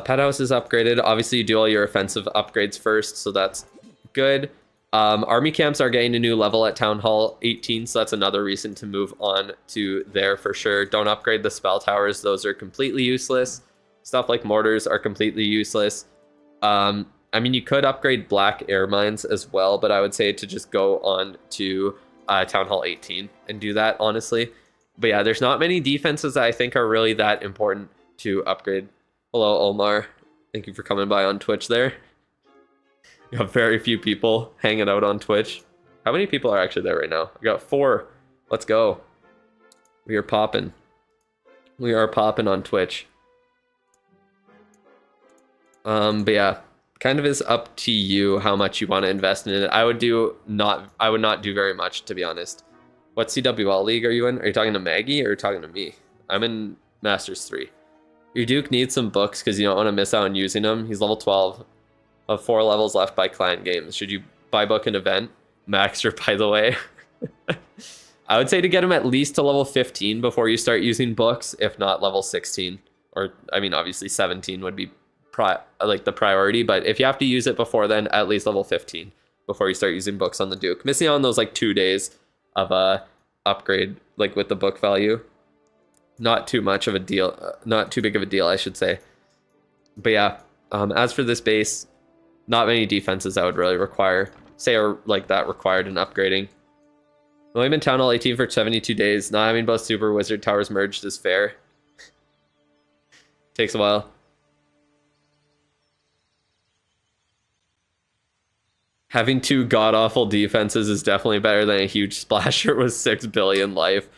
Pet house is upgraded. Obviously, you do all your offensive upgrades first, so that's good. Army camps are getting a new level at Town Hall 18, so that's another reason to move on to there for sure. Don't upgrade the spell towers. Those are completely useless. Stuff like mortars are completely useless. I mean, you could upgrade black air mines as well, but I would say to just go on to Town Hall 18 and do that, honestly. But yeah, there's not many defenses that I think are really that important to upgrade. Hello, Omar. Thank you for coming by on Twitch there. You have very few people hanging out on Twitch. How many people are actually there right now? We got 4. Let's go. We are popping. We are popping on Twitch. But yeah, kind of is up to you how much you want to invest in it. I would not do very much, to be honest. What CWL league are you in? Are you talking to Maggie or are you talking to me? I'm in Masters 3. Your Duke needs some books because you don't want to miss out on using them. He's level 12 of 4 levels left by clan games. Should you buy book an event? Maxter, by the way. I would say to get him at least to level 15 before you start using books, if not level 16. Or, I mean, obviously 17 would be like the priority, but if you have to use it before then, at least level 15 before you start using books on the Duke. Missing on those like 2 days of upgrade, like with the book value. Not too much of a deal, not too big of a deal, I should say. But yeah, as for this base, not many defenses I would really are like that required in upgrading. I've only been Town Hall 18 for 72 days. Not having both Super Wizard Towers merged is fair. Takes a while. Having 2 god-awful defenses is definitely better than a huge splasher with 6 billion life.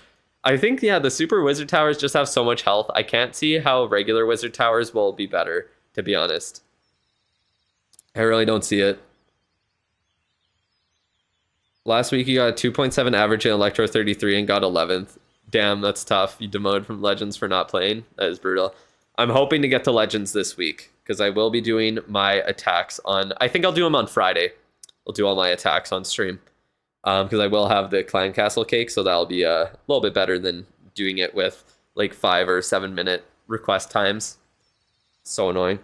I think, yeah, the Super Wizard Towers just have so much health. I can't see how regular Wizard Towers will be better, to be honest. I really don't see it. Last week you got a 2.7 average in Electro 33 and got 11th. Damn, that's tough. You demoted from Legends for not playing. That is brutal. I'm hoping to get to Legends this week, because I will be doing my attacks on... I think I'll do them on Friday. I'll do all my attacks on stream. Because I will have the Clan Castle cake, so that'll be a little bit better than doing it with like 5 or 7 minute request times. So annoying.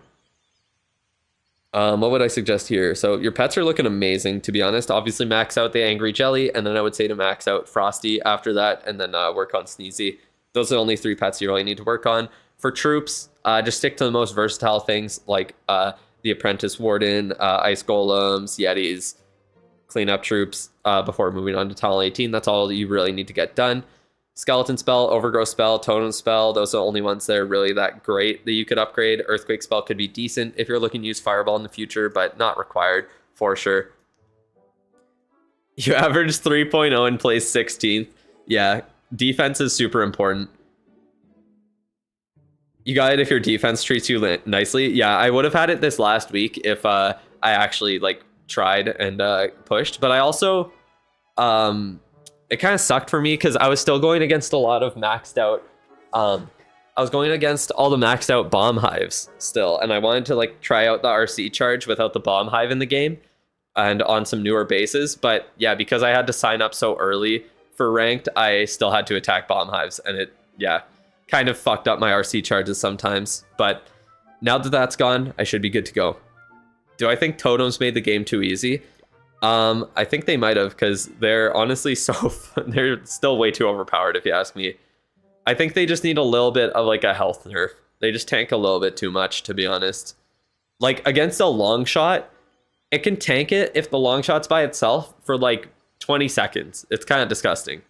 What would I suggest here? So your pets are looking amazing, to be honest. Obviously max out the Angry Jelly, and then I would say to max out Frosty after that, and then work on Sneezy. Those are the only 3 pets you really need to work on. For troops, just stick to the most versatile things like the Apprentice Warden, Ice Golems, Yetis, clean up troops before moving on to Town Hall 18. That's all you really need to get done. Skeleton spell, Overgrowth spell, Totem spell, those are the only ones that are really that great that you could upgrade. Earthquake spell could be decent if you're looking to use Fireball in the future, but not required for sure. You averaged 3.0 and placed 16th. Yeah, defense is super important. You got it if your defense treats you nicely. Yeah, I would have had it this last week if I actually like tried and pushed, but I also it kind of sucked for me because I was still going against a lot of maxed out I was going against all the maxed out bomb hives still, and I wanted to like try out the RC charge without the bomb hive in the game and on some newer bases. But yeah, because I had to sign up so early for ranked, I still had to attack bomb hives, and it kind of fucked up my RC charges sometimes. But now that that's gone, I should be good to go. Do I think totems made the game too easy? I think they might have, because they're honestly they're still way too overpowered if you ask me. I think they just need a little bit of like a health nerf. They just tank a little bit too much, to be honest. Like against a long shot, it can tank it if the long shot's by itself for like 20 seconds. It's kind of disgusting.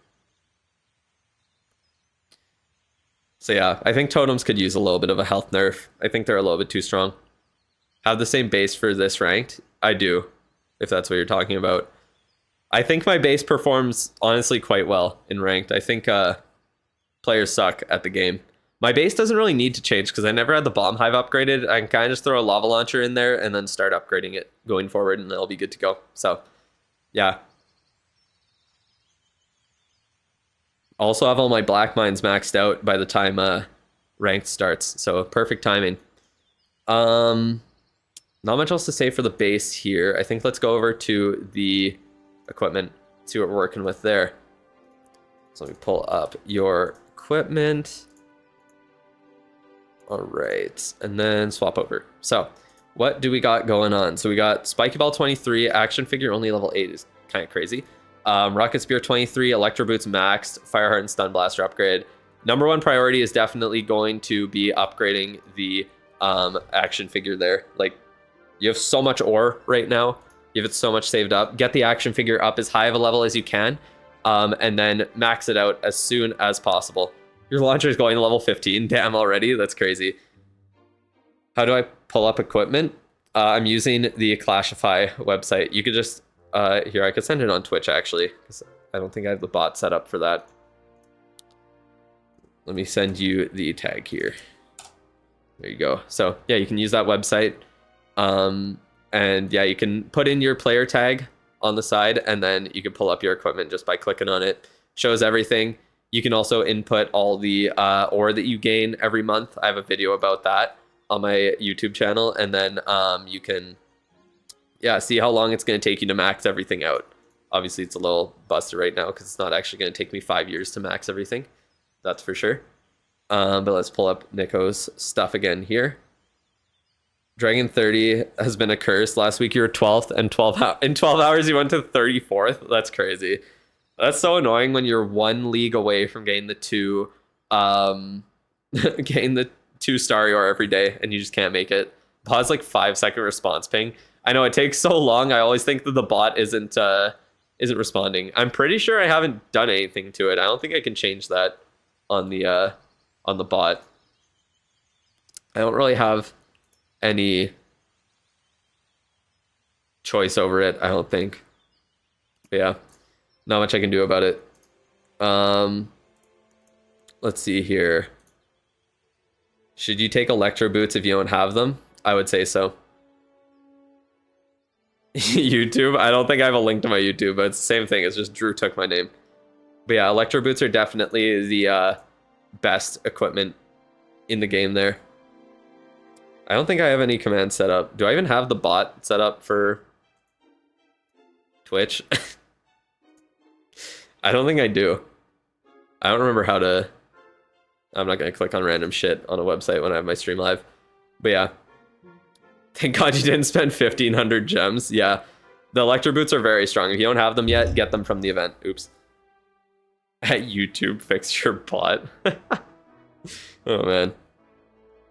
So yeah, I think totems could use a little bit of a health nerf. I think they're a little bit too strong. Have the same base for this ranked? I do, if that's what you're talking about. I think my base performs honestly quite well in ranked. I think players suck at the game. My base doesn't really need to change because I never had the bomb hive upgraded. I can kind of just throw a lava launcher in there and then start upgrading it going forward, and it'll be good to go. So yeah. Also have all my black mines maxed out by the time ranked starts. So perfect timing. Not much else to say for the base here. I think let's go over to the equipment, see what we're working with there. So let me pull up your equipment. All right, and then swap over. So what do we got going on? So we got Spiky Ball 23, action figure only level 8 is kind of crazy. Rocket Spear 23, Electro Boots maxed, Fireheart and Stun Blaster upgrade. Number one priority is definitely going to be upgrading the action figure there. Like, you have so much ore right now. You have it so much saved up. Get the action figure up as high of a level as you can, and then max it out as soon as possible. Your launcher is going to level 15. Damn, already? That's crazy. How do I pull up equipment? I'm using the Clashify website. You could just... here, I could send it on Twitch, actually, because I don't think I have the bot set up for that. Let me send you the tag here. There you go. So, yeah, you can use that website. And, yeah, you can put in your player tag on the side, and then you can pull up your equipment just by clicking on it. Shows everything. You can also input all the ore that you gain every month. I have a video about that on my YouTube channel. And then you can, yeah, see how long it's going to take you to max everything out. Obviously, it's a little busted right now because it's not actually going to take me 5 years to max everything. That's for sure. But let's pull up Nico's stuff again here. Dragon 30 has been a curse. Last week you were 12th, and in 12 hours you went to 34th. That's crazy. That's so annoying when you're 1 league away from getting the 2 getting the 2 Starry Ore every day, and you just can't make it. Bot's like 5-second response ping. I know it takes so long. I always think that the bot isn't responding. I'm pretty sure I haven't done anything to it. I don't think I can change that on the bot. I don't really have any choice over it, I don't think. But yeah, not much I can do about it. Let's see here. Should you take Electro Boots if you don't have them? I would say so. YouTube? I don't think I have a link to my YouTube, but it's the same thing. It's just Drew took my name. But yeah, Electro Boots are definitely the best equipment in the game there. I don't think I have any commands set up. Do I even have the bot set up for Twitch? I don't think I do. I don't remember how to... I'm not going to click on random shit on a website when I have my stream live. But yeah. Thank God you didn't spend 1,500 gems. Yeah. The Electro Boots are very strong. If you don't have them yet, get them from the event. Oops. At YouTube, fix your bot. Oh, man.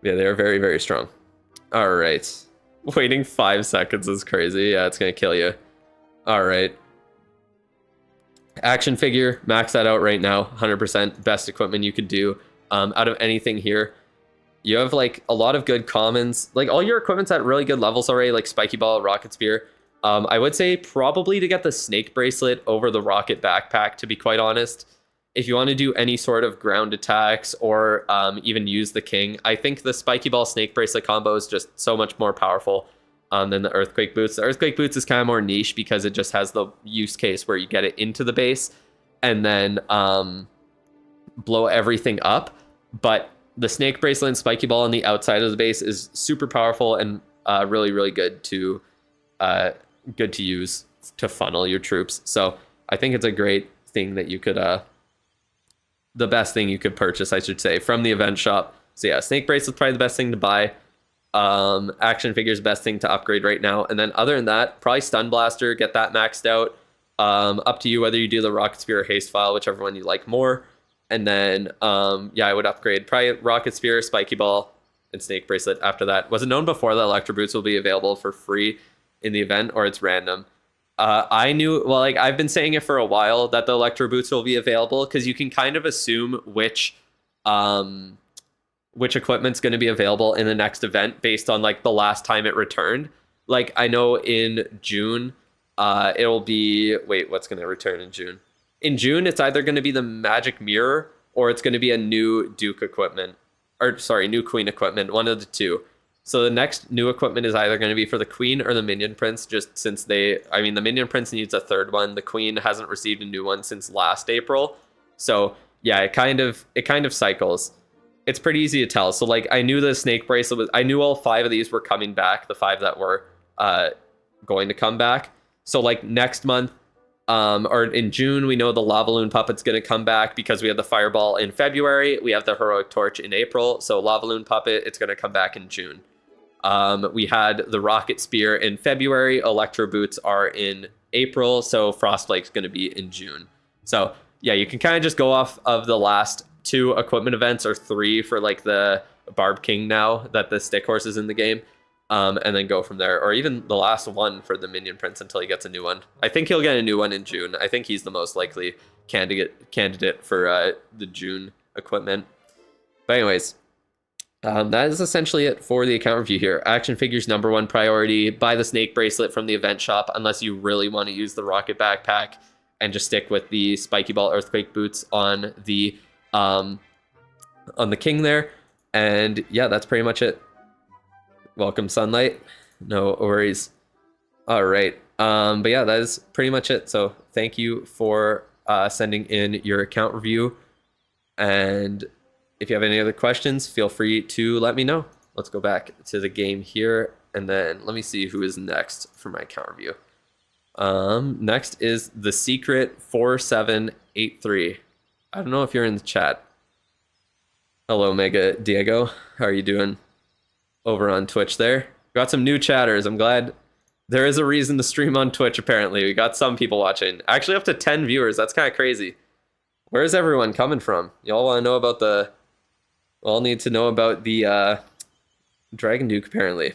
Yeah, they are very, very strong. All right. Waiting 5 seconds is crazy. Yeah, it's going to kill you. All right. Action figure, max that out right now. 100% best equipment you could do. Out of anything here, you have like a lot of good commons. Like all your equipment's at really good levels already, like Spiky Ball, Rocket Spear. I would say probably to get the Snake Bracelet over the Rocket Backpack, to be quite honest. If you want to do any sort of ground attacks or even use the King, I think the Spiky Ball Snake Bracelet combo is just so much more powerful than the Earthquake Boots. The Earthquake Boots is kind of more niche because it just has the use case where you get it into the base and then blow everything up. But the Snake Bracelet and Spiky Ball on the outside of the base is super powerful and really, really good to use to funnel your troops. So I think it's a great thing that you could... the best thing you could purchase, I should say, from the event shop. So yeah, Snake Bracelet's probably the best thing to buy. Action figures, best thing to upgrade right now. And then other than that, probably Stun Blaster, get that maxed out. Up to you whether you do the Rocket Spear or Haste File, whichever one you like more. And then, yeah, I would upgrade probably Rocket Spear, Spiky Ball, and Snake Bracelet after that. Was it known before that Electro Boots will be available for free in the event, or it's random? I knew, well, like, I've been saying it for a while that the Electro Boots will be available because you can kind of assume which equipment's going to be available in the next event based on like the last time it returned. Like, I know in June, it'll be, wait, what's going to return in June? In June, it's either going to be the Magic Mirror or it's going to be a new Duke equipment, or sorry, new Queen equipment, one of the two. So the next new equipment is either going to be for the Queen or the Minion Prince, just since the Minion Prince needs a third one. The Queen hasn't received a new one since last April. So yeah, it kind of cycles. It's pretty easy to tell. So like, I knew the Snake Bracelet was, I knew all 5 of these were coming back, the 5 that were going to come back. So like next month, or in June, we know the Lavaloon Puppet's going to come back because we have the Fireball in February. We have the Heroic Torch in April. So Lavaloon Puppet, it's going to come back in June. We had the Rocket Spear in February. Electro Boots are in April. So Frostflake's going to be in June. So yeah, you can kind of just go off of the last 2 equipment events, or 3 for like the Barb King now that the stick horse is in the game. And then go from there, or even the last one for the Minion Prince until he gets a new one. I think he'll get a new one in June. I think he's the most likely candidate for the June equipment. But anyways, that is essentially it for the account review here. Action figures #1 priority. Buy the Snake Bracelet from the event shop unless you really want to use the Rocket Backpack and just stick with the Spiky Ball Earthquake Boots on the King there. And yeah, that's pretty much it. Welcome, Sunlight. No worries. All right. But yeah, that is pretty much it. So thank you for sending in your account review. And if you have any other questions, feel free to let me know. Let's go back to the game here. And then let me see who is next for my account review. Next is The Secret 4783. I don't know if you're in the chat. Hello, Mega Diego. How are you doing over on Twitch there? Got some new chatters. I'm glad there is a reason to stream on Twitch, apparently. We got some people watching. Actually, up to 10 viewers. That's kind of crazy. Where's everyone coming from? Y'all want to know about the... We all need to know about the Dragon Duke, apparently.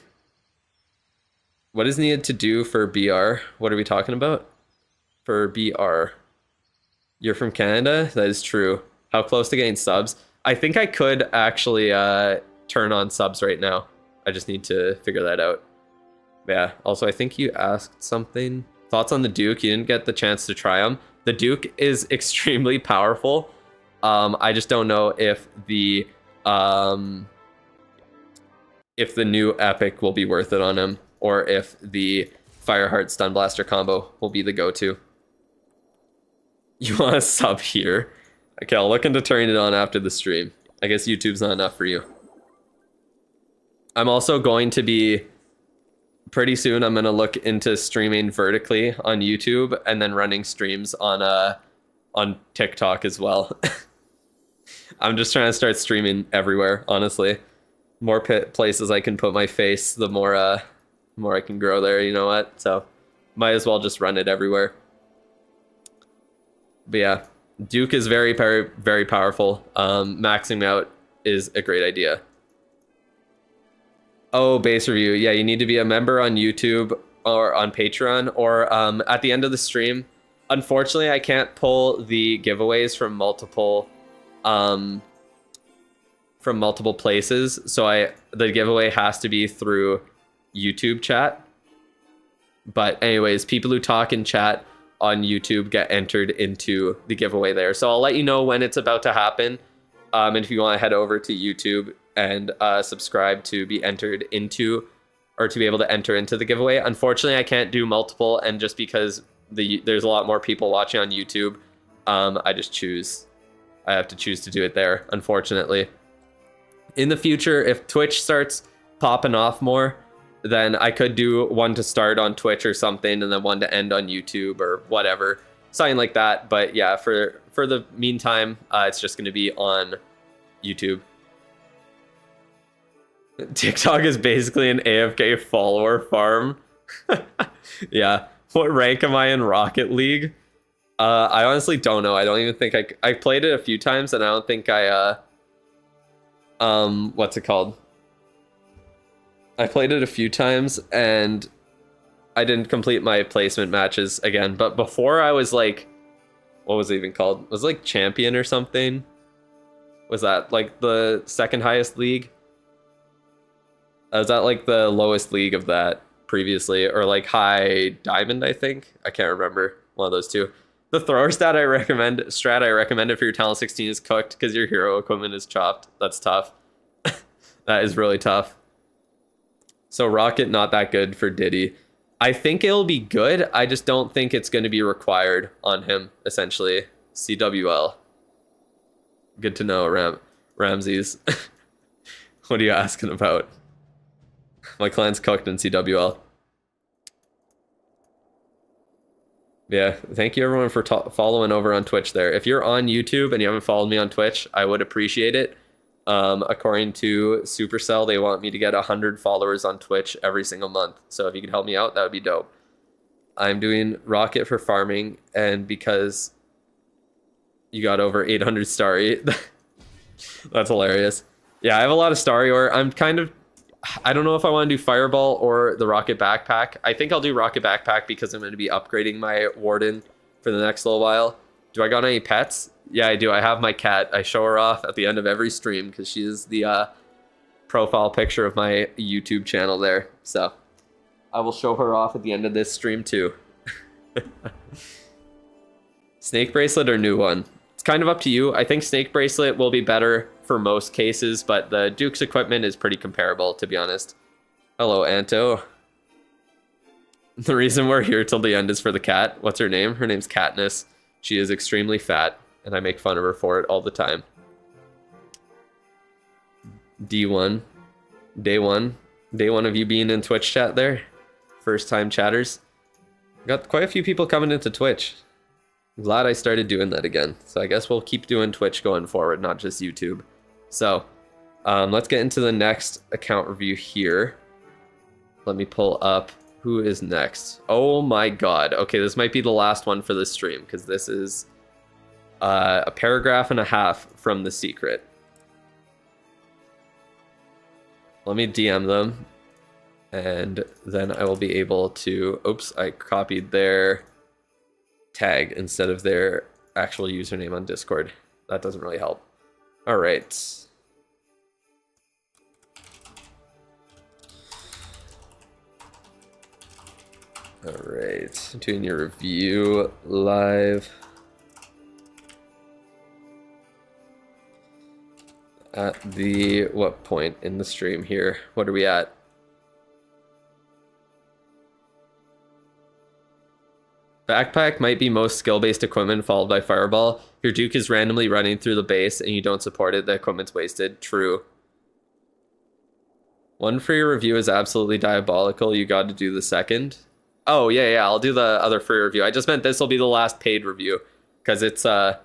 What is needed to do for BR? What are we talking about? For BR. You're from Canada? That is true. How close to getting subs? I think I could actually turn on subs right now. I just need to figure that out. Yeah, also I think you asked something. Thoughts on the Duke? You didn't get the chance to try them. The Duke is extremely powerful. I just don't know if the new Epic will be worth it on him, or if the Fireheart Stun Blaster combo will be the go-to. You want a sub here? Okay, I'll look into turning it on after the stream. I guess YouTube's not enough for you. I'm also going to be, pretty soon, I'm going to look into streaming vertically on YouTube and then running streams on TikTok as well. I'm just trying to start streaming everywhere, honestly. More places I can put my face, the more I can grow there, you know what? So might as well just run it everywhere. But yeah, Duke is very, very, very powerful. Maxing out is a great idea. Oh, base review. Yeah, you need to be a member on YouTube or on Patreon, or at the end of the stream. Unfortunately, I can't pull the giveaways from multiple places, so the giveaway has to be through YouTube chat. But anyways, people who talk in chat on YouTube get entered into the giveaway there. So I'll let you know when it's about to happen. And if you want to head over to YouTube and subscribe to be entered into, or to be able to enter into the giveaway. Unfortunately, I can't do multiple, and just because there's a lot more people watching on YouTube, I have to choose to do it there, unfortunately. In the future, if Twitch starts popping off more, then I could do one to start on Twitch or something, and then one to end on YouTube or whatever, something like that. But yeah, for the meantime, it's just going to be on YouTube. TikTok is basically an AFK follower farm. Yeah. What rank am I in Rocket League? I honestly don't know. I don't even think I played it a few times and I don't think what's it called? I played it a few times and I didn't complete my placement matches again. But before I was like, what was it even called? Was it like champion or something? Was that like the second highest league? I was at like the lowest league of that previously, or like high diamond, I think. I can't remember. One of those two. The thrower strat I recommend if your talent 16 is cooked because your hero equipment is chopped. That's tough. That is really tough. So Rocket, not that good for Diddy. I think it'll be good. I just don't think it's going to be required on him, essentially. CWL. Good to know, Ramses. What are you asking about? My clan's cooked in CWL. Yeah, thank you everyone for following over on Twitch there. If you're on YouTube and you haven't followed me on Twitch, I would appreciate it. According to Supercell, they want me to get 100 followers on Twitch every single month. So if you could help me out, that would be dope. I'm doing Rocket for farming, and because you got over 800 Starry, that's hilarious. Yeah, I have a lot of Starry ore. I don't know if I want to do Fireball or the Rocket Backpack. I think I'll do Rocket Backpack because I'm going to be upgrading my Warden for the next little while. Do I got any pets? Yeah, I do. I have my cat. I show her off at the end of every stream because she is the profile picture of my YouTube channel there. So I will show her off at the end of this stream too. Snake Bracelet or new one? It's kind of up to you. I think Snake Bracelet will be better for most cases, but the Duke's equipment is pretty comparable, to be honest. Hello, Anto. The reason we're here till the end is for the cat. What's her name? Her name's Katniss. She is extremely fat, and I make fun of her for it all the time. D1. Day one. Day one of you being in Twitch chat there. First time chatters. Got quite a few people coming into Twitch. I'm glad I started doing that again. So I guess we'll keep doing Twitch going forward, not just YouTube. So let's get into the next account review here. Let me pull up who is next. Oh my god. Okay, this might be the last one for this stream because this is a paragraph and a half from The Secret. Let me DM them and then I will be able to... Oops, I copied their tag instead of their actual username on Discord. That doesn't really help. All right. All right, doing your review live at the what point in the stream here? What are we at? Backpack might be most skill-based equipment followed by Fireball. If your Duke is randomly running through the base and you don't support it, the equipment's wasted. True. One free review is absolutely diabolical. You got to do the second. Oh, yeah, I'll do the other free review. I just meant this will be the last paid review because it's the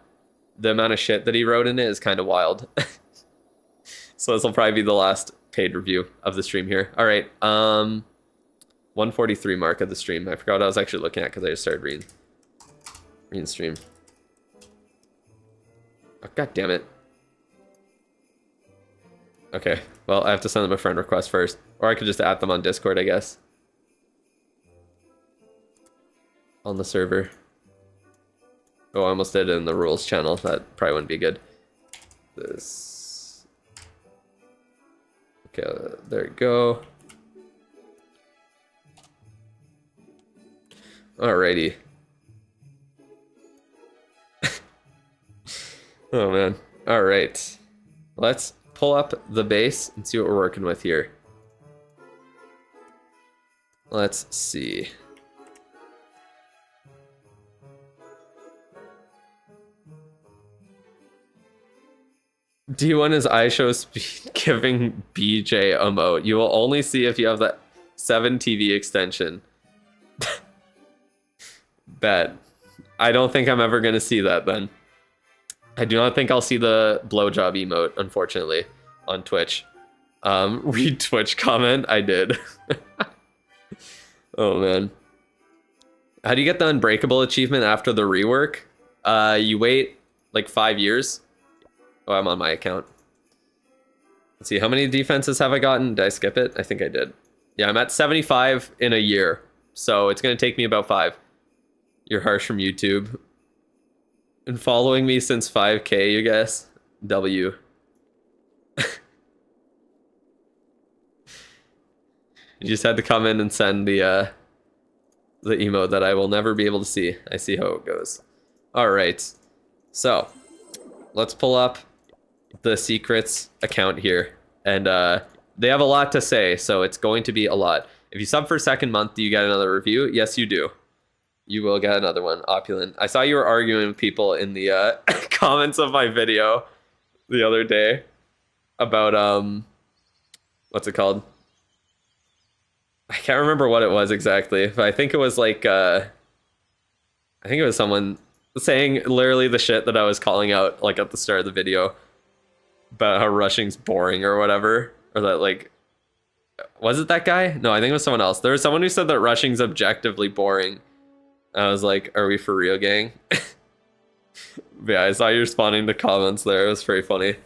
amount of shit that he wrote in it is kind of wild. So this will probably be the last paid review of the stream here. All right, 143 mark of the stream. I forgot what I was actually looking at because I just started reading stream. Oh, god damn it. Okay, well, I have to send them a friend request first. Or I could just add them on Discord, I guess. On the server. Oh, I almost did it in the rules channel. That probably wouldn't be good. This. Okay, there you go. Alrighty. Oh man. Alright. Let's pull up the base and see what we're working with here. Let's see. D1 is iShow speed giving BJ emote. You will only see if you have the 7 TV extension. Bet. I don't think I'm ever going to see that then. I do not think I'll see the blowjob emote, unfortunately, on Twitch. Read Twitch comment. I did. Oh man. How do you get the Unbreakable achievement after the rework? You wait like 5 years. Oh, I'm on my account. Let's see, how many defenses have I gotten? Did I skip it? I think I did. Yeah, I'm at 75 in a year. So it's gonna take me about 5. You're harsh from YouTube. And following me since 5K, you guess? W. You just had to come in and send the emote that I will never be able to see. I see how it goes. All right, so let's pull up the secrets account here, and they have a lot to say, so it's going to be a lot. If you sub for second month, do you get another review? Yes, you do. You will get another one. Opulent. I saw you were arguing with people in the comments of my video the other day about what's it called? I can't remember what it was exactly, but I think it was like I think it was someone saying literally the shit that I was calling out like at the start of the video about how rushing's boring or whatever, or that like, was it that guy? No, I think it was someone else. There was someone who said that rushing's objectively boring. I was like, are we for real, gang? But yeah, I saw you responding to comments there. It was very funny.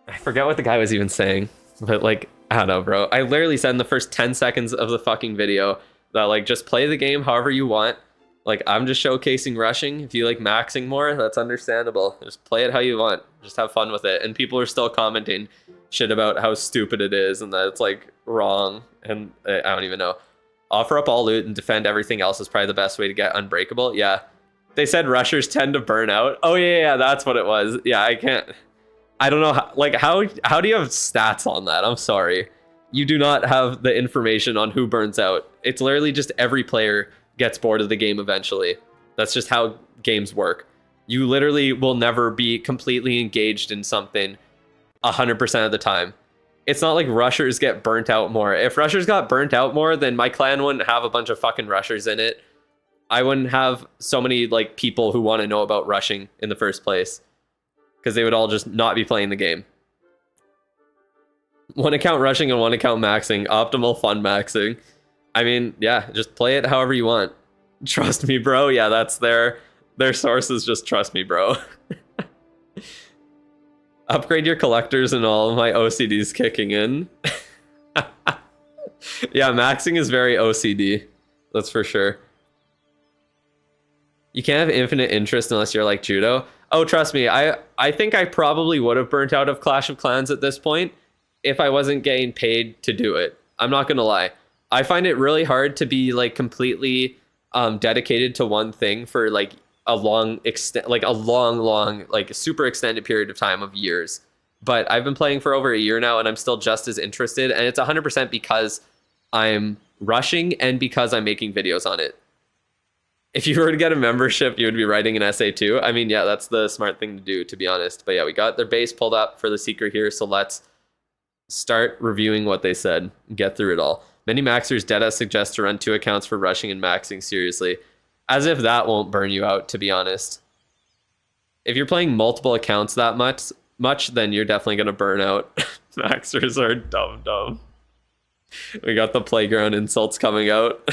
I forget what the guy was even saying, but like, I don't know, bro. I literally said in the first 10 seconds of the fucking video that like, just play the game however you want. Like, I'm just showcasing rushing. If you like maxing more, that's understandable. Just play it how you want. Just have fun with it. And people are still commenting shit about how stupid it is and that it's like wrong. And I don't even know. Offer up all loot and defend everything else is probably the best way to get Unbreakable. Yeah. They said rushers tend to burn out. Oh yeah, that's what it was. Yeah, I don't know how, like how do you have stats on that? I'm sorry. You do not have the information on who burns out. It's literally just every player gets bored of the game eventually. That's just how games work. You literally will never be completely engaged in something 100% of the time. It's not like rushers get burnt out more. If rushers got burnt out more, then my clan wouldn't have a bunch of fucking rushers in it. I wouldn't have so many like people who want to know about rushing in the first place, because they would all just not be playing the game. One account rushing and one account maxing. Optimal fun maxing. I mean, yeah, just play it however you want. Trust me, bro. Yeah, that's their sources. Just trust me, bro. Upgrade your collectors and all of my OCD's kicking in. Yeah, maxing is very OCD. That's for sure. You can't have infinite interest unless you're like Judo. Oh, trust me, I think I probably would have burnt out of Clash of Clans at this point if I wasn't getting paid to do it. I'm not gonna lie. I find it really hard to be like completely dedicated to one thing for like a long like super extended period of time of years. But I've been playing for over a year now and I'm still just as interested, and it's 100% because I'm rushing and because I'm making videos on it. If you were to get a membership, you would be writing an essay too. I mean, yeah, that's the smart thing to do, to be honest. But yeah, we got their base pulled up for the secret here, so let's start reviewing what they said and get through it all. Many maxers deadass suggest to run 2 accounts for rushing and maxing seriously. As if that won't burn you out, to be honest. If you're playing multiple accounts that much, then you're definitely going to burn out. Maxers are dumb. We got the playground insults coming out.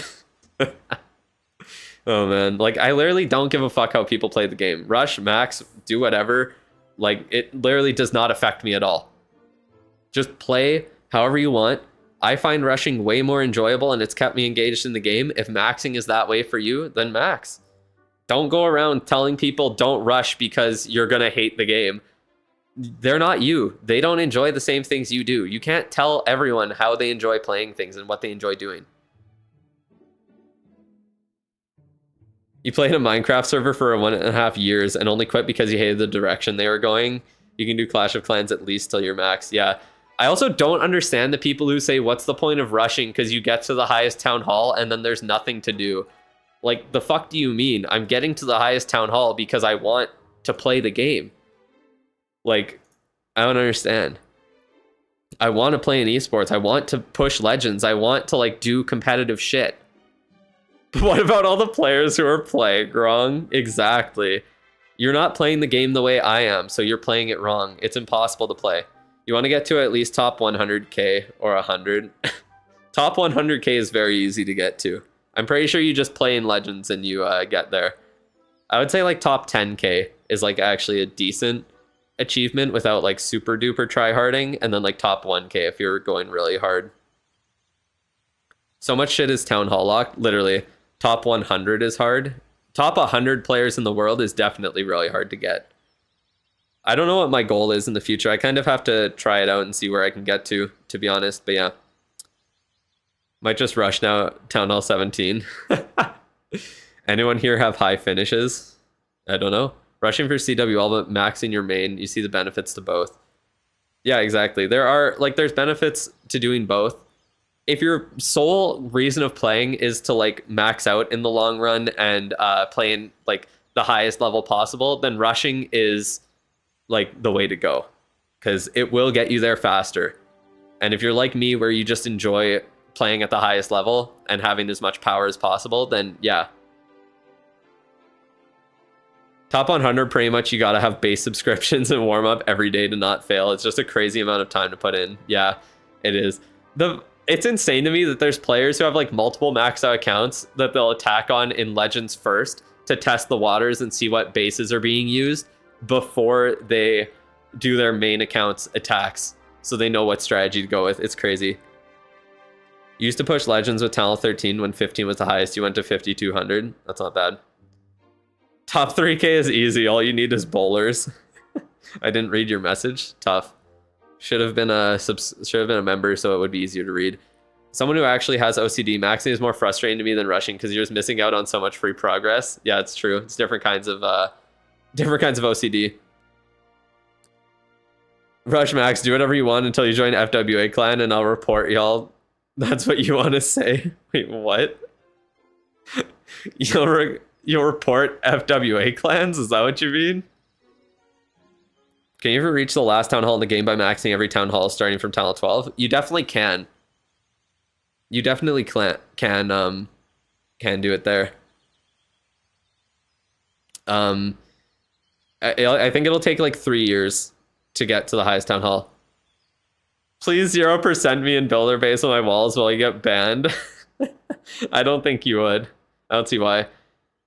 Oh man, like I literally don't give a fuck how people play the game. Rush, max, do whatever. Like it literally does not affect me at all. Just play however you want. I find rushing way more enjoyable and it's kept me engaged in the game. If maxing is that way for you, then max. Don't go around telling people don't rush because you're gonna hate the game. They're not you. They don't enjoy the same things you do. You can't tell everyone how they enjoy playing things and what they enjoy doing. You played a Minecraft server for 1.5 years and only quit because you hated the direction they were going. You can do Clash of Clans at least till you're max. Yeah. I also don't understand the people who say, what's the point of rushing? Because you get to the highest town hall and then there's nothing to do. Like, the fuck do you mean? I'm getting to the highest town hall because I want to play the game. Like, I don't understand. I want to play in esports. I want to push legends. I want to, like, do competitive shit. But what about all the players who are playing wrong? Exactly. You're not playing the game the way I am, so you're playing it wrong. It's impossible to play. You want to get to at least top 100k or 100. Top 100k is very easy to get to. I'm pretty sure you just play in Legends and you get there. I would say like top 10k is like actually a decent achievement without like super duper tryharding, and then like top 1k if you're going really hard. So much shit is Town Hall locked. Literally, top 100 is hard. Top 100 players in the world is definitely really hard to get. I don't know what my goal is in the future. I kind of have to try it out and see where I can get to be honest. But yeah. Might just rush now, Town Hall 17. Anyone here have high finishes? I don't know. Rushing for CW, all but maxing your main. You see the benefits to both. Yeah, exactly. There's benefits to doing both. If your sole reason of playing is to like max out in the long run and play in like the highest level possible, then rushing is like the way to go, because it will get you there faster. And if you're like me, where you just enjoy playing at the highest level and having as much power as possible, then yeah. Top 100, pretty much you gotta have base subscriptions and warm up every day to not fail. It's just a crazy amount of time to put in. Yeah, it is. It's insane to me that there's players who have like multiple maxed out accounts that they'll attack on in Legends first to test the waters and see what bases are being used before they do their main account's attacks, so they know what strategy to go with. It's crazy. You used to push Legends with Talent 13 when 15 was the highest. You went to 5,200. That's not bad. Top 3k is easy. All you need is bowlers. I didn't read your message. Tough. Should have been a member, so it would be easier to read. Someone who actually has OCD, maxing is more frustrating to me than rushing because you're just missing out on so much free progress. Yeah, it's true. It's different kinds of OCD. Rush max, do whatever you want until you join FWA clan, and I'll report y'all. That's what you want to say? Wait, what? You'll report FWA clans? Is that what you mean? Can you ever reach the last town hall in the game by maxing every town hall starting from Talent 12? You definitely can. You definitely can do it there. I think it'll take like 3 years to get to the highest town hall. Please 0% me in builder base on my walls while you get banned. I don't think you would. I don't see why.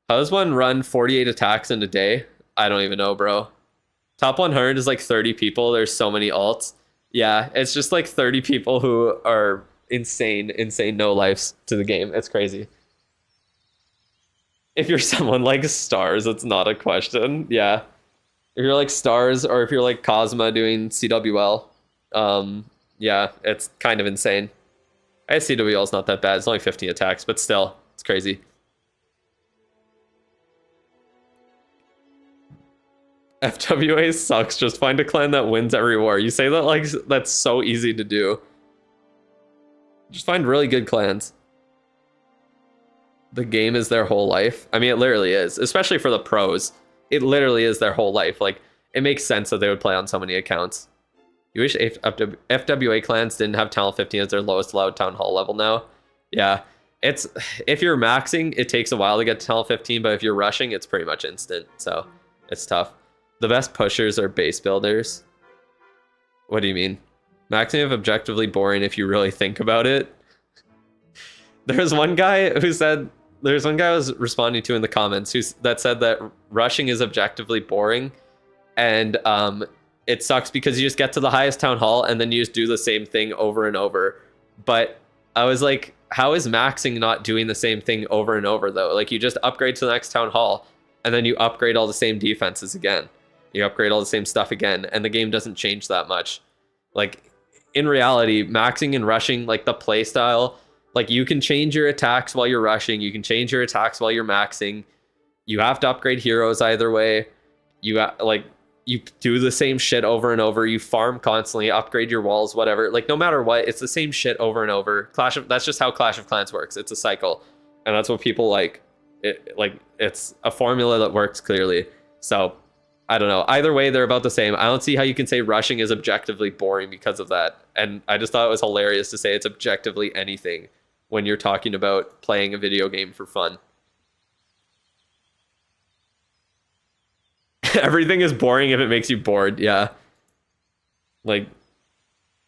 How does one run 48 attacks in a day? I don't even know, bro. Top 100 is like 30 people. There's so many alts. Yeah, it's just like 30 people who are insane no lives to the game. It's crazy. If you're someone like Stars, it's not a question. Yeah. If you're like Stars, or if you're like Cosma doing CWL, yeah, it's kind of insane. I guess CWL is not that bad. It's only 15 attacks, but still, it's crazy. FWA sucks. Just find a clan that wins every war. You say that like that's so easy to do. Just find really good clans. The game is their whole life. I mean, it literally is, especially for the pros. It literally is their whole life. Like, it makes sense that they would play on so many accounts. You wish FWA clans didn't have Talent 15 as their lowest allowed town hall level now. Yeah, it's if you're maxing, it takes a while to get to Talent 15, but if you're rushing, it's pretty much instant. So it's tough. The best pushers are base builders. What do you mean? Maxing is objectively boring if you really think about it. There's one guy I was responding to in the comments that said that rushing is objectively boring, and it sucks because you just get to the highest town hall and then you just do the same thing over and over. But I was like, how is maxing not doing the same thing over and over though? Like, you just upgrade to the next town hall and then you upgrade all the same defenses again. You upgrade all the same stuff again, and the game doesn't change that much. Like, in reality, maxing and rushing, like the play style, like you can change your attacks while you're rushing, you can change your attacks while you're maxing. You have to upgrade heroes either way. You do the same shit over and over. You farm constantly, upgrade your walls, whatever. Like, no matter what, it's the same shit over and over. That's just how Clash of Clans works. It's a cycle, and that's what people like. It's a formula that works clearly. So I don't know. Either way, they're about the same. I don't see how you can say rushing is objectively boring because of that. And I just thought it was hilarious to say it's objectively anything when you're talking about playing a video game for fun. Everything is boring if it makes you bored. Yeah. Like,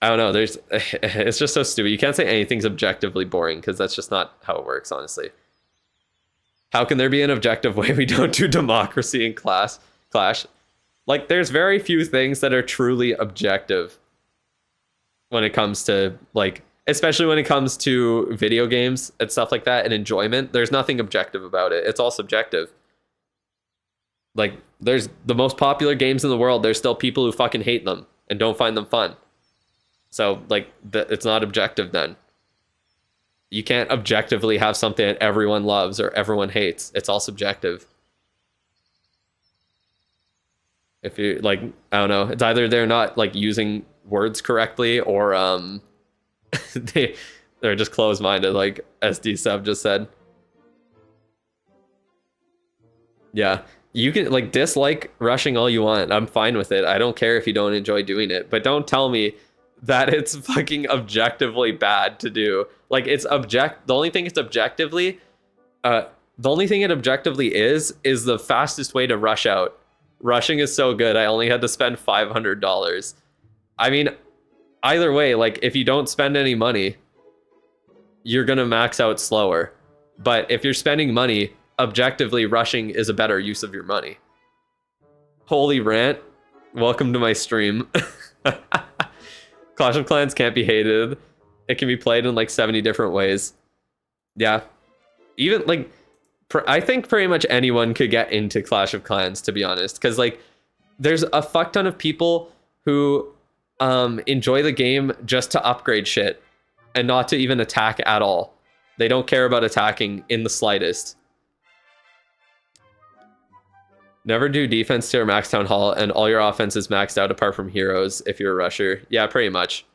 I don't know. It's just so stupid. You can't say anything's objectively boring because that's just not how it works, honestly. How can there be an objective way we don't do democracy and clash? Like, there's very few things that are truly objective when it comes to, like, especially when it comes to video games and stuff like that and enjoyment. There's nothing objective about it. It's all subjective. Like, there's the most popular games in the world. There's still people who fucking hate them and don't find them fun. So, like, it's not objective then. You can't objectively have something that everyone loves or everyone hates. It's all subjective. If you, like, I don't know, it's either they're not, like, using words correctly or they're just closed-minded, like SD Sub just said. Yeah. You can, like, dislike rushing all you want. I'm fine with it. I don't care if you don't enjoy doing it. But don't tell me that it's fucking objectively bad to do. Like, the only thing it objectively is the fastest way to rush out. Rushing is so good. I only had to spend $500. I mean, either way, like, if you don't spend any money, you're gonna max out slower. But if you're spending money, objectively, rushing is a better use of your money. Holy rant. Welcome to my stream. Clash of Clans can't be hated. It can be played in like 70 different ways. Yeah. Even like, I think pretty much anyone could get into Clash of Clans, to be honest. Because like, there's a fuck ton of people who enjoy the game just to upgrade shit and not to even attack at all. They don't care about attacking in the slightest. Never do defense to your max town hall, and all your offense is maxed out apart from heroes if you're a rusher. Yeah, pretty much.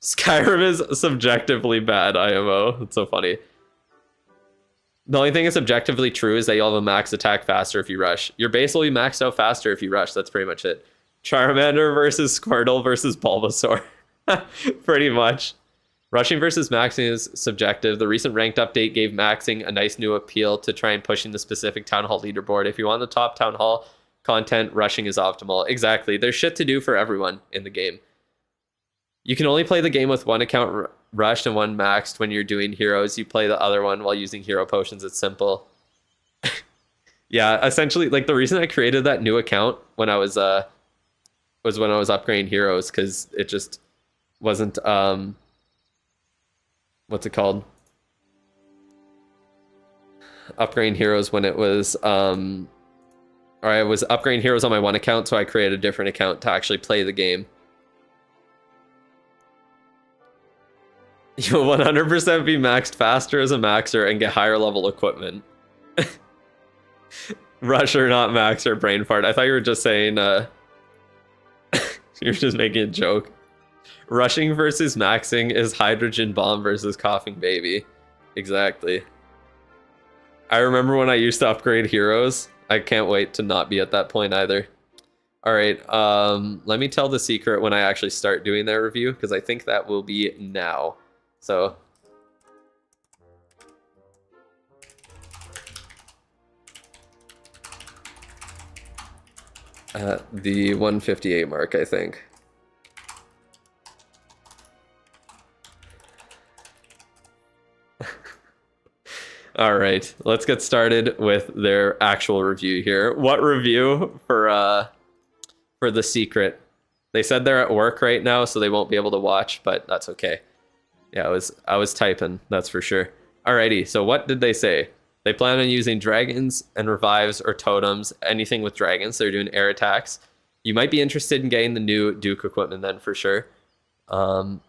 Skyrim is subjectively bad, IMO. It's so funny. The only thing that's objectively true is that you'll have a max attack faster if you rush. Your base will be maxed out faster if you rush. That's pretty much it. Charmander versus Squirtle versus Bulbasaur. Pretty much. Rushing versus maxing is subjective. The recent ranked update gave maxing a nice new appeal to try and pushing the specific town hall leaderboard. If you want the top town hall content, rushing is optimal. Exactly. There's shit to do for everyone in the game. You can only play the game with one account rushed and one maxed. When you're doing heroes, you play the other one while using hero potions. It's simple. Yeah, essentially, like, the reason I created that new account when I was when I was upgrading heroes, because it just wasn't what's it called? Upgrading heroes when it was or I was upgrading heroes on my one account, so I created a different account to actually play the game. You'll 100% be maxed faster as a maxer and get higher level equipment. Rusher, not maxer, brain fart. I thought you were just saying you were just making a joke. Rushing versus maxing is hydrogen bomb versus coughing baby. Exactly. I remember when I used to upgrade heroes. I can't wait to not be at that point either. All right, let me tell the secret when I actually start doing their review, because I think that will be now. So at the 158 mark, I think. All right, let's get started with their actual review here. What review for the secret? They said they're at work right now, so they won't be able to watch, but that's okay. Yeah, I was typing, that's for sure. Alrighty, so what did they say? They plan on using dragons and revives or totems, anything with dragons. They're doing air attacks. You might be interested in getting the new Duke equipment then, for sure. Your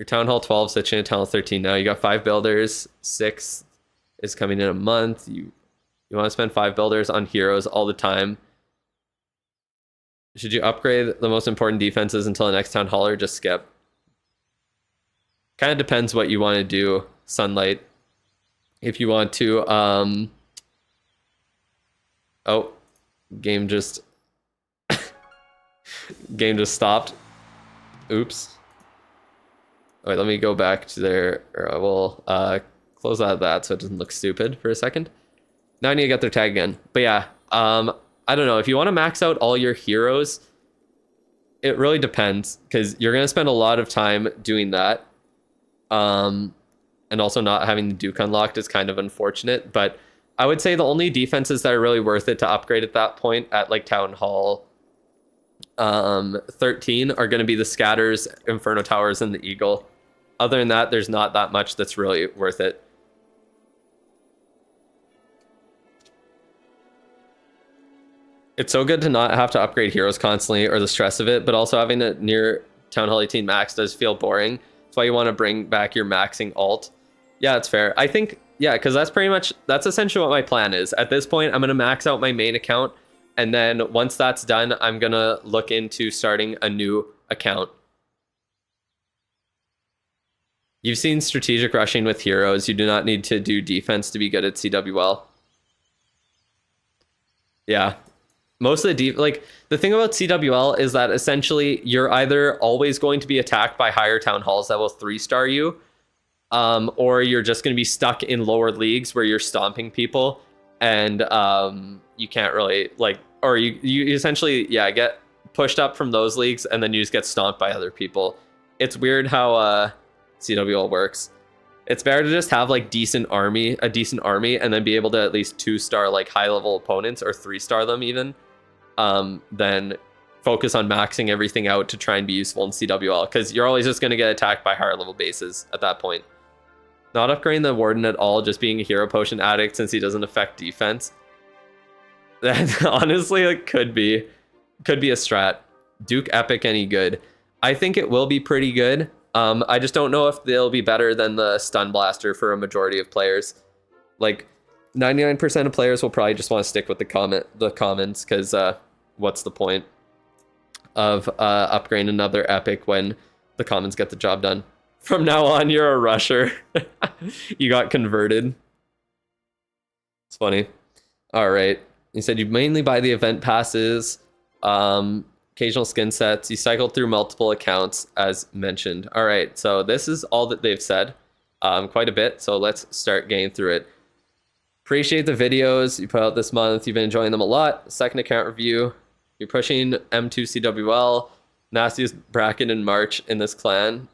Town Hall 12 sits in Town Hall 13 now. You got 5 builders, 6 is coming in a month. You want to spend 5 builders on heroes all the time. Should you upgrade the most important defenses until the next Town Hall or just skip? Kind of depends what you want to do, Sunlight. If you want to, oh, game just stopped. Oops. All right, let me go back to there. Or I will close out of that so it doesn't look stupid for a second. Now I need to get their tag again. But yeah, I don't know if you want to max out all your heroes. It really depends because you're gonna spend a lot of time doing that. And also not having the Duke unlocked is kind of unfortunate. But I would say the only defenses that are really worth it to upgrade at that point at like Town Hall 13 are going to be the Scatters, Inferno Towers, and the Eagle. Other than that, there's not that much that's really worth it. It's so good to not have to upgrade heroes constantly or the stress of it, but also having it near Town Hall 18 max does feel boring. That's why you want to bring back your maxing alt. Yeah, it's fair. I think, yeah, because that's essentially what my plan is. At this point, I'm going to max out my main account. And then once that's done, I'm going to look into starting a new account. You've seen strategic rushing with heroes. You do not need to do defense to be good at CWL. Yeah. Most of the the thing about CWL is that essentially you're either always going to be attacked by higher town halls that will 3-star you, or you're just going to be stuck in lower leagues where you're stomping people, and you can't really or you essentially get pushed up from those leagues and then you just get stomped by other people. It's weird how CWL works. It's better to just have a decent army, and then be able to at least 2-star high level opponents or 3-star them even. Then focus on maxing everything out to try and be useful in CWL, because you're always just going to get attacked by higher level bases at that point. Not upgrading the Warden at all, just being a hero potion addict since he doesn't affect defense. That honestly could be a strat. Duke Epic any good? I think it will be pretty good. I just don't know if they'll be better than the Stun Blaster for a majority of players. 99% of players will probably just want to stick with the commons, because what's the point of upgrading another epic when the commons get the job done? From now on, you're a rusher. You got converted. It's funny. All right. You said you mainly buy the event passes, occasional skin sets. You cycle through multiple accounts, as mentioned. All right. So this is all that they've said. Quite a bit. So let's start getting through it. Appreciate the videos you put out this month. You've been enjoying them a lot. Second account review. You're pushing M2 CWL. Nastiest bracket in March in this clan.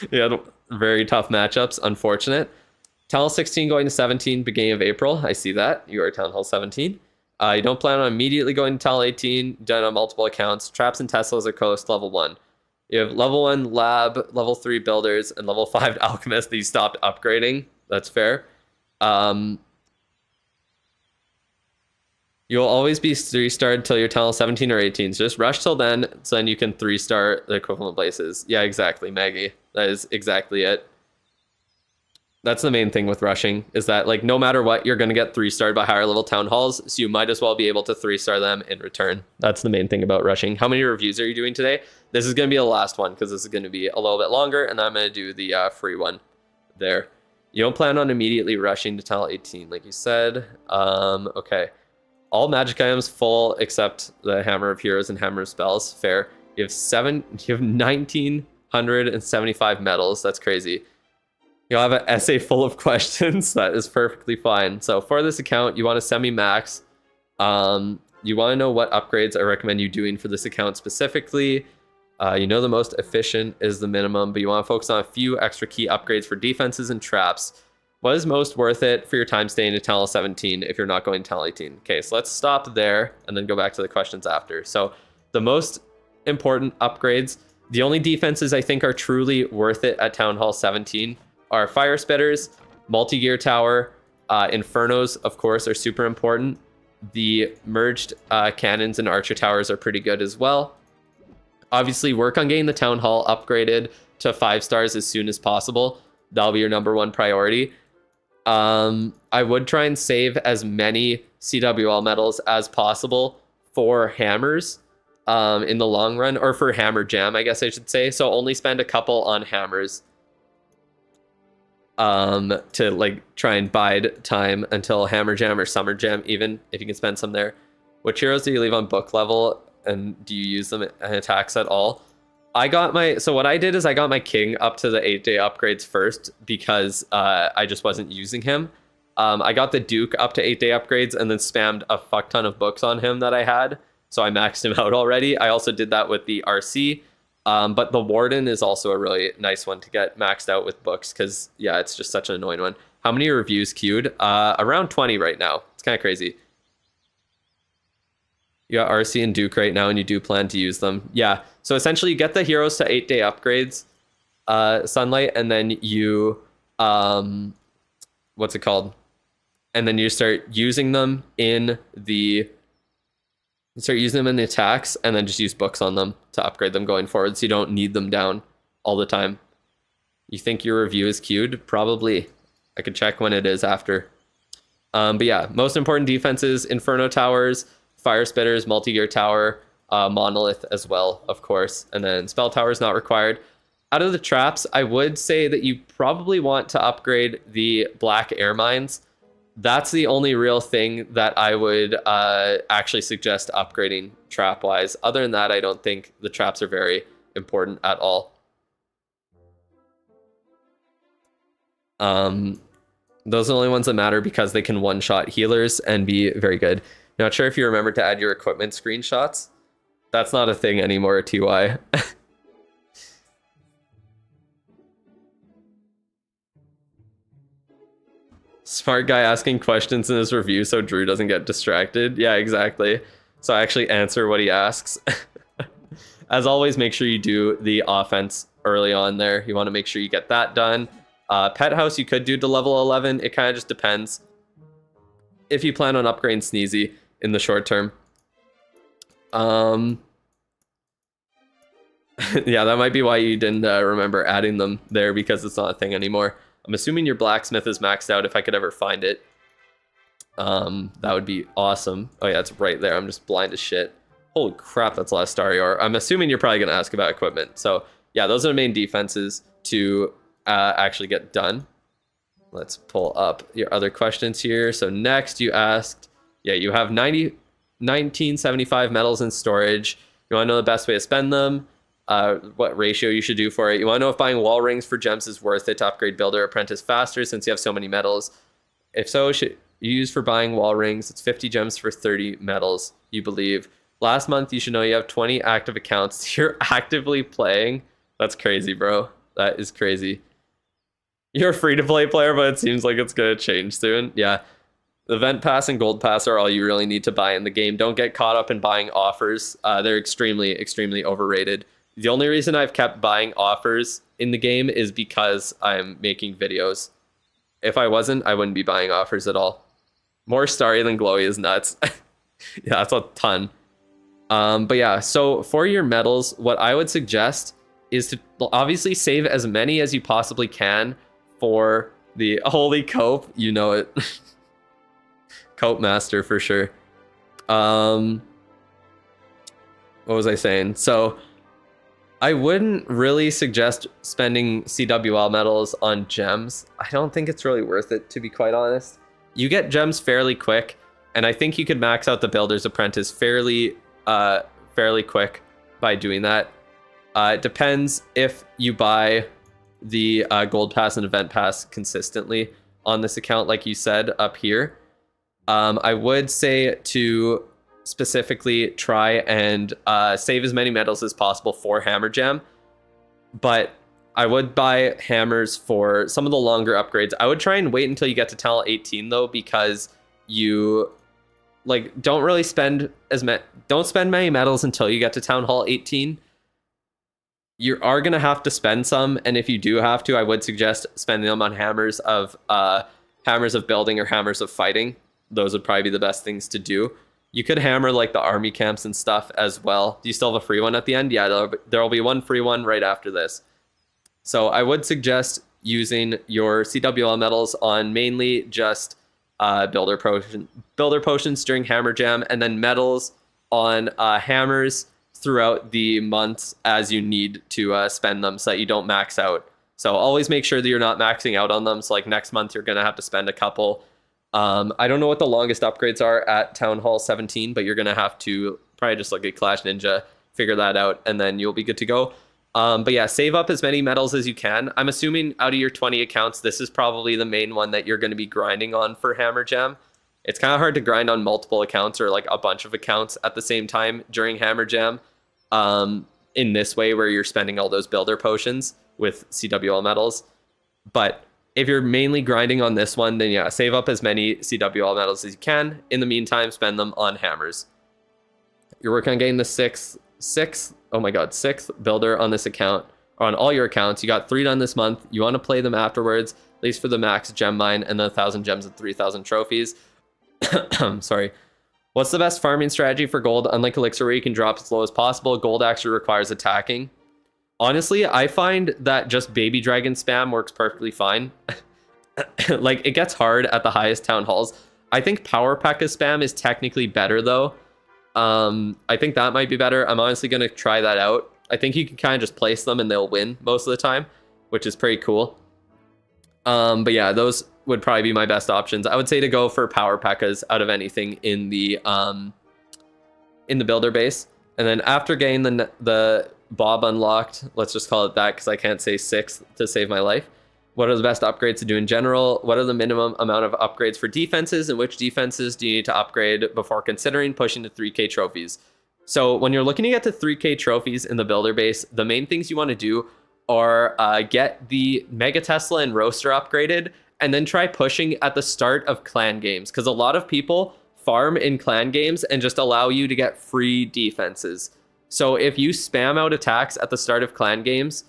Yeah, very tough matchups. Unfortunate. Town Hall 16 going to 17 beginning of April. I see that. You are Town Hall 17. You don't plan on immediately going to Town Hall 18. Done on multiple accounts. Traps and Teslas are coast level 1. You have level 1 lab, level 3 builders, and level 5 alchemist that you stopped upgrading. That's fair. You'll always be 3-starred until you're Town Hall 17 or 18. So just rush till then, so then you can 3-star the equivalent places. Yeah, exactly, Maggie. That is exactly it. That's the main thing with rushing, is that no matter what, you're going to get 3-starred by higher level town halls, so you might as well be able to 3-star them in return. That's the main thing about rushing. How many reviews are you doing today? This is going to be the last one, because this is going to be a little bit longer, and I'm going to do the free one there. You don't plan on immediately rushing to Town Hall 18, like you said. Okay. All magic items full except the Hammer of Heroes and Hammer of Spells. Fair. You have 1,975 medals. That's crazy. You'll have an essay full of questions. That is perfectly fine. So for this account, you want to semi-max. You want to know what upgrades I recommend you doing for this account specifically. You know the most efficient is the minimum, but you want to focus on a few extra key upgrades for defenses and traps. What is most worth it for your time staying at Town Hall 17 if you're not going to Town Hall 18? Okay, so let's stop there and then go back to the questions after. So the most important upgrades, the only defenses I think are truly worth it at Town Hall 17 are Fire Spitters, Multi-Gear Tower, Infernos, of course, are super important. The merged cannons and Archer Towers are pretty good as well. Obviously, work on getting the Town Hall upgraded to 5 stars as soon as possible. That'll be your #1 priority. I would try and save as many CWL medals as possible for hammers in the long run, or for hammer jam, I guess I should say. So only spend a couple on hammers to try and bide time until hammer jam or summer jam, even if you can spend some there. What heroes do you leave on book level, and do you use them in attacks at all? So what I did is I got my king up to the 8-day upgrades first, because I just wasn't using him. I got the Duke up to 8-day upgrades and then spammed a fuck ton of books on him that I had. So I maxed him out already. I also did that with the RC. But the Warden is also a really nice one to get maxed out with books because, yeah, it's just such an annoying one. How many reviews queued? Around 20 right now. It's kind of crazy. You got RC and Duke right now, and you do plan to use them. Yeah, so essentially you get the heroes to 8-day upgrades, Sunlight, and then you, what's it called? And then you start using them in the... You start using them in the attacks, and then just use books on them to upgrade them going forward, so you don't need them down all the time. You think your review is queued? Probably. I could check when it is after. But yeah, most important defenses, Inferno Towers, Fire Spitters, Multi-Gear Tower, Monolith as well, of course. And then Spell Tower is not required. Out of the traps, I would say that you probably want to upgrade the Black Air Mines. That's the only real thing that I would actually suggest upgrading trap-wise. Other than that, I don't think the traps are very important at all. Those are the only ones that matter because they can one-shot healers and be very good. Not sure if you remember to add your equipment screenshots. That's not a thing anymore, TY. Smart guy asking questions in his review so Drew doesn't get distracted. Yeah, exactly. So I actually answer what he asks. As always, make sure you do the offense early on there. You want to make sure you get that done. Pet house you could do to level 11. It kind of just depends. If you plan on upgrading Sneezy in the short term. Yeah, that might be why you didn't remember adding them there because it's not a thing anymore. I'm assuming your blacksmith is maxed out if I could ever find it. That would be awesome. Oh yeah, it's right there. I'm just blind as shit. Holy crap, that's a lot of Starry Ore. I'm assuming you're probably going to ask about equipment. So yeah, those are the main defenses to actually get done. Let's pull up your other questions here. So next you asked, yeah, you have 1975 metals in storage. You want to know the best way to spend them, what ratio you should do for it. You want to know if buying wall rings for gems is worth it to upgrade Builder Apprentice faster since you have so many metals. If so, should you use for buying wall rings? It's 50 gems for 30 metals, you believe. Last month, you should know you have 20 active accounts. You're actively playing. That's crazy, bro. That is crazy. You're a free-to-play player, but it seems like it's going to change soon. Yeah. The Event Pass and Gold Pass are all you really need to buy in the game. Don't get caught up in buying offers. They're extremely, extremely overrated. The only reason I've kept buying offers in the game is because I'm making videos. If I wasn't, I wouldn't be buying offers at all. More starry than glowy is nuts. Yeah, that's a ton. But yeah, so for your metals, what I would suggest is to obviously save as many as you possibly can for the holy cope. You know it. Cope master for sure. What was I saying? So I wouldn't really suggest spending CWL metals on gems. I don't think it's really worth it, to be quite honest. You get gems fairly quick, and I think you could max out the Builder's Apprentice fairly quick by doing that. It depends if you buy the Gold Pass and Event Pass consistently on this account, like you said up here. I would say to specifically try and save as many metals as possible for Hammer Jam, but I would buy hammers for some of the longer upgrades. I would try and wait until you get to Town Hall 18 though, because you don't really spend don't spend many metals until you get to Town Hall 18. You are gonna have to spend some, and if you do have to, I would suggest spending them on hammers of building or hammers of fighting. Those would probably be the best things to do. You could hammer like the army camps and stuff as well. Do you still have a free one at the end? Yeah, there'll be one free one right after this. So I would suggest using your CWL metals on mainly just builder potions during Hammer Jam, and then metals on hammers throughout the months as you need to spend them so that you don't max out. So always make sure that you're not maxing out on them. So like next month, you're going to have to spend a couple. I don't know what the longest upgrades are at Town Hall 17, but you're going to have to probably just look at Clash Ninja, figure that out, and then you'll be good to go. But yeah, save up as many medals as you can. I'm assuming out of your 20 accounts, this is probably the main one that you're going to be grinding on for Hammer Jam. It's kind of hard to grind on multiple accounts or like a bunch of accounts at the same time during Hammer Jam. In this way, where you're spending all those builder potions with CWL medals. But if you're mainly grinding on this one, then yeah, save up as many CWL medals as you can. In the meantime, spend them on hammers. You're working on getting the sixth builder on this account, or on all your accounts. You got 3 done this month. You want to play them afterwards, at least for the max gem mine and the 1,000 gems and 3,000 trophies. Sorry. What's the best farming strategy for gold? Unlike Elixir, where you can drop as low as possible, gold actually requires attacking. Honestly, I find that just baby dragon spam works perfectly fine. Like, it gets hard at the highest town halls. I think power P.E.K.K.A spam is technically better, though. I think that might be better. I'm honestly going to try that out. I think you can kind of just place them and they'll win most of the time, which is pretty cool. But yeah, those would probably be my best options. I would say to go for power P.E.K.K.As out of anything in the builder base. And then after getting the Bob unlocked, let's just call it that because I can't say 6 to save my life. What are the best upgrades to do in general? What are the minimum amount of upgrades for defenses, and which defenses do you need to upgrade before considering pushing to 3K trophies? So when you're looking to get to 3K trophies in the builder base, the main things you want to do are get the Mega Tesla and Roaster upgraded, and then try pushing at the start of clan games, because a lot of people farm in clan games and just allow you to get free defenses. So if you spam out attacks at the start of clan games,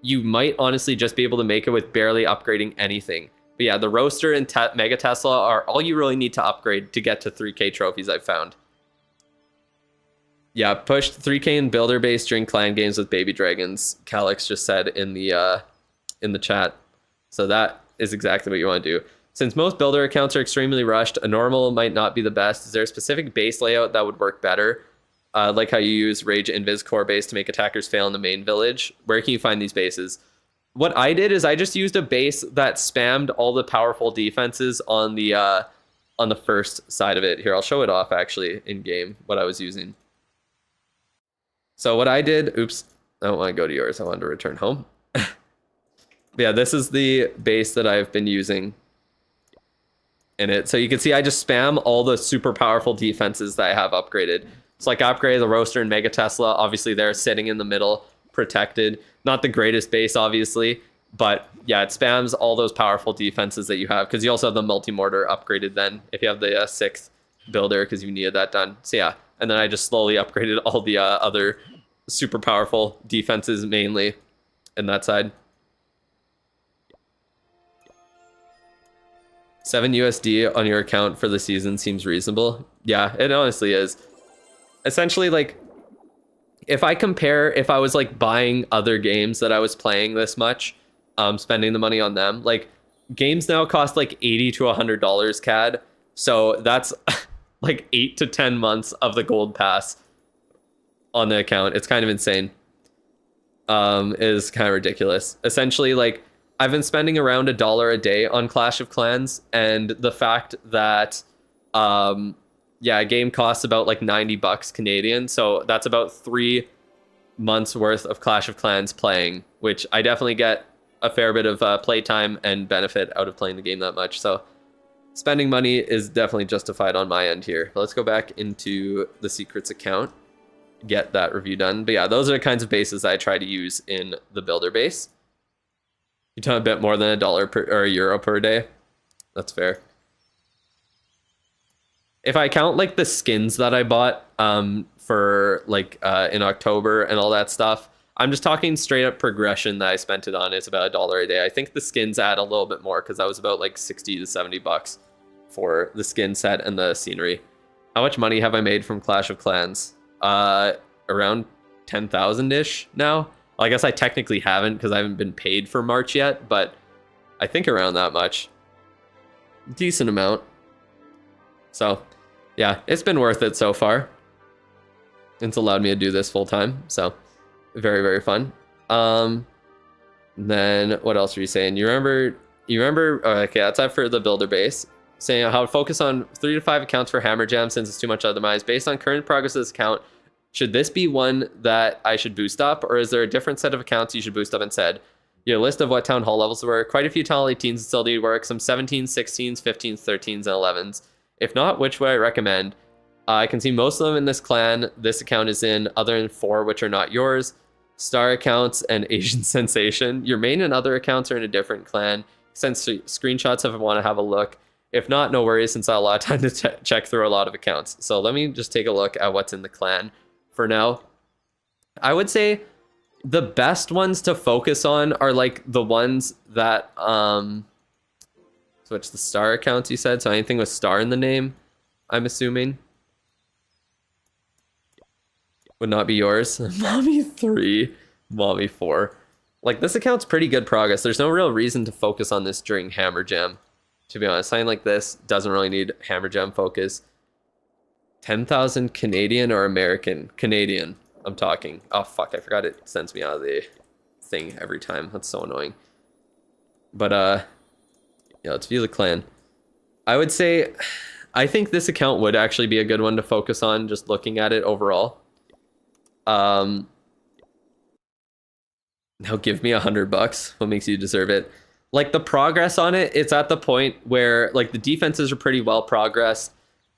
you might honestly just be able to make it with barely upgrading anything. But yeah, the Roaster and Mega Tesla are all you really need to upgrade to get to 3K trophies, I've found. Yeah, push 3K in builder base during clan games with baby dragons, Calix just said in the chat. So that is exactly what you want to do. Since most builder accounts are extremely rushed, a normal might not be the best. Is there a specific base layout that would work better? Like how you use Rage Invis core base to make attackers fail in the main village. Where can you find these bases? What I did is I just used a base that spammed all the powerful defenses on the first side of it. Here, I'll show it off actually in game what I was using. So what I did, oops, I don't want to go to yours. I wanted to return home. Yeah, this is the base that I've been using in it. So you can see I just spam all the super powerful defenses that I have upgraded. It's like I upgraded the Roaster and Mega Tesla. Obviously, they're sitting in the middle, protected. Not the greatest base, obviously, but yeah, it spams all those powerful defenses that you have, because you also have the multi-mortar upgraded then if you have the 6th builder, because you needed that done. So yeah, and then I just slowly upgraded all the other super powerful defenses mainly in that side. 7 USD on your account for the season seems reasonable. Yeah, it honestly is. Essentially, like, if I was like buying other games that I was playing this much, spending the money on them, like games now cost like $80 to $100 CAD. So that's like 8 to 10 months of the gold pass on the account. It's kind of insane. It is kind of ridiculous. Essentially, like, I've been spending around $1 a day on Clash of Clans, and the fact that yeah, a game costs about like 90 bucks Canadian, so that's about 3 months worth of Clash of Clans playing, which I definitely get a fair bit of playtime and benefit out of playing the game that much. So spending money is definitely justified on my end here. But let's go back into the secrets account, get that review done. But yeah, those are the kinds of bases that I try to use in the builder base. You talk a bit more than $1 or €1 per day. That's fair. If I count like the skins that I bought for like in October and all that stuff, I'm just talking straight up progression that I spent it on. It's about $1 a day. I think the skins add a little bit more because that was about like 60 to 70 bucks for the skin set and the scenery. How much money have I made from Clash of Clans? Around 10,000-ish now. Well, I guess I technically haven't because I haven't been paid for March yet, but I think around that much. Decent amount. So, yeah, it's been worth it so far. It's allowed me to do this full time, so very, very fun. Then what else were you saying? You remember? Oh, okay, that's that for the builder base. Saying how to focus on 3 to 5 accounts for Hammer Jam since it's too much otherwise. Based on current progress of this account, Should this be one that I should boost up, or is there a different set of accounts you should boost up instead? Your list of what town hall levels were. Quite a few town hall 18s still need work. Some 17s, 16s, 15s, 13s, and 11s. If not, which would I recommend? I can see most of them in this clan. This account is in, other than 4 which are not yours. Star accounts and Asian Sensation. Your main and other accounts are in a different clan. Send screenshots if I want to have a look. If not, no worries, since I have a lot of time to check through a lot of accounts. So let me just take a look at what's in the clan for now. I would say the best ones to focus on are like the ones that switch the star accounts, you said, so anything with star in the name, I'm assuming, would not be yours. Mommy 3, Mommy 4. Like, this account's pretty good progress. There's no real reason to focus on this during Hammer Jam, to be honest. Something like this doesn't really need Hammer Jam focus. 10,000 Canadian or American? Canadian, I'm talking. Oh, fuck, I forgot it sends me out of the thing every time. That's so annoying. But, yeah, let's view the clan. I would say, I think this account would actually be a good one to focus on, just looking at it overall. Now give me $100. What makes you deserve it? Like, the progress on it, it's at the point where, like, the defenses are pretty well progressed.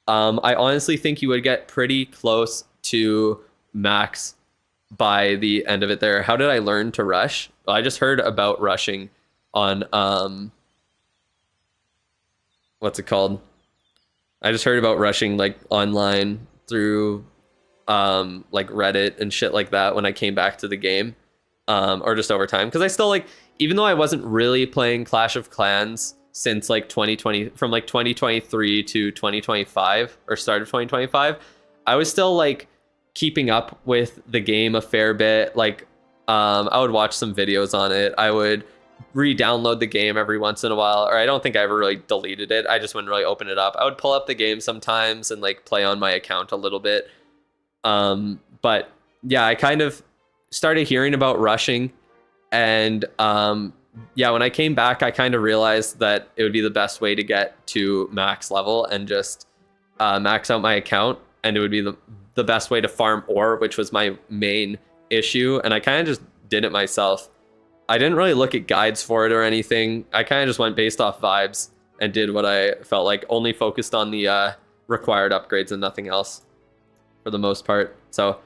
I honestly think you would get pretty close to max by the end of it there. How did I learn to rush? Well, I just heard about rushing on, what's it called? I just heard about rushing, like, online through, like, Reddit and shit like that when I came back to the game, or just over time. Because I still, like, even though I wasn't really playing Clash of Clans since, like, 2020, from, like, 2023 to 2025, or start of 2025, I was still, like, keeping up with the game a fair bit. Like, I would watch some videos on it. I would re-download the game every once in a while, or I don't think I ever really deleted it. I just wouldn't really open it up. I would pull up the game sometimes and, like, play on my account a little bit. But yeah, I kind of started hearing about rushing, and yeah, when I came back, I kind of realized that it would be the best way to get to max level and just max out my account, and it would be the best way to farm ore, which was my main issue, and I kind of just did it myself. I didn't really look at guides for it or anything. I kind of just went based off vibes and did what I felt like, only focused on the required upgrades and nothing else for the most part. So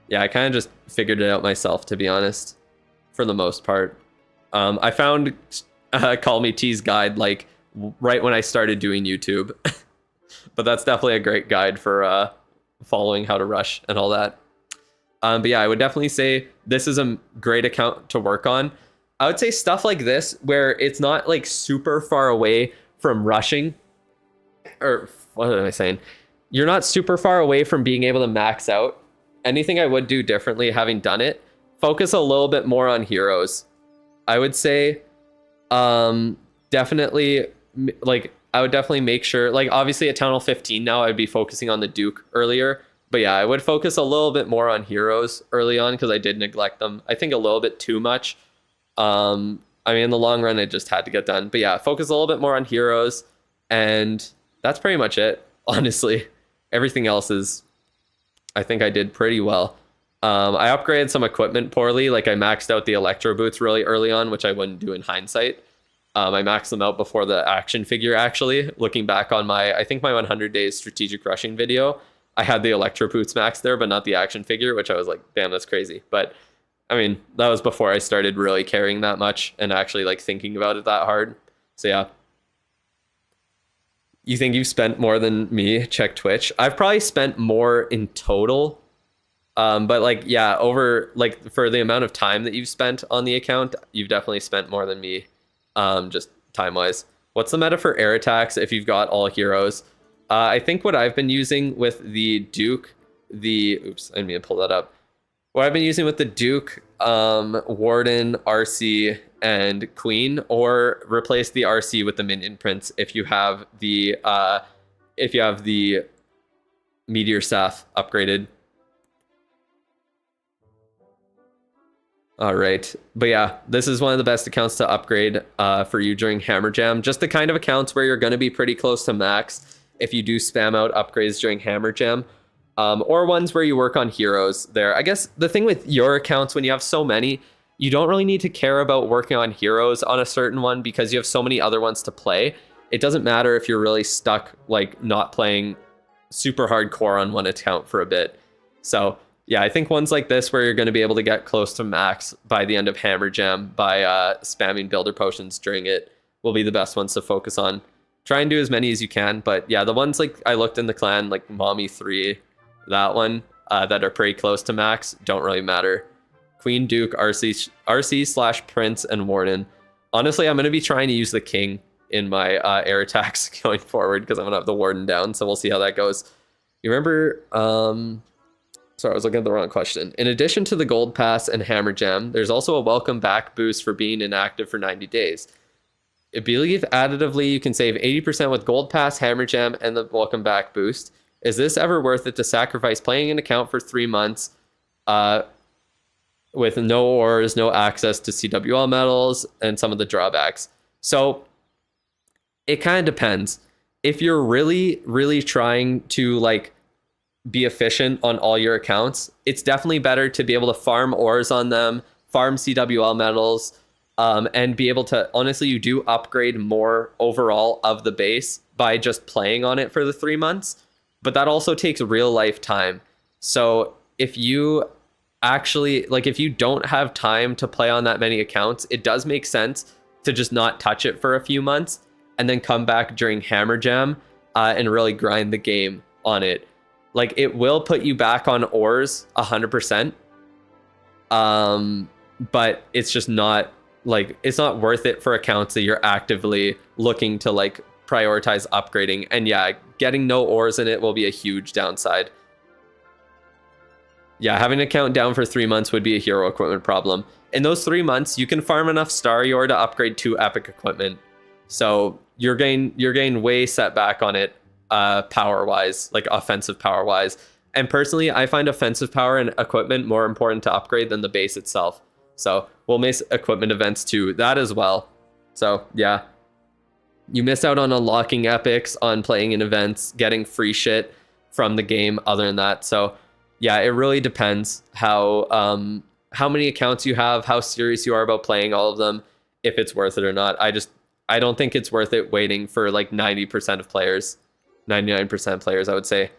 yeah, I kind of just figured it out myself, to be honest, for the most part. I found Call Me T's guide like right when I started doing YouTube, but that's definitely a great guide for following how to rush and all that. But yeah, I would definitely say this is a great account to work on. I would say stuff like this, where it's not like super far away from rushing, or what am I saying? You're not super far away from being able to max out. Anything I would do differently, having done it, focus a little bit more on heroes. I would say, definitely, like, I would definitely make sure, like, obviously at Town Hall 15 now, I'd be focusing on the Duke earlier. But yeah, I would focus a little bit more on heroes early on, because I did neglect them, I think, a little bit too much. I mean, in the long run, it just had to get done. But yeah, focus a little bit more on heroes, and that's pretty much it, honestly. Everything else is, I think I did pretty well. I upgraded some equipment poorly. Like, I maxed out the electro boots really early on, which I wouldn't do in hindsight. I maxed them out before the action figure, actually. Looking back on my, I think my 100 days strategic rushing video, I had the electro boots maxed there, but not the action figure, which I was like, damn, that's crazy. But I mean, that was before I started really caring that much and actually like thinking about it that hard. So yeah. You think you've spent more than me? Check Twitch. I've probably spent more in total. But like, yeah, over like for the amount of time that you've spent on the account, you've definitely spent more than me, just time wise. What's the meta for air attacks if you've got all heroes? I think what I've been using with the Duke, oops, I didn't mean to pull that up. What I've been using with the Duke, Warden, RC, and Queen, or replace the RC with the Minion Prince if you have the Meteor Staff upgraded. All right, but yeah, this is one of the best accounts to upgrade for you during Hammer Jam. Just the kind of accounts where you're going to be pretty close to max if you do spam out upgrades during Hammer Jam. or ones where you work on heroes there. I guess the thing with your accounts, when you have so many, you don't really need to care about working on heroes on a certain one because you have so many other ones to play. It doesn't matter if you're really stuck, like not playing super hardcore on one account for a bit. So yeah, I think ones like this where you're going to be able to get close to max by the end of Hammer Jam by spamming builder potions during it will be the best ones to focus on. Try and do as many as you can, but yeah, the ones like I looked in the clan, like Mommy 3, that one, that are pretty close to max, don't really matter. Queen, Duke, RC slash Prince, and Warden. Honestly, I'm going to be trying to use the King in my air attacks going forward because I'm going to have the Warden down, so we'll see how that goes. You remember... Sorry, I was looking at the wrong question. In addition to the Gold Pass and Hammer Jam, there's also a welcome back boost for being inactive for 90 days. I believe additively you can save 80% with Gold Pass, Hammer Jam, and the welcome back boost. Is this ever worth it to sacrifice playing an account for 3 months with no ores, no access to CWL medals, and some of the drawbacks? So it kind of depends. If you're really, really trying to like be efficient on all your accounts, it's definitely better to be able to farm ores on them, farm CWL medals, and be able to, honestly, you do upgrade more overall of the base by just playing on it for the 3 months, but that also takes real life time. So if you actually, like if you don't have time to play on that many accounts, it does make sense to just not touch it for a few months and then come back during Hammer Jam and really grind the game on it. Like it will put you back on ores 100%. But it's just not like, it's not worth it for accounts that you're actively looking to like prioritize upgrading. And yeah, getting no ores in it will be a huge downside. Yeah, having an account down for 3 months would be a hero equipment problem. In those 3 months, you can farm enough Star Yor to upgrade 2 epic equipment. So you're getting way set back on it power wise, like offensive power wise. And personally, I find offensive power and equipment more important to upgrade than the base itself. So we'll miss equipment events too, that as well. So yeah, you miss out on unlocking epics, on playing in events, getting free shit from the game other than that. So yeah, it really depends how many accounts you have, how serious you are about playing all of them, if it's worth it or not. I don't think it's worth it waiting for like 90% of players, 99% of players, I would say.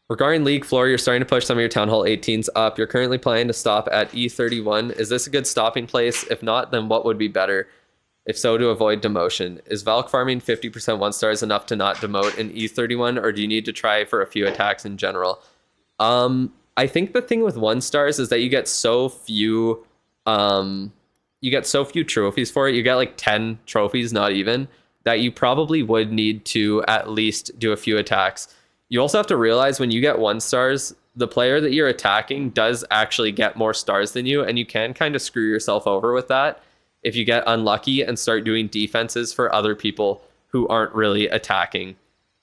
Regarding League floor, you're starting to push some of your Town Hall 18s up. You're currently planning to stop at E31. Is this a good stopping place? If not, then what would be better? If so, to avoid demotion. Is Valk farming 50% 1-stars enough to not demote in E31, or do you need to try for a few attacks in general? I think the thing with 1-stars is that you get so few trophies for it. You get like 10 trophies, not even, that you probably would need to at least do a few attacks. You also have to realize when you get 1-stars, the player that you're attacking does actually get more stars than you, and you can kind of screw yourself over with that if you get unlucky and start doing defenses for other people who aren't really attacking,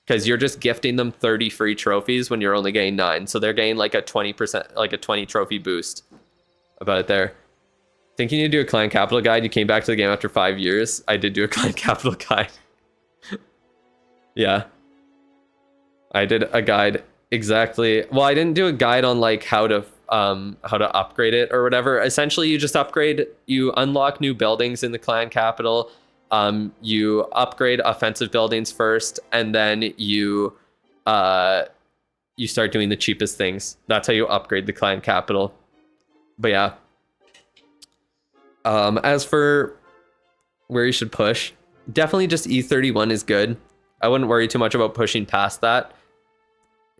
because you're just gifting them 30 free trophies when you're only getting 9. So they're getting like a 20%, like a 20 trophy boost about it there. Thinking you do a clan capital guide. You came back to the game after 5 years. I did do a clan capital guide. Yeah. I did a guide exactly. Well, I didn't do a guide on like how to upgrade it or whatever. Essentially, you just upgrade, you unlock new buildings in the clan capital. You upgrade offensive buildings first, and then you start doing the cheapest things. That's how you upgrade the clan capital. But yeah. As for where you should push, definitely just E31 is good. I wouldn't worry too much about pushing past that.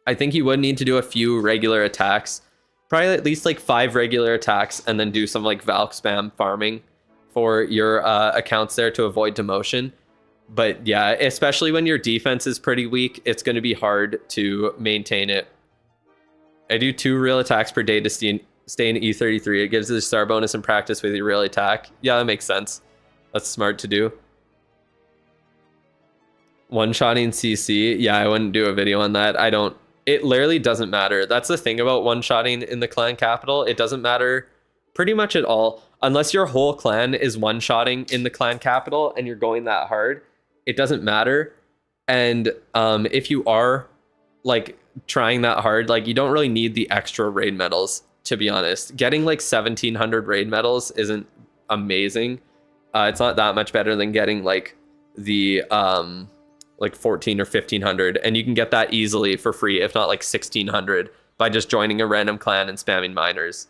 I think you would need to do a few regular attacks, probably at least like 5 regular attacks, and then do some like Valk spam farming for your accounts there to avoid demotion. But yeah, especially when your defense is pretty weak, it's going to be hard to maintain it. I do 2 real attacks per day to stay in E33. It gives you a star bonus in practice with your real attack. Yeah, that makes sense. That's smart to do. One-shotting CC. Yeah, I wouldn't do a video on that. It literally doesn't matter. That's the thing about one-shotting in the clan capital. It doesn't matter pretty much at all. Unless your whole clan is one-shotting in the clan capital and you're going that hard, it doesn't matter. And if you are like trying that hard. Like you don't really need the extra raid medals, to be honest. Getting like 1700 raid medals isn't amazing. It's not that much better than getting like the like 14 or 1500, and you can get that easily for free, if not like 1600, by just joining a random clan and spamming miners.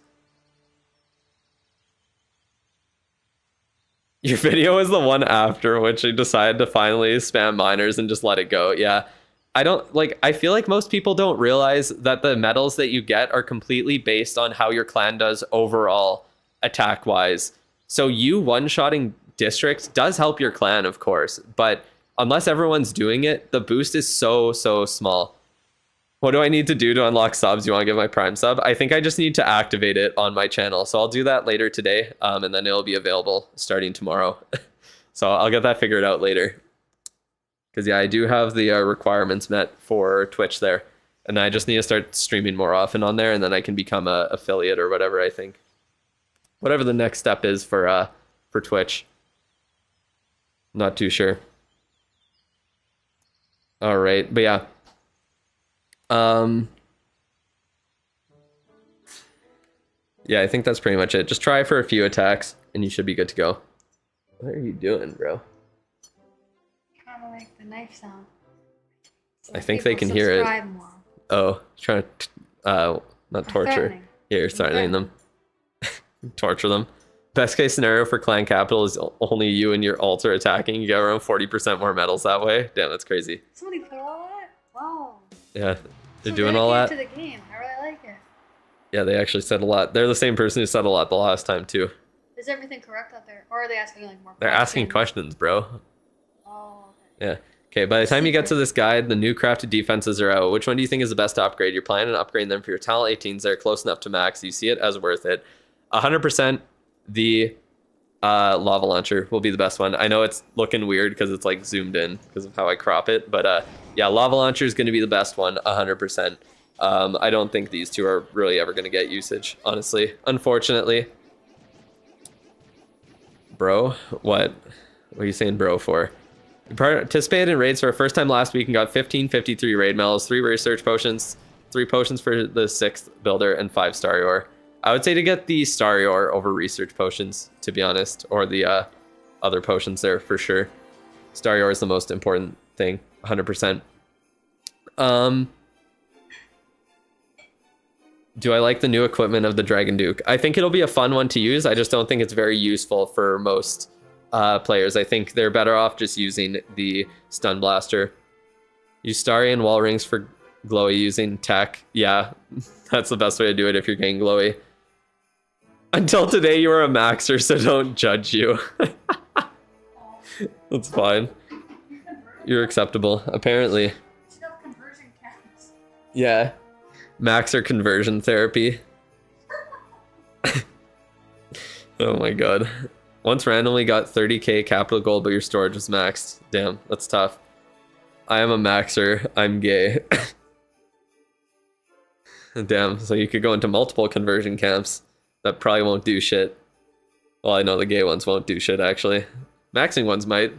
Your video is the one after which you decided to finally spam miners and just let it go. Yeah. I feel like most people don't realize that the medals that you get are completely based on how your clan does overall attack wise. So you one-shotting districts does help your clan, of course, but unless everyone's doing it, the boost is so small. What do I need to do to unlock subs? You want to give my Prime sub? I think I just need to activate it on my channel. So I'll do that later today, and then it'll be available starting tomorrow. So I'll get that figured out later. Because, yeah, I do have the requirements met for Twitch there. And I just need to start streaming more often on there, and then I can become a affiliate or whatever, I think. Whatever the next step is for Twitch. Not too sure. All right, but yeah. Yeah, I think that's pretty much it. Just try for a few attacks, and you should be good to go. What are you doing, bro? Kind of like the knife sound. So I think they can hear it. More. Oh, trying to, not torture. Yeah, you're threatening them. Torture them. Best case scenario for Clan Capital is only you and your altar attacking. You get around 40% more medals that way. Damn, that's crazy. Somebody put all that? Wow. Yeah, they're doing all that. To the game. I really like it. Yeah, they actually said a lot. They're the same person who said a lot the last time too. Is everything correct out there? Or are they asking like more questions? They're asking questions, bro. Oh, okay. Yeah. Okay, by the time you get to this guide, the new crafted defenses are out. Which one do you think is the best to upgrade? You're planning on upgrading them for your talent 18s. They're close enough to max. You see it as worth it. 100% the lava launcher will be the best one. I know it's looking weird because it's like zoomed in because of how I crop it. But yeah, lava launcher is going to be the best one, 100%. I don't think these two are really ever going to get usage, honestly. Unfortunately. Bro, what? What are you saying bro for? We participated in raids for our first time last week and got 1553 raid medals, 3 research potions, 3 potions for the 6th builder, and 5 star ore. I would say to get the star ore over research potions, to be honest, or the other potions there for sure. Star ore is the most important thing, 100%. Do I like the new equipment of the Dragon Duke? I think it'll be a fun one to use. I just don't think it's very useful for most players. I think they're better off just using the Stun Blaster. Use Starry and Wall Rings for Glowy using tech. Yeah, that's the best way to do it if you're getting Glowy. Until today, you were a maxer, so don't judge you. That's fine. You're acceptable, apparently. Yeah. Maxer conversion therapy. Oh my god. Once randomly got 30k capital gold, but your storage was maxed. Damn, that's tough. I am a maxer. I'm gay. Damn, so you could go into multiple conversion camps that probably won't do shit. Well, I know the gay ones won't do shit, actually. Maxing ones might.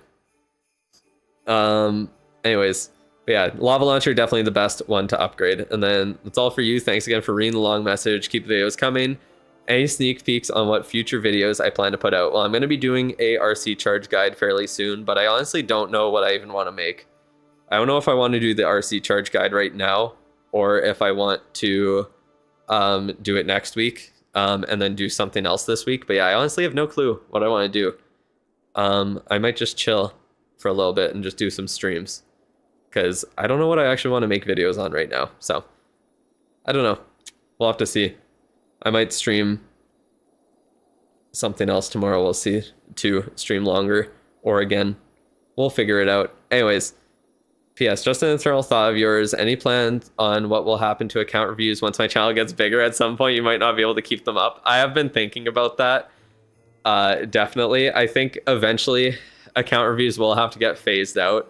Anyways. But yeah, Lava Launcher, definitely the best one to upgrade. And then that's all for you. Thanks again for reading the long message. Keep the videos coming. Any sneak peeks on what future videos I plan to put out? Well, I'm going to be doing a RC charge guide fairly soon, but I honestly don't know what I even want to make. I don't know if I want to do the RC charge guide right now, or if I want to do it next week, and then do something else this week. But yeah, I honestly have no clue what I want to do. I might just chill for a little bit and just do some streams, because I don't know what I actually want to make videos on right now. So I don't know. We'll have to see. I might stream something else tomorrow. We'll see, to stream longer, or again, we'll figure it out. Anyways, P.S. Just an internal thought of yours. Any plans on what will happen to account reviews once my channel gets bigger? At some point, you might not be able to keep them up. I have been thinking about that. Definitely. I think eventually account reviews will have to get phased out,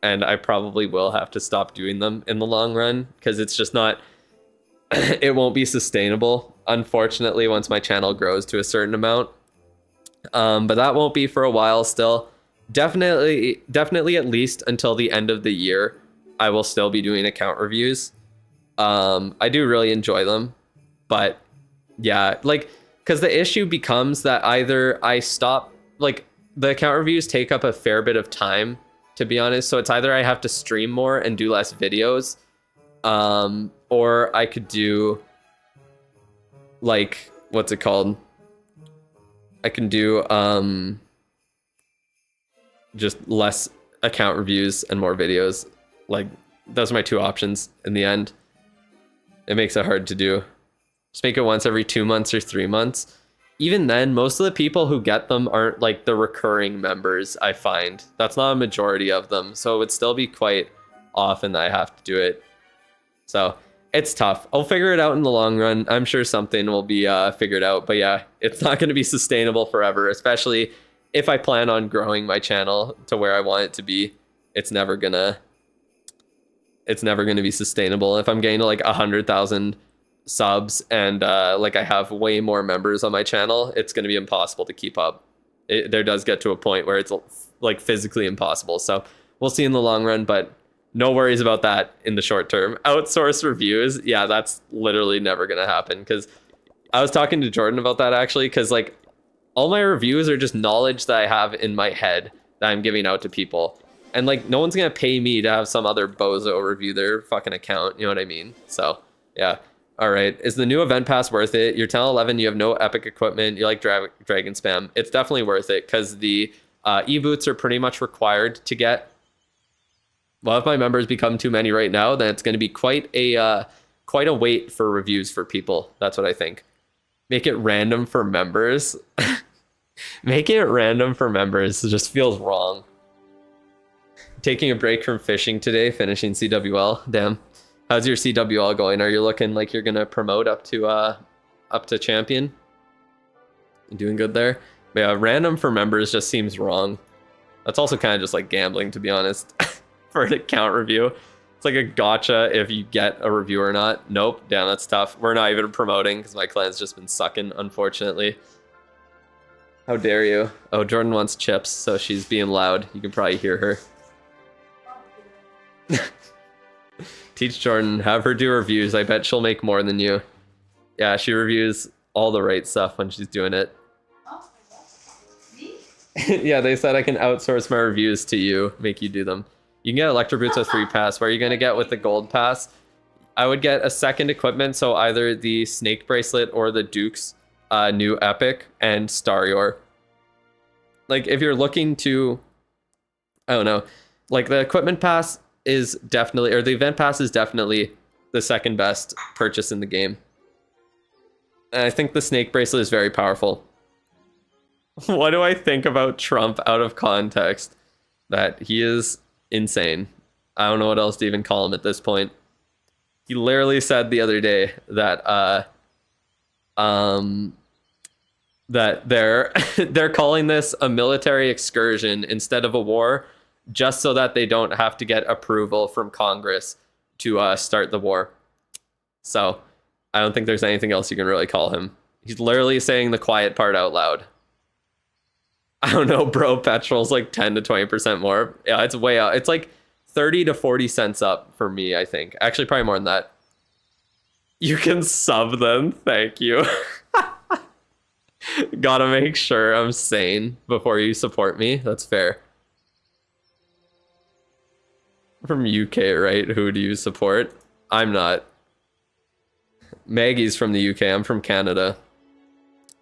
and I probably will have to stop doing them in the long run, because it's just not, it won't be sustainable, unfortunately, once my channel grows to a certain amount. But that won't be for a while still. Definitely at least until the end of the year. I will still be doing account reviews. I do really enjoy them, but yeah, like, because the issue becomes that either I stop, like, the account reviews take up a fair bit of time, to be honest. So it's either I have to stream more and do less videos, or I could do, like, what's it called? I can do just less account reviews and more videos. Like, those are my two options in the end. It makes it hard to do. Just make it once every 2 months or 3 months. Even then, most of the people who get them aren't like the recurring members, I find. That's not a majority of them. So it would still be quite often that I have to do it. So it's tough. I'll figure it out in the long run. I'm sure something will be figured out. But yeah, it's not going to be sustainable forever, especially if I plan on growing my channel to where I want it to be. It's never gonna be sustainable. If I'm getting to like 100,000 subs and like I have way more members on my channel, it's going to be impossible to keep up. There does get to a point where it's like physically impossible. So we'll see in the long run, but no worries about that in the short term. Outsource reviews, yeah, that's literally never going to happen, because I was talking to Jordan about that actually, because like all my reviews are just knowledge that I have in my head that I'm giving out to people. And like no one's going to pay me to have some other bozo review their fucking account, you know what I mean? So yeah. All right, is the new event pass worth it? You're 10-11, you have no epic equipment, you like dragon spam. It's definitely worth it, because the e-boots are pretty much required to get. Well, if my members become too many right now, then it's going to be quite a wait for reviews for people. That's what I think. Make it random for members. Make it random for members. It just feels wrong. Taking a break from fishing today, finishing CWL. Damn. How's your CWL going? Are you looking like you're gonna promote up to champion? You doing good there? But yeah, random for members just seems wrong. That's also kind of just like gambling, to be honest. For an account review, it's like a gotcha if you get a review or not. Nope, damn, that's tough. We're not even promoting because my clan's just been sucking, unfortunately. How dare you? Oh, Jordan wants chips, so she's being loud. You can probably hear her. Teach Jordan, have her do reviews. I bet she'll make more than you. Yeah, she reviews all the right stuff when she's doing it. Oh, me? Yeah, they said I can outsource my reviews to you, make you do them. You can get Electro Boots with free pass. What are you going to get with the gold pass? I would get a second equipment, so either the Snake Bracelet or the Duke's new Epic and Staryor. Like, if you're looking to, I don't know, like the equipment pass is definitely, or the event pass is definitely the second best purchase in the game. And I think the Snake Bracelet is very powerful. What do I think about Trump out of context? That he is insane. I don't know what else to even call him at this point. He literally said the other day that that they're calling this a military excursion instead of a war, just so that they don't have to get approval from Congress to start the war. So I don't think there's anything else you can really call him. He's literally saying the quiet part out loud. I don't know, bro. Petrol's like 10 to 20% more. Yeah, it's way out. It's like 30 to 40 cents up for me, I think. Actually, probably more than that. You can sub them. Thank you. Gotta make sure I'm sane before you support me. That's fair. From UK, right? Who do you support? I'm not. Maggie's from the UK. I'm from Canada.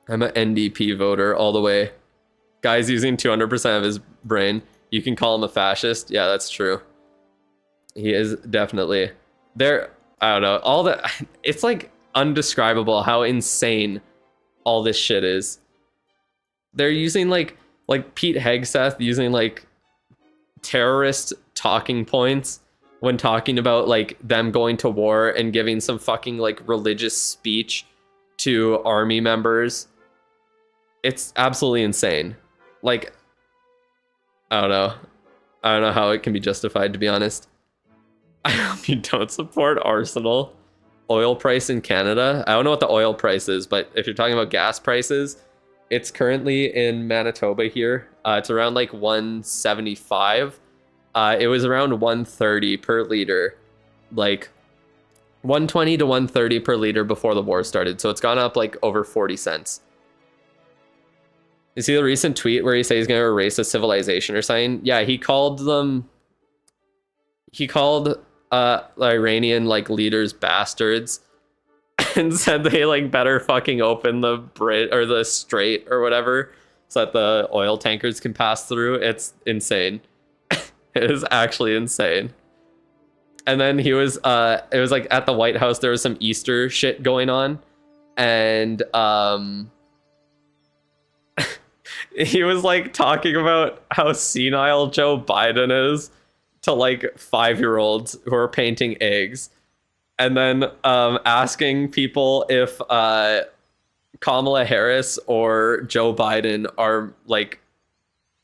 I'm an NDP voter all the way. Guy's using 200% of his brain. You can call him a fascist. Yeah, that's true. He is definitely there. I don't know. All that, it's like undescribable how insane all this shit is. They're using like Pete Hegseth using like terrorist talking points when talking about like them going to war and giving some fucking like religious speech to army members. It's absolutely insane. Like, I don't know how it can be justified, to be honest. I hope you don't support Arsenal. Oil price in Canada. I don't know what the oil price is, but if you're talking about gas prices, it's currently in Manitoba here. It's around like 175. It was around 130 per liter, like 120 to 130 per liter before the war started. So it's gone up like over 40 cents. You see the recent tweet where he says he's going to erase a civilization or something? Yeah, he called Iranian like leaders bastards and said they like better fucking open the Brit or the strait or whatever so that the oil tankers can pass through. It's insane. It is actually insane. And then he was it was like at the White House there was some Easter shit going on, and he was like talking about how senile Joe Biden is to like 5-year-olds who are painting eggs, and then asking people if Kamala Harris or Joe Biden are like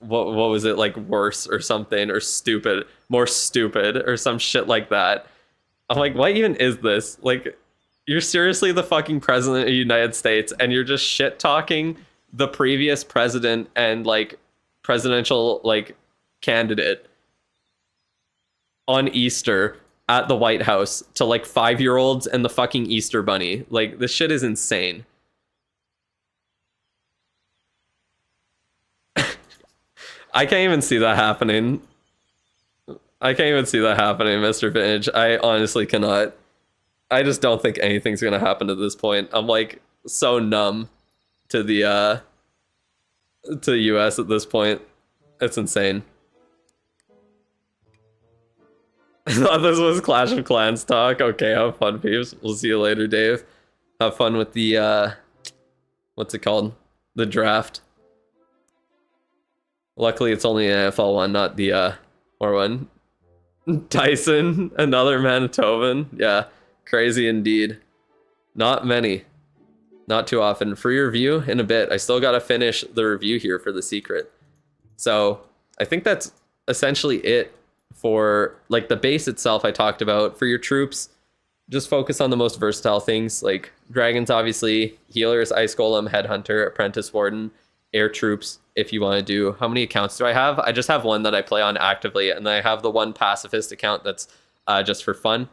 what was it, like worse or something, or more stupid or some shit like that. I'm like, what even is this? Like, you're seriously the fucking president of the United States and you're just shit talking the previous president and like presidential like candidate on Easter at the White House to like 5-year-olds and the fucking Easter bunny. Like, this shit is insane. I can't even see that happening. Mr. Vintage. I honestly cannot. I just don't think anything's gonna happen at this point. I'm like so numb to the US at this point. It's insane. I thought this was Clash of Clans talk. Okay, have fun, peeps. We'll see you later, Dave. Have fun with the what's it called? The draft. Luckily, it's only an NFL one, not the or one. Tyson, another Manitoban. Yeah, crazy indeed. Not many. Not too often. Free review in a bit. I still got to finish the review here for The Secret. So I think that's essentially it for like the base itself I talked about. For your troops, just focus on the most versatile things like dragons, obviously, healers, ice golem, headhunter, apprentice warden, air troops. If you want to do, how many accounts do I have? I just have one that I play on actively, and I have the one pacifist account that's just for fun.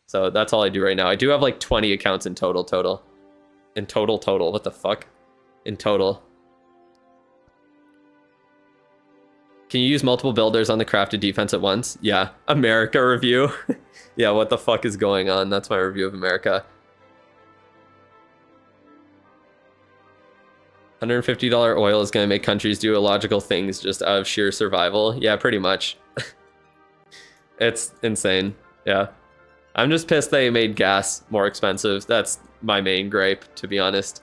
So that's all I do right now. I do have like 20 accounts in total. In total. What the fuck? In total. Can you use multiple builders on the crafted defense at once? Yeah. America review. Yeah, what the fuck is going on? That's my review of America. $150 oil is going to make countries do illogical things just out of sheer survival. Yeah, pretty much. It's insane. Yeah. I'm just pissed they made gas more expensive. That's my main gripe, to be honest.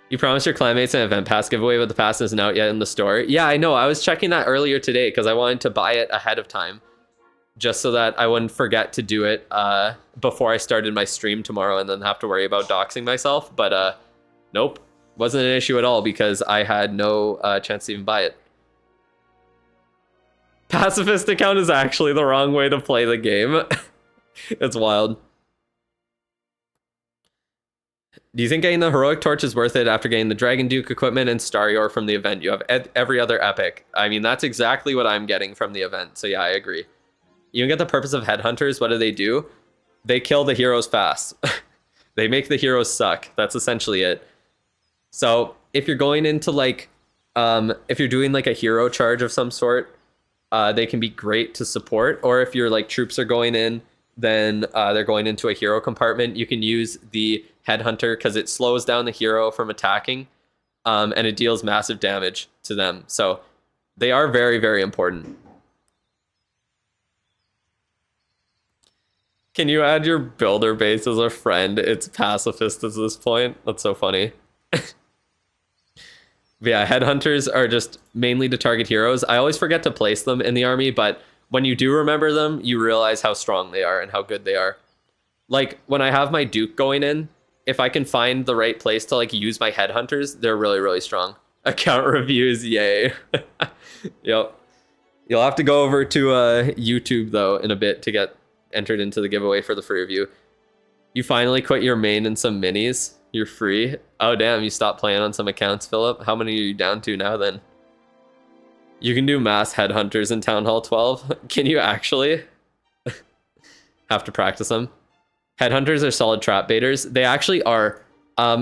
You promised your clanmates an event pass giveaway, but the pass isn't out yet in the store. Yeah, I know. I was checking that earlier today because I wanted to buy it ahead of time, just so that I wouldn't forget to do it before I started my stream tomorrow and then have to worry about doxing myself. But nope, wasn't an issue at all because I had no chance to even buy it. Pacifist account is actually the wrong way to play the game. It's wild. Do you think getting the heroic torch is worth it after getting the Dragon Duke equipment and Staryor from the event? You have every other epic. I mean, that's exactly what I'm getting from the event. So yeah, I agree. You get the purpose of headhunters. What do? They kill the heroes fast. They make the heroes suck. That's essentially it. So if you're going into like, if you're doing like a hero charge of some sort, they can be great to support. Or if your like troops are going in, then they're going into a hero compartment. You can use the headhunter because it slows down the hero from attacking, and it deals massive damage to them. So they are very, very important. Can you add your builder base as a friend? It's pacifist at this point. That's so funny. Yeah, headhunters are just mainly to target heroes. I always forget to place them in the army, but when you do remember them, you realize how strong they are and how good they are. Like when I have my Duke going in, if I can find the right place to like use my headhunters, they're really, really strong. Account reviews, yay. Yep. You'll have to go over to YouTube though in a bit to get entered into the giveaway for the free review. You finally quit your main and some minis. You're free. Oh damn, you stopped playing on some accounts, Philip. How many are you down to now then? You can do mass headhunters in Town Hall 12. Can you actually? Have to practice them. Headhunters are solid trap baiters. They actually are.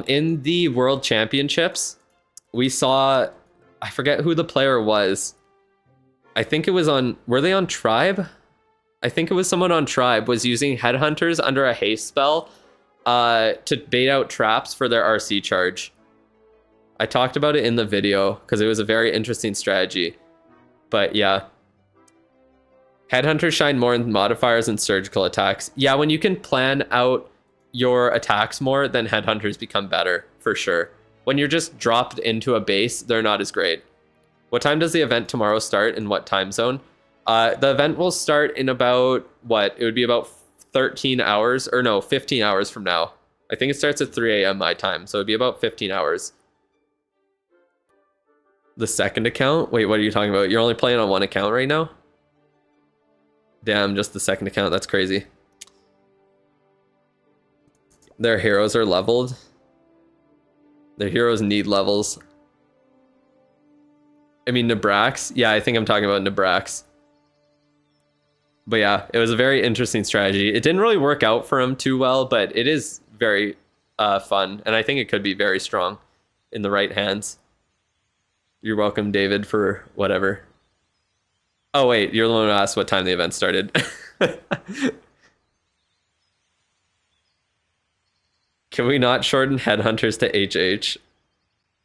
In the World Championships, we saw, I forget who the player was. I think it was on, were they on Tribe? I think it was someone on Tribe was using headhunters under a haste spell to bait out traps for their RC charge. I talked about it in the video because it was a very interesting strategy. But yeah. Headhunters shine more in modifiers and surgical attacks. Yeah, when you can plan out your attacks more, then headhunters become better, for sure. When you're just dropped into a base, they're not as great. What time does the event tomorrow start, in what time zone? The event will start in about, what? It would be about 13 hours, or no, 15 hours from now. I think it starts at 3 a.m. my time, so it'd be about 15 hours. The second account? Wait, what are you talking about? You're only playing on one account right now? Damn, just the second account. That's crazy. Their heroes are leveled. Their heroes need levels. I mean, Nabrax. Yeah, I think I'm talking about Nabrax. But yeah, it was a very interesting strategy. It didn't really work out for him too well, but it is very fun. And I think it could be very strong in the right hands. You're welcome, David, for whatever. Oh, wait, you're the one who asked what time the event started. Can we not shorten headhunters to HH?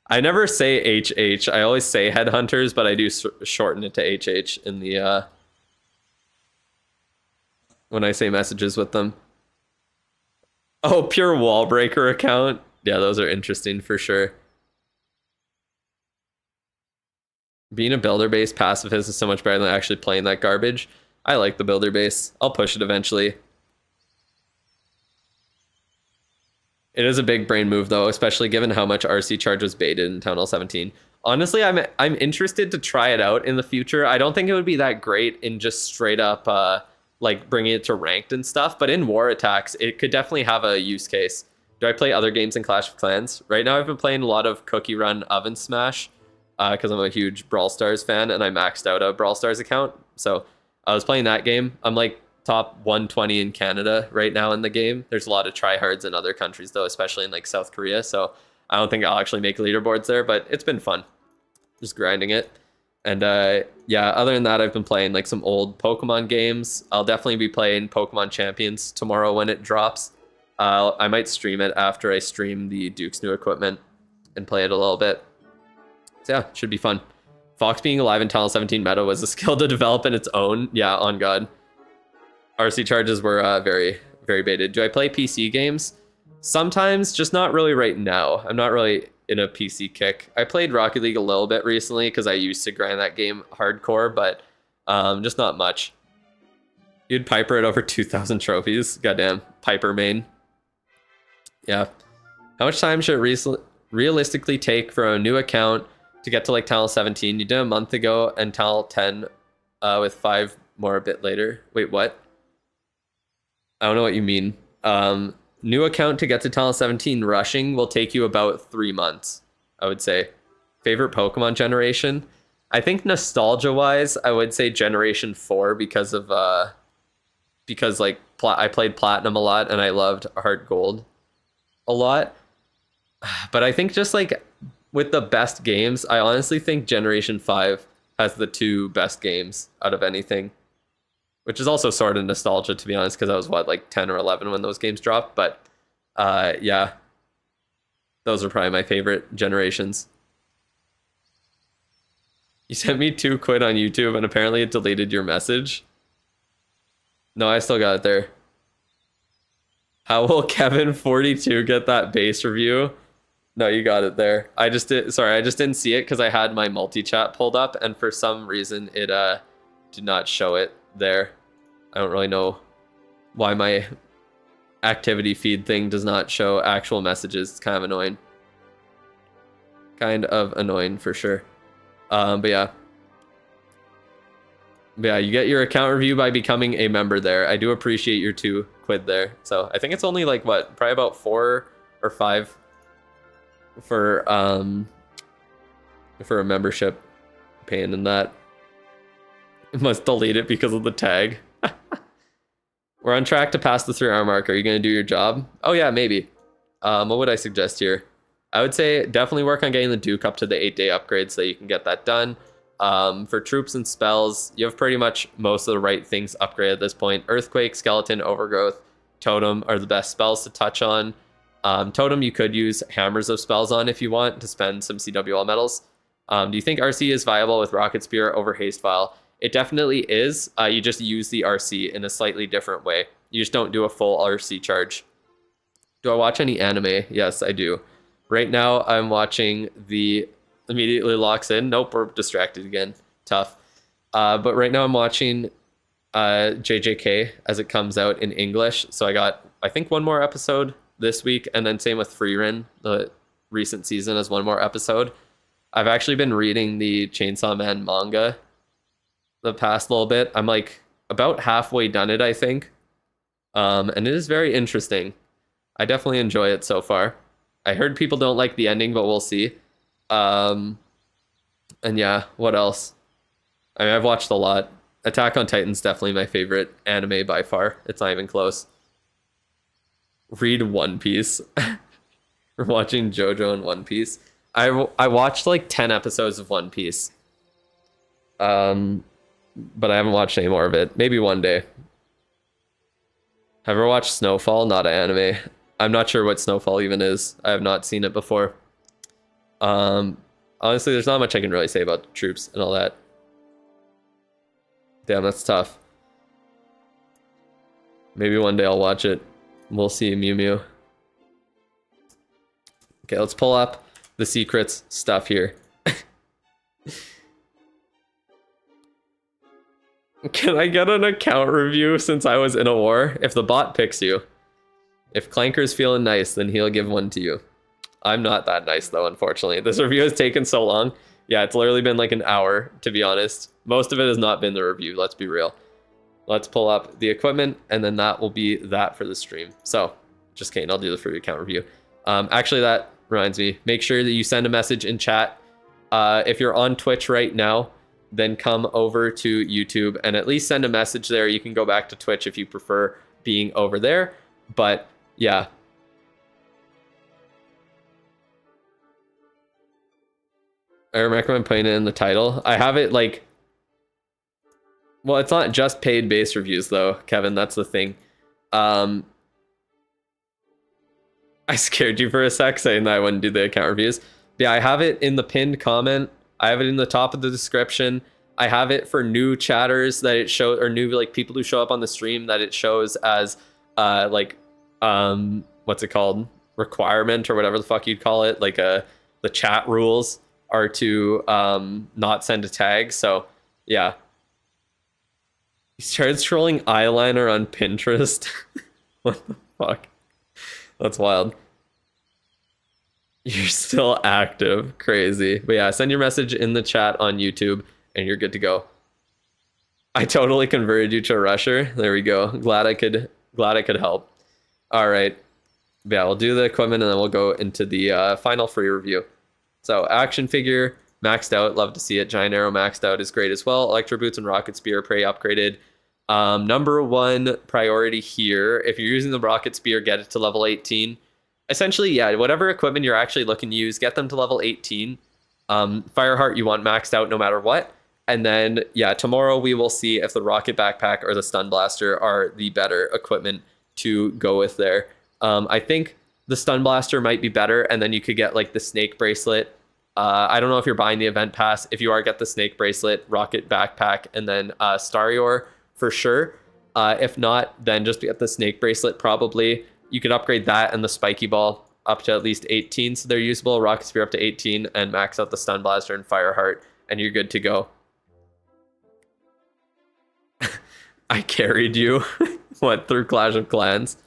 I never say HH. I always say headhunters, but I do shorten it to HH in the when I say messages with them. Oh, pure wall breaker account. Yeah, those are interesting for sure. Being a builder base pacifist is so much better than actually playing that garbage. I like the builder base. I'll push it eventually. It is a big brain move though, especially given how much RC charge was baited in Town Hall 17. Honestly, I'm interested to try it out in the future. I don't think it would be that great in just straight up like bringing it to ranked and stuff, but in war attacks, it could definitely have a use case. Do I play other games in Clash of Clans? Right now I've been playing a lot of Cookie Run Oven Smash because I'm a huge Brawl Stars fan and I maxed out a Brawl Stars account. So I was playing that game. I'm like top 120 in Canada right now in the game. There's a lot of tryhards in other countries though, especially in like South Korea. So I don't think I'll actually make leaderboards there, but it's been fun just grinding it. And yeah, other than that, I've been playing like some old Pokemon games. I'll definitely be playing Pokemon Champions tomorrow when it drops. I might stream it after I stream the Duke's new equipment and play it a little bit. So yeah, should be fun. Fox being alive in Town Hall 17 meta was a skill to develop in its own. Yeah, on God. RC charges were very, very baited. Do I play PC games? Sometimes, just not really right now. I'm not really in a PC kick. I played Rocket League a little bit recently because I used to grind that game hardcore, but just not much. You'd Piper at over 2,000 trophies. Goddamn, Piper main. Yeah. How much time should it realistically take for a new account to get to like Town Hall 17? You did a month ago and Town Hall 10 with 5 more a bit later. Wait, what? I don't know what you mean. New account to get to Town Hall 17 rushing will take you about 3 months, I would say. Favorite Pokemon generation? I think nostalgia-wise, I would say Generation 4 because of like I played Platinum a lot and I loved Heart Gold a lot. But I think just like with the best games, I honestly think Generation 5 has the 2 best games out of anything. Which is also sort of nostalgia, to be honest, because I was, what, like 10 or 11 when those games dropped. But, yeah. Those are probably my favorite generations. You sent me 2 quid on YouTube, and apparently it deleted your message. No, I still got it there. How will Kevin42 get that base review? No, you got it there. I just didn't see it because I had my multi-chat pulled up, and for some reason it did not show it there. I don't really know why my activity feed thing does not show actual messages. It's kind of annoying. Kind of annoying for sure. But yeah. But yeah, you get your account review by becoming a member there. I do appreciate your 2 quid there. So I think it's only like what, probably about 4 or 5 for a membership paying in that. Must delete it because of the tag. We're on track to pass the 3-hour mark. Are you going to do your job? Oh yeah, maybe. What would I suggest here? I would say definitely work on getting the Duke up to the 8-day upgrade so that you can get that done. For troops and spells, you have pretty much most of the right things upgraded at this point. Earthquake, Skeleton, Overgrowth, Totem are the best spells to touch on. Totem you could use Hammers of Spells on if you want to spend some CWL medals. Do you think RC is viable with Rocket Spear over Haste Vial? It definitely is. You just use the RC in a slightly different way. You just don't do a full RC charge. Do I watch any anime? Yes, I do. Right now, I'm watching the... Immediately locks in. Nope, we're distracted again. Tough. But right now I'm watching JJK as it comes out in English. So I got, I think, one more episode this week. And then same with Freerin. The recent season has one more episode. I've actually been reading the Chainsaw Man manga the past little bit. I'm like about halfway done it, I think. And it is very interesting. I definitely enjoy it so far. I heard people don't like the ending, but we'll see. And yeah, what else? I mean, I've watched a lot. Attack on Titan's definitely my favorite anime by far. It's not even close. Read One Piece. We're watching JoJo and One Piece. I watched like 10 episodes of One Piece. But I haven't watched any more of it. Maybe one day. Have you ever watched Snowfall? Not an anime. I'm not sure what Snowfall even is. I have not seen it before. Honestly, there's not much I can really say about the troops and all that. Damn, that's tough. Maybe one day I'll watch it. We'll see, Mew Mew. Okay, let's pull up the secrets stuff here. Can I get an account review since I was in a war? If the bot picks you. If Clanker's feeling nice, then he'll give one to you. I'm not that nice though, unfortunately. This review has taken so long. Yeah, it's literally been like an hour, to be honest. Most of it has not been the review, let's be real. Let's pull up the equipment, and then that will be that for the stream. So, just kidding, I'll do the free account review. Actually, that reminds me, make sure that you send a message in chat. If you're on Twitch right now, then come over to YouTube and at least send a message there. You can go back to Twitch if you prefer being over there. But yeah. I recommend putting it in the title. I have it like... Well, it's not just paid base reviews though, Kevin. That's the thing. I scared you for a sec saying that I wouldn't do the account reviews. But yeah, I have it in the pinned comment. I have it in the top of the description. I have it for new chatters that it shows, or new like people who show up on the stream, that it shows as what's it called? Requirement or whatever the fuck you'd call it. Like the chat rules are to not send a tag. So yeah. He started scrolling eyeliner on Pinterest. What the fuck? That's wild. You're still active. Crazy. But yeah, send your message in the chat on YouTube and you're good to go. I totally converted you to a rusher. There we go. Glad I could help. All right. Yeah, we'll do the equipment and then we'll go into the final free review. So action figure maxed out. Love to see it. Giant Arrow maxed out is great as well. Electro Boots and Rocket Spear pretty upgraded. Number one priority here, if you're using the Rocket Spear, get it to level 18. Essentially, yeah, whatever equipment you're actually looking to use, get them to level 18. Fireheart you want maxed out no matter what. And then, yeah, tomorrow we will see if the Rocket Backpack or the Stun Blaster are the better equipment to go with there. I think the Stun Blaster might be better, and then you could get like the Snake Bracelet. I don't know if you're buying the event pass. If you are, get the Snake Bracelet, Rocket Backpack, and then Starior for sure. If not, then just get the Snake Bracelet probably. You could upgrade that and the Spiky Ball up to at least 18, so they're usable. Rocket Spear up to 18, and max out the Stun Blaster and Fireheart, and you're good to go. I carried you. Went through Clash of Clans.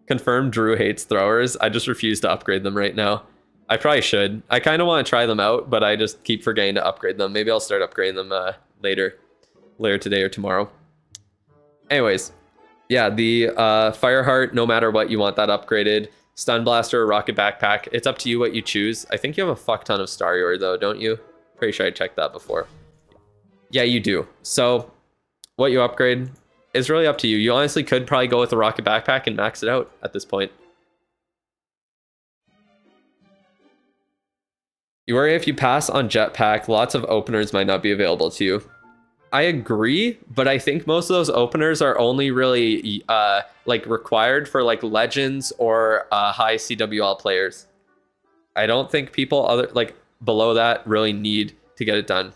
Confirmed Drew hates throwers. I just refuse to upgrade them right now. I probably should. I kind of want to try them out, but I just keep forgetting to upgrade them. Maybe I'll start upgrading them later today or tomorrow. Anyways, yeah, the Fireheart, no matter what, you want that upgraded. Stun Blaster or Rocket Backpack, it's up to you what you choose. I think you have a fuck ton of Starior though, don't you? Pretty sure I checked that before. Yeah, you do. So what you upgrade is really up to you. You honestly could probably go with the rocket backpack and max it out at this point. You worry if you pass on jetpack, lots of openers might not be available to you. I agree, but I think most of those openers are only really like required for like legends or high CWL players. I don't think people other like below that really need to get it done.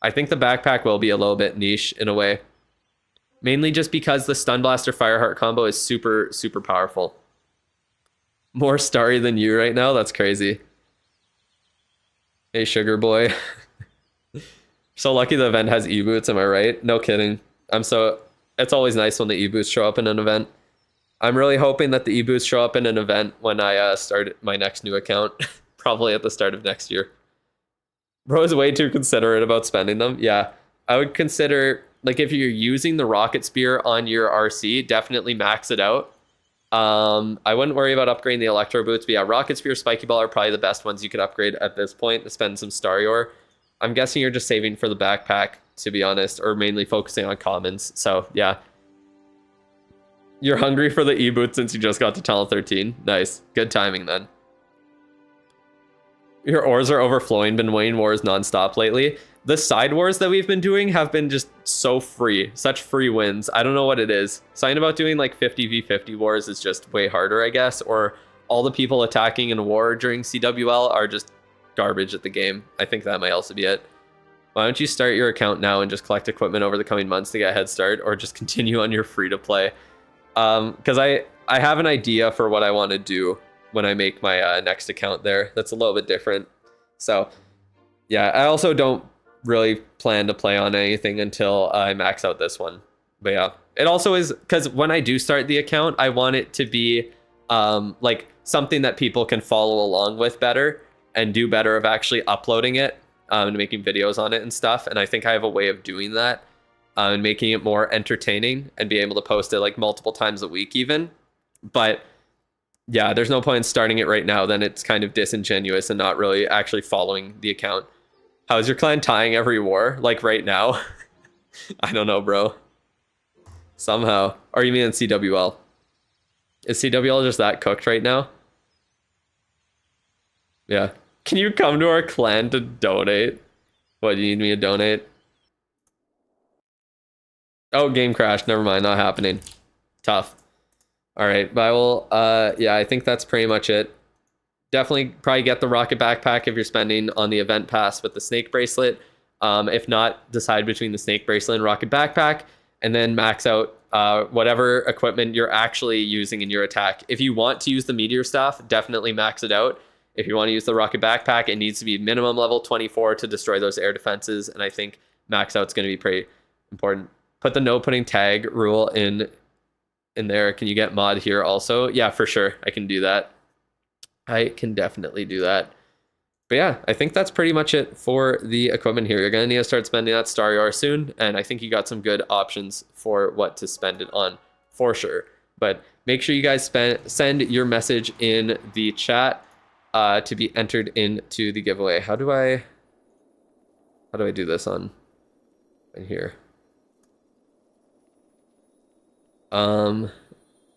I think the backpack will be a little bit niche in a way. Mainly just because the Stun Blaster Fireheart combo is super, super powerful. More starry than you right now? That's crazy. Hey, sugar boy. So lucky the event has e-boots, am I right? No kidding. It's always nice when the e-boots show up in an event. I'm really hoping that the e-boots show up in an event when I start my next new account. Probably at the start of next year. Bro is way too considerate about spending them. Yeah, I would consider, like, if you're using the Rocket Spear on your RC, definitely max it out. I wouldn't worry about upgrading the Electro Boots, but yeah, Rocket Spear, Spiky Ball are probably the best ones you could upgrade at this point to spend some Starry Ore. I'm guessing you're just saving for the backpack, to be honest, or mainly focusing on commons. So, yeah. You're hungry for the e-boot since you just got to Tunnel 13. Nice. Good timing, then. Your ores are overflowing. Been winning wars nonstop lately. The side wars that we've been doing have been just so free. Such free wins. I don't know what it is. Something about doing like 50v50 wars is just way harder, I guess. Or all the people attacking in war during CWL are just garbage at the game. I think that might also be it. Why don't you start your account now and just collect equipment over the coming months to get a head start, or just continue on your free to play? Because I have an idea for what I want to do when I make my next account there. That's a little bit different. So yeah, I also don't really plan to play on anything until I max out this one. But yeah, it also is because when I do start the account, I want it to be like something that people can follow along with better and do better of actually uploading it and making videos on it and stuff. And I think I have a way of doing that and making it more entertaining and be able to post it like multiple times a week even. But yeah, there's no point in starting it right now. Then it's kind of disingenuous and not really actually following the account. How's your clan tying every war? Like right now? I don't know, bro. Somehow. Or you mean in CWL? Is CWL just that cooked right now? Yeah. Can you come to our clan to donate? What, do you need me to donate? Oh, game crashed. Never mind, not happening. Tough. All right, but I will, yeah, I think that's pretty much it. Definitely probably get the rocket backpack if you're spending on the event pass with the snake bracelet. If not, decide between the snake bracelet and rocket backpack, and then max out whatever equipment you're actually using in your attack. If you want to use the meteor staff, definitely max it out. If you want to use the rocket backpack, it needs to be minimum level 24 to destroy those air defenses, and I think max out's going to be pretty important. Put the no putting tag rule in there. Can you get mod here also? Yeah, for sure. I can do that. I can definitely do that. But yeah, I think that's pretty much it for the equipment here. You're going to need to start spending that Starry Ore soon, and I think you got some good options for what to spend it on for sure. But make sure you guys send your message in the chat to be entered into the giveaway. How do I do this on in here?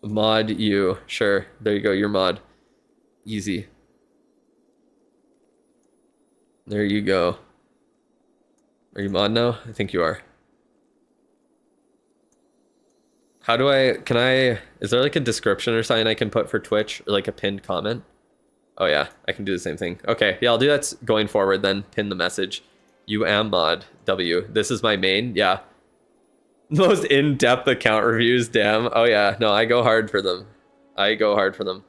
Mod you. Sure. There you go. Your mod. Easy. There you go. Are you mod now? I think you are. How do is there like a description or something I can put for Twitch, or like a pinned comment? Oh yeah, I can do the same thing. Okay, yeah, I'll do that going forward then. Pin the message. You am mod W. This is my main. Yeah. Most in-depth account reviews, damn. Oh yeah, no, I go hard for them. I go hard for them.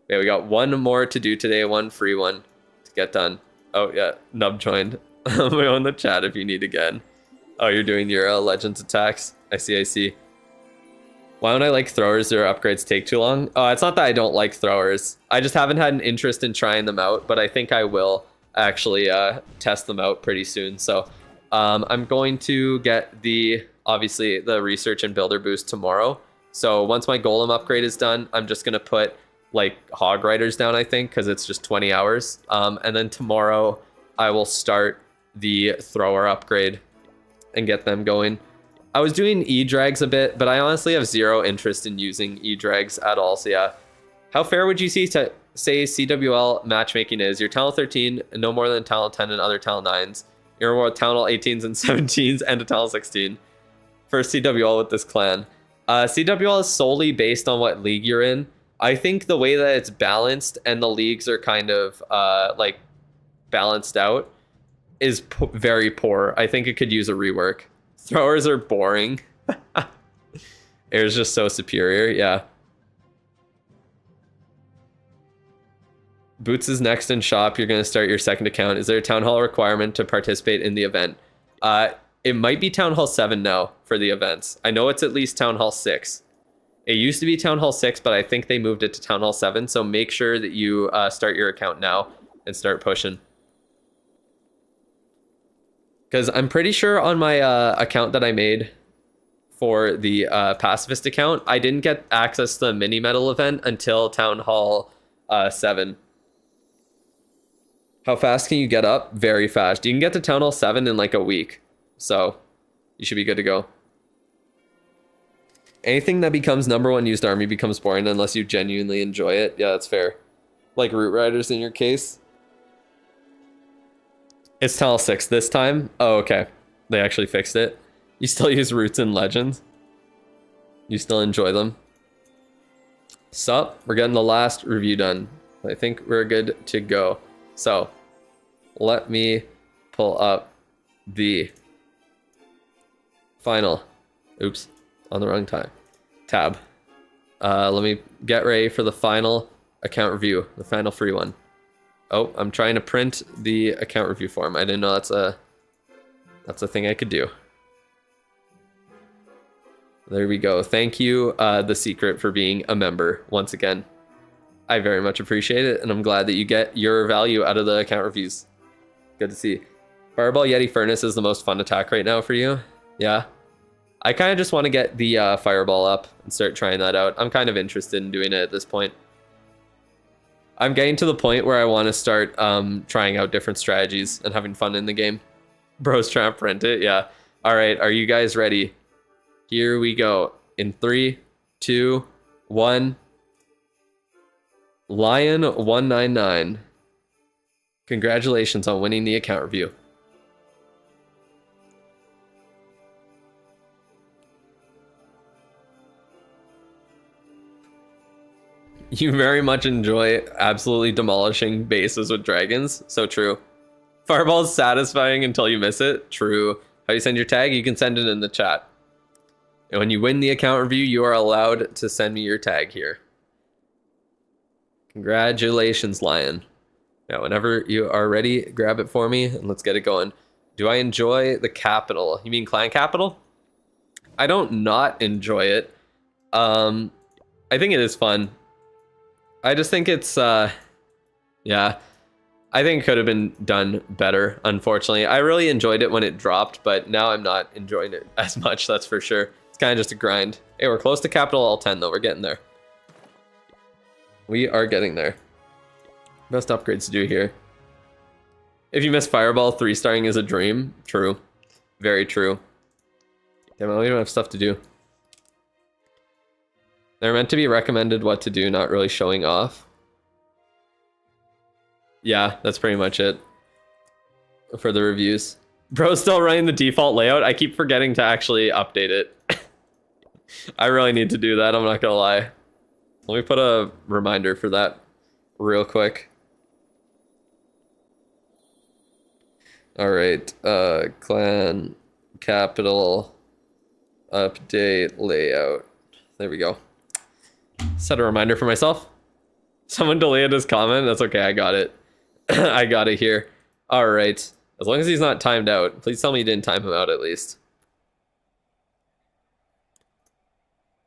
Okay, we got one more to do today, one free one to get done. Oh yeah, Nub joined. I'm in the chat if you need again. Oh, you're doing your Legends attacks. I see. Why don't I like throwers? Their upgrades take too long? Oh, it's not that I don't like throwers. I just haven't had an interest in trying them out, but I think I will actually test them out pretty soon. So I'm going to get obviously the research and builder boost tomorrow. So once my golem upgrade is done, I'm just going to put like hog riders down, I think, because it's just 20 hours. And then tomorrow I will start the thrower upgrade and get them going. I was doing E-Drags a bit, but I honestly have zero interest in using E-Drags at all, so yeah. How fair would you say CWL matchmaking is? You're Talent 13, no more than Talent 10 and other Talent 9s. You're more Talent 18s and 17s and a Talent 16 for CWL with this clan. CWL is solely based on what league you're in. I think the way that it's balanced and the leagues are kind of like balanced out is very poor. I think it could use a rework. Throwers are boring. Air's just so superior, yeah. Boots is next in shop. You're going to start your second account. Is there a Town Hall requirement to participate in the event? It might be Town Hall 7 now for the events. I know it's at least Town Hall 6. It used to be Town Hall 6, but I think they moved it to Town Hall 7. So make sure that you start your account now and start pushing. Because I'm pretty sure on my account that I made for the Pacifist account, I didn't get access to the mini medal event until Town Hall 7. How fast can you get up? Very fast. You can get to Town Hall 7 in like a week. So you should be good to go. Anything that becomes #1 used army becomes boring unless you genuinely enjoy it. Yeah, that's fair. Like Root Riders in your case. It's Town Hall 6 this time. Oh, okay. They actually fixed it. You still use Roots and Legends. You still enjoy them. Sup, we're getting the last review done. I think we're good to go. So, let me pull up the final, oops, on the wrong tab. Let me get ready for the final account review, the final free one. Oh, I'm trying to print the account review form. I didn't know that's a thing I could do. There we go. Thank you, The Secret, for being a member once again. I very much appreciate it, and I'm glad that you get your value out of the account reviews. Good to see. Fireball Yeti Furnace is the most fun attack right now for you. Yeah. I kind of just want to get the Fireball up and start trying that out. I'm kind of interested in doing it at this point. I'm getting to the point where I want to start trying out different strategies and having fun in the game. Bros trying to print it, yeah. All right, are you guys ready? Here we go. In 3, 2, 1. Lion199. Congratulations on winning the account review. You very much enjoy absolutely demolishing bases with dragons. So true. Fireball is satisfying until you miss it. True. How you send your tag? You can send it in the chat. And when you win the account review, you are allowed to send me your tag here. Congratulations, Lion. Now, whenever you are ready, grab it for me and let's get it going. Do I enjoy the capital? You mean clan capital? I don't not enjoy it. I think it is fun. I just think it's, yeah. I think it could have been done better, unfortunately. I really enjoyed it when it dropped, but now I'm not enjoying it as much, that's for sure. It's kind of just a grind. Hey, we're close to Capital L10, though. We're getting there. We are getting there. Best upgrades to do here. If you miss Fireball, 3-starring is a dream. True. Very true. Damn, we don't have stuff to do. They're meant to be recommended what to do, not really showing off. Yeah, that's pretty much it for the reviews. Bro's still running the default layout. I keep forgetting to actually update it. I really need to do that, I'm not gonna lie. Let me put a reminder for that real quick. Alright, clan capital update layout. There we go. Set a reminder for myself. Someone delayed his comment. That's okay, I got it. I got it here. Alright. As long as he's not timed out. Please tell me you didn't time him out at least.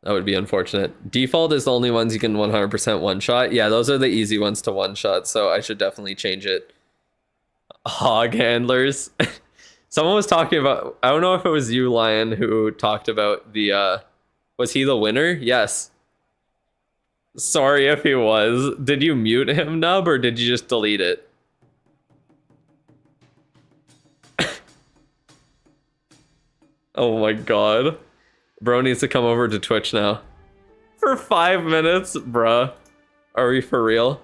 That would be unfortunate. Default is the only ones you can 100% one-shot. Yeah, those are the easy ones to one-shot, so I should definitely change it. Hog handlers. Someone was talking about... I don't know if it was you, Lion, who talked about the... was he the winner? Yes. Sorry if he was. Did you mute him, Nub, or did you just delete it? Oh my god. Bro needs to come over to Twitch now. For 5 minutes, bruh. Are we for real?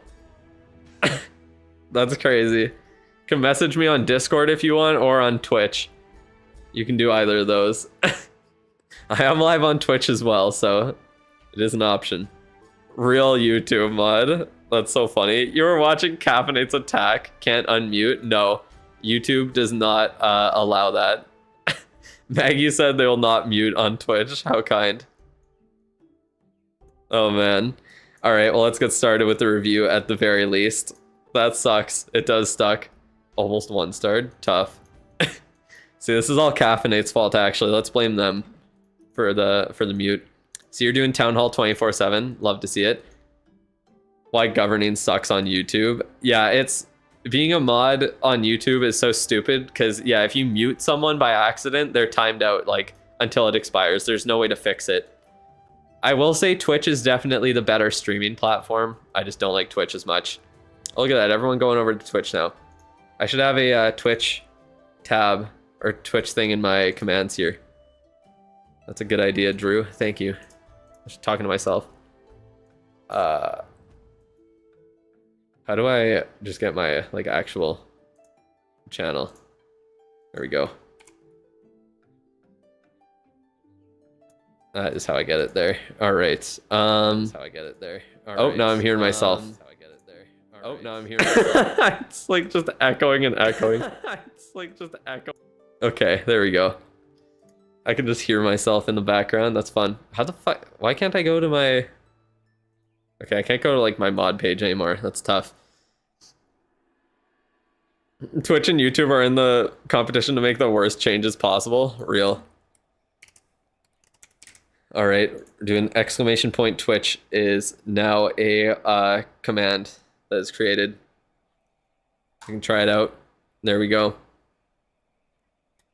That's crazy. You can message me on Discord if you want, or on Twitch. You can do either of those. I am live on Twitch as well, so it is an option. Real YouTube mod. That's so funny. You were watching Caffeinate's attack. Can't unmute. No, YouTube does not allow that. Maggie said they will not mute on Twitch. How kind. Oh man. All right, well, let's get started with the review at the very least. That sucks. It does suck. Almost 1-starred. Tough. See, this is all Caffeinate's fault, actually. Let's blame them for the mute. So you're doing Town Hall 24/7. Love to see it. Why governing sucks on YouTube. Yeah, it's... Being a mod on YouTube is so stupid because, yeah, if you mute someone by accident, they're timed out, like, until it expires. There's no way to fix it. I will say Twitch is definitely the better streaming platform. I just don't like Twitch as much. Oh, look at that. Everyone going over to Twitch now. I should have a Twitch tab or Twitch thing in my commands here. That's a good idea, Drew. Thank you. I'm just talking to myself. How do I just get my like actual channel? There we go. That is how I get it there. All right. That's how I get it there. Oh, now I'm hearing myself. Oh, now I'm hearing myself. It's like just echoing and echoing. It's like just echoing. Okay, there we go. I can just hear myself in the background. That's fun. How the fuck? Why can't I go to my... Okay, I can't go to like my mod page anymore. That's tough. Twitch and YouTube are in the competition to make the worst changes possible. Real. All right, we're doing exclamation point Twitch is now a command that is created. You can try it out. There we go.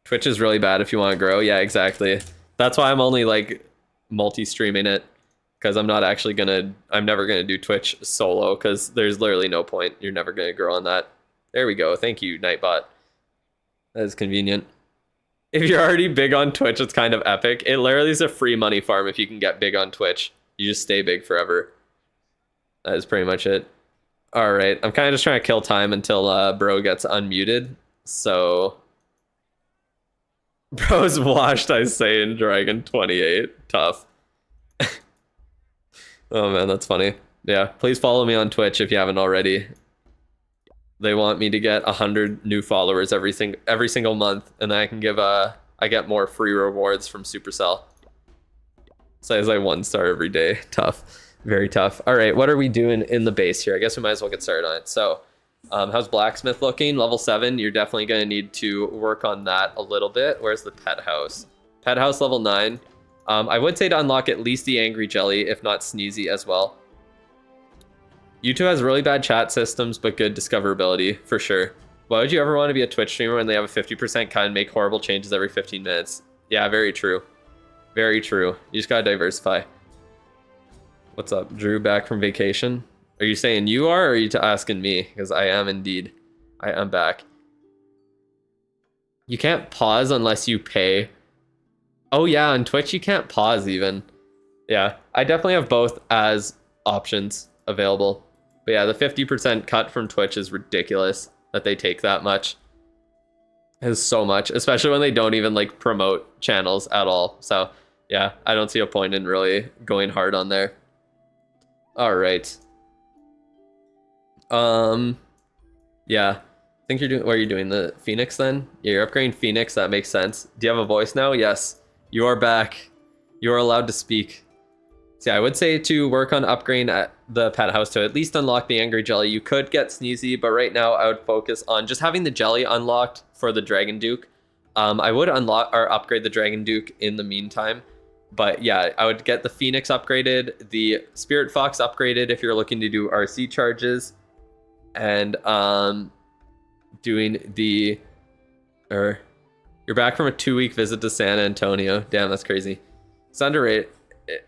Twitch is really bad if you want to grow. Yeah, exactly. That's why I'm only like multi-streaming it, because I'm not actually gonna, I'm never gonna do Twitch solo because there's literally no point. You're never gonna grow on that. There we go. Thank you, Nightbot. That is convenient. If you're already big on Twitch, it's kind of epic. It literally is a free money farm if you can get big on Twitch. You just stay big forever. That is pretty much it. All right, I'm kind of just trying to kill time until bro gets unmuted. So, bro's washed, I say, in Dragon 28. Tough. Oh man, that's funny. Yeah, please follow me on Twitch if you haven't already. They want me to get 100 new followers every single month, and then I can give I get more free rewards from Supercell. So it's like 1-star every day. Tough. Very tough. All right, what are we doing in the base here? I guess we might as well get started on it. So, how's Blacksmith looking? Level 7. You're definitely going to need to work on that a little bit. Where's the Pet House? Pet House level 9. I would say to unlock at least the Angry Jelly, if not Sneezy as well. YouTube has really bad chat systems, but good discoverability, for sure. Why would you ever want to be a Twitch streamer when they have a 50% cut and make horrible changes every 15 minutes? Yeah, very true. Very true. You just gotta diversify. What's up, Drew? Back from vacation? Are you saying you are, or are you asking me? Because I am indeed. I am back. You can't pause unless you pay. Oh yeah, on Twitch you can't pause even. Yeah, I definitely have both as options available. But yeah, the 50% cut from Twitch is ridiculous that they take that much. It is so much, especially when they don't even like promote channels at all. So yeah, I don't see a point in really going hard on there. All right. Yeah, I think you're doing, what are you doing? The Phoenix then? Yeah, you're upgrading Phoenix. That makes sense. Do you have a voice now? Yes, you are back. You are allowed to speak. So yeah, I would say to work on upgrading at the Pet House to at least unlock the Angry Jelly. You could get Sneezy, but right now I would focus on just having the Jelly unlocked for the Dragon Duke. I would unlock or upgrade the Dragon Duke in the meantime. But yeah, I would get the Phoenix upgraded, the Spirit Fox upgraded if you're looking to do RC charges, and doing the, or you're back from a 2-week visit to San Antonio. Damn, that's crazy. It's underrated.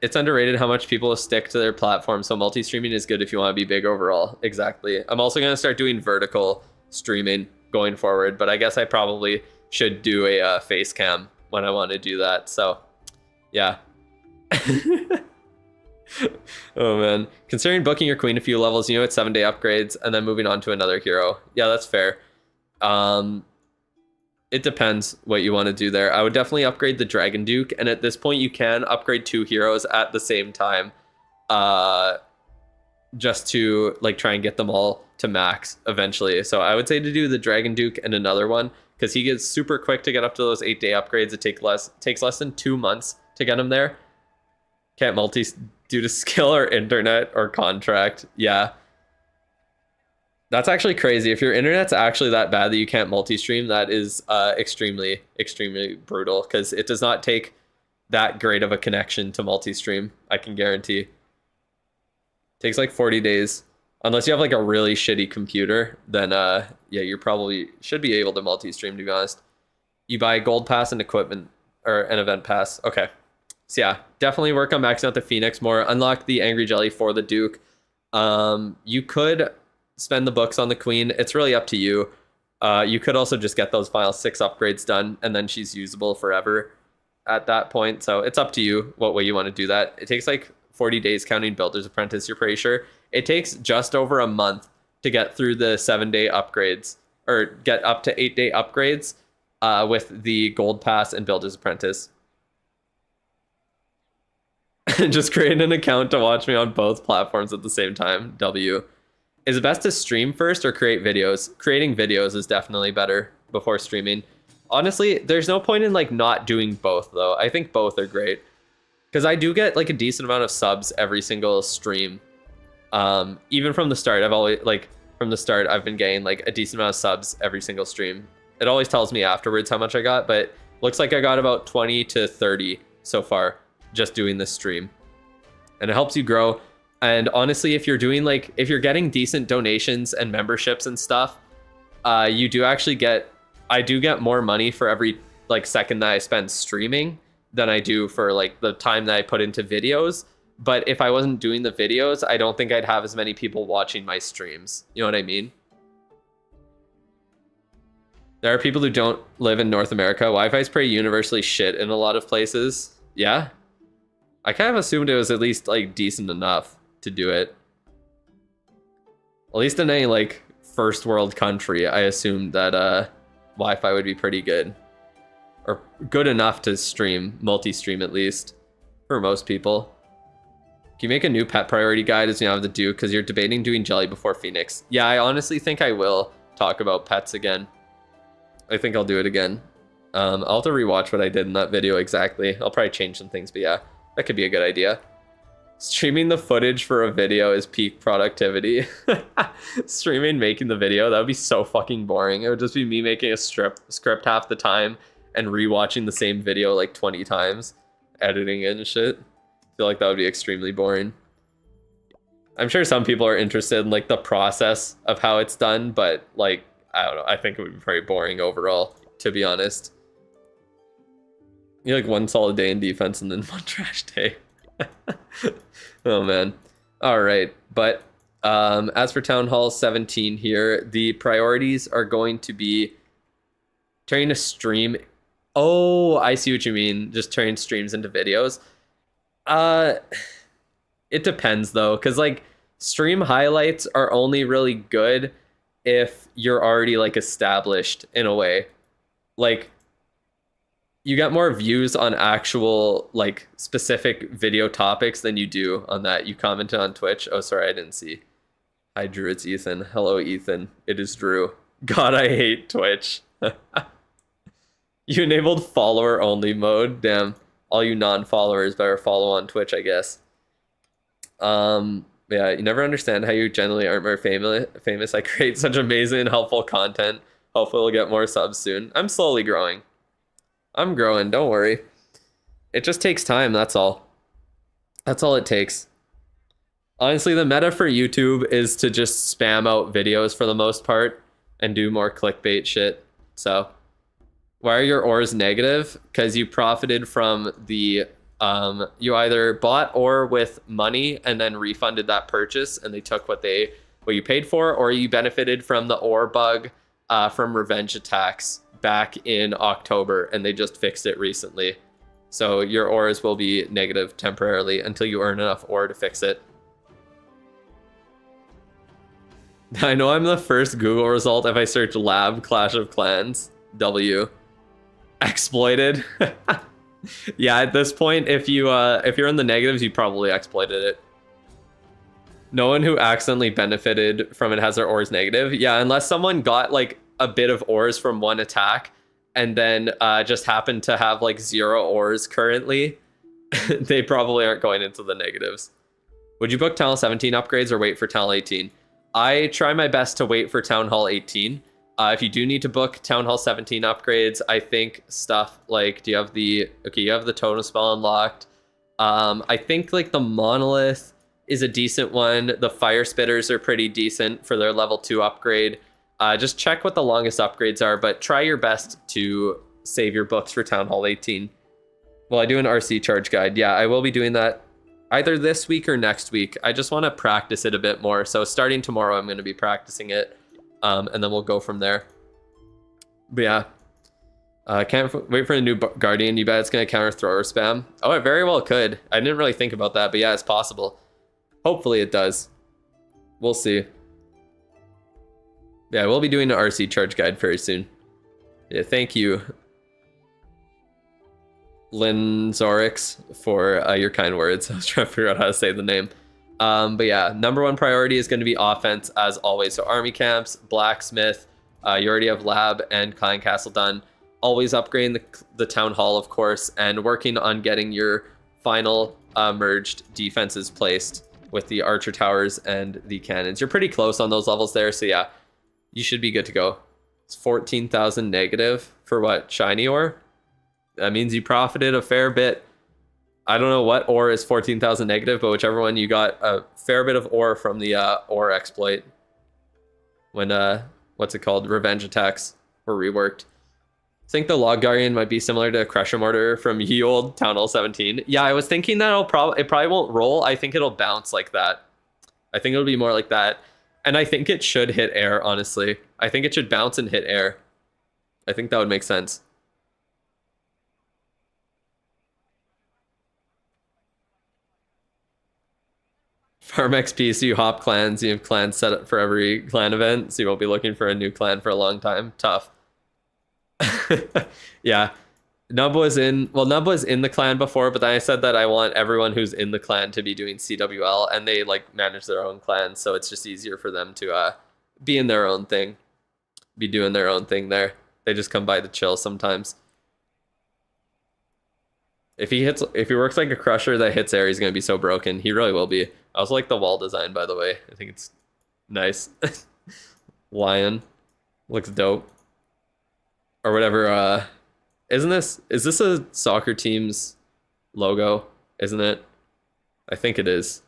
It's underrated how much people stick to their platform, so multi-streaming is good if you want to be big overall. Exactly. I'm also going to start doing vertical streaming going forward, but I guess I probably should do a face cam when I want to do that. So yeah. Oh man, considering booking your queen a few levels, you know, it's 7-day upgrades and then moving on to another hero. Yeah, that's fair. It depends what you want to do there. I would definitely upgrade the Dragon Duke, and at this point you can upgrade 2 heroes at the same time, just to like try and get them all to max eventually. So I would say to do the Dragon Duke and another one, because he gets super quick to get up to those 8-day upgrades. It takes less than 2 months to get him there. Can't multi due to skill or internet or contract. Yeah. That's actually crazy. If your internet's actually that bad that you can't multi-stream, that is extremely, extremely brutal, because it does not take that great of a connection to multi-stream, I can guarantee. Takes like 40 days. Unless you have like a really shitty computer, then yeah, you probably should be able to multi-stream, to be honest. You buy a gold pass and equipment, or an event pass. Okay. So yeah, definitely work on maxing out the Phoenix more. Unlock the Angry Jelly for the Duke. You could spend the books on the Queen. It's really up to you. You could also just get those final 6 upgrades done, and then she's usable forever at that point. So it's up to you what way you want to do that. It takes like 40 days counting Builder's Apprentice, you're pretty sure. It takes just over a month to get through the 7-day upgrades, or get up to 8-day upgrades with the Gold Pass and Builder's Apprentice. Just create an account to watch me on both platforms at the same time. W. Is it best to stream first or create videos? Creating videos is definitely better before streaming. Honestly, there's no point in like not doing both though. I think both are great, because I do get like a decent amount of subs every single stream. Even from the start, I've been getting like a decent amount of subs every single stream. It always tells me afterwards how much I got, but looks like I got about 20 to 30 so far just doing this stream, and it helps you grow. And honestly, if you're getting decent donations and memberships and stuff, you do actually I do get more money for every like second that I spend streaming than I do for like the time that I put into videos. But if I wasn't doing the videos, I don't think I'd have as many people watching my streams. You know what I mean? There are people who don't live in North America. Wi-Fi is pretty universally shit in a lot of places. Yeah. I kind of assumed it was at least like decent enough to do it. At least in any like first world country, I assumed that Wi-Fi would be pretty good, or good enough to stream, multi-stream at least, for most people. Can you make a new pet priority guide as you have the Duke, because you're debating doing Jelly before Phoenix? Yeah, I honestly think I will talk about pets again. I think I'll do it again. I'll have to rewatch what I did in that video exactly. I'll probably change some things, but yeah, that could be a good idea. Streaming the footage for a video is peak productivity. Streaming making the video, that would be so fucking boring. It would just be me making a script half the time and rewatching the same video like 20 times, editing it and shit. I feel like that would be extremely boring. I'm sure some people are interested in like the process of how it's done, but like, I don't know, I think it would be very boring overall, to be honest. You like one solid day in defense and then one trash day. Oh man. All right, but as for Town Hall 17 here, the priorities are going to be turning a stream. Oh, I see what you mean. Just turning streams into videos. It depends though, because like stream highlights are only really good if you're already like established in a way. Like, you get more views on actual like specific video topics than you do on that. You commented on Twitch. Oh, sorry, I didn't see. Hi, Drew. It's Ethan. Hello, Ethan. It is Drew. God, I hate Twitch. You enabled follower only mode. Damn. All you non-followers better follow on Twitch, I guess. Yeah, you never understand how you generally aren't more famous. I create such amazing and helpful content. Hopefully we'll get more subs soon. I'm slowly growing. I'm growing, don't worry. It just takes time, that's all. That's all it takes. Honestly, the meta for YouTube is to just spam out videos for the most part and do more clickbait shit. So, why are your ores negative? Because you profited from the, you either bought ore with money and then refunded that purchase and they took what you paid for, or you benefited from the ore bug from revenge attacks back in October, and they just fixed it recently. So your ores will be negative temporarily until you earn enough ore to fix it. I know I'm the first Google result if I search lab Clash of Clans W. Exploited. Yeah, at this point, if you're in the negatives, you probably exploited it. No one who accidentally benefited from it has their ores negative. Yeah, unless someone got like a bit of ores from one attack and then just happened to have like 0 ores currently, they probably aren't going into the negatives. Would you book Town Hall 17 upgrades or wait for Town Hall 18? I try my best to wait for Town Hall 18. If you do need to book Town Hall 17 upgrades, I think stuff like, you have the totem spell unlocked. I think like the monolith is a decent one. The fire spitters are pretty decent for their level 2 upgrade. Just check what the longest upgrades are, but try your best to save your books for Town Hall 18. Well, I do an RC charge guide. Yeah, I will be doing that either this week or next week. I just want to practice it a bit more. So starting tomorrow, I'm going to be practicing it. And then we'll go from there. But yeah, can't wait for a new Guardian. You bet it's going to counter thrower spam. Oh, it very well could. I didn't really think about that, but yeah, it's possible. Hopefully it does. We'll see. Yeah, we'll be doing an RC charge guide very soon. Yeah, thank you, Lynn Zorix, for your kind words. I was trying to figure out how to say the name. But yeah, number 1 priority is going to be offense as always. So army camps, blacksmith, you already have lab and clan castle done. Always upgrading the town hall, of course, and working on getting your final merged defenses placed with the archer towers and the cannons. You're pretty close on those levels there, so yeah, you should be good to go. It's 14,000 negative for what? Shiny ore? That means you profited a fair bit. I don't know what ore is 14,000 negative, but whichever one, you got a fair bit of ore from the ore exploit when what's it called, revenge attacks were reworked. I think the log guardian might be similar to a crusher mortar from ye old Town Hall 17. Yeah, I was thinking that it probably won't roll. I think it'll bounce like that. I think it'll be more like that, and I think it should hit air. Honestly, I think it should bounce and hit air. I think that would make sense. Farm XP, so you hop clans. You have clans set up for every clan event, so you won't be looking for a new clan for a long time. Tough. Yeah, Nub was in the clan before, but then I said that I want everyone who's in the clan to be doing CWL, and they like manage their own clans, so it's just easier for them to be in their own thing, be doing their own thing there. They just come by to chill sometimes. If he works like a crusher that hits air, he's gonna be so broken. He really will be. I also like the wall design, by the way. I think it's nice. Lion looks dope. Or whatever. Is this a soccer team's logo? Isn't it? I think it is.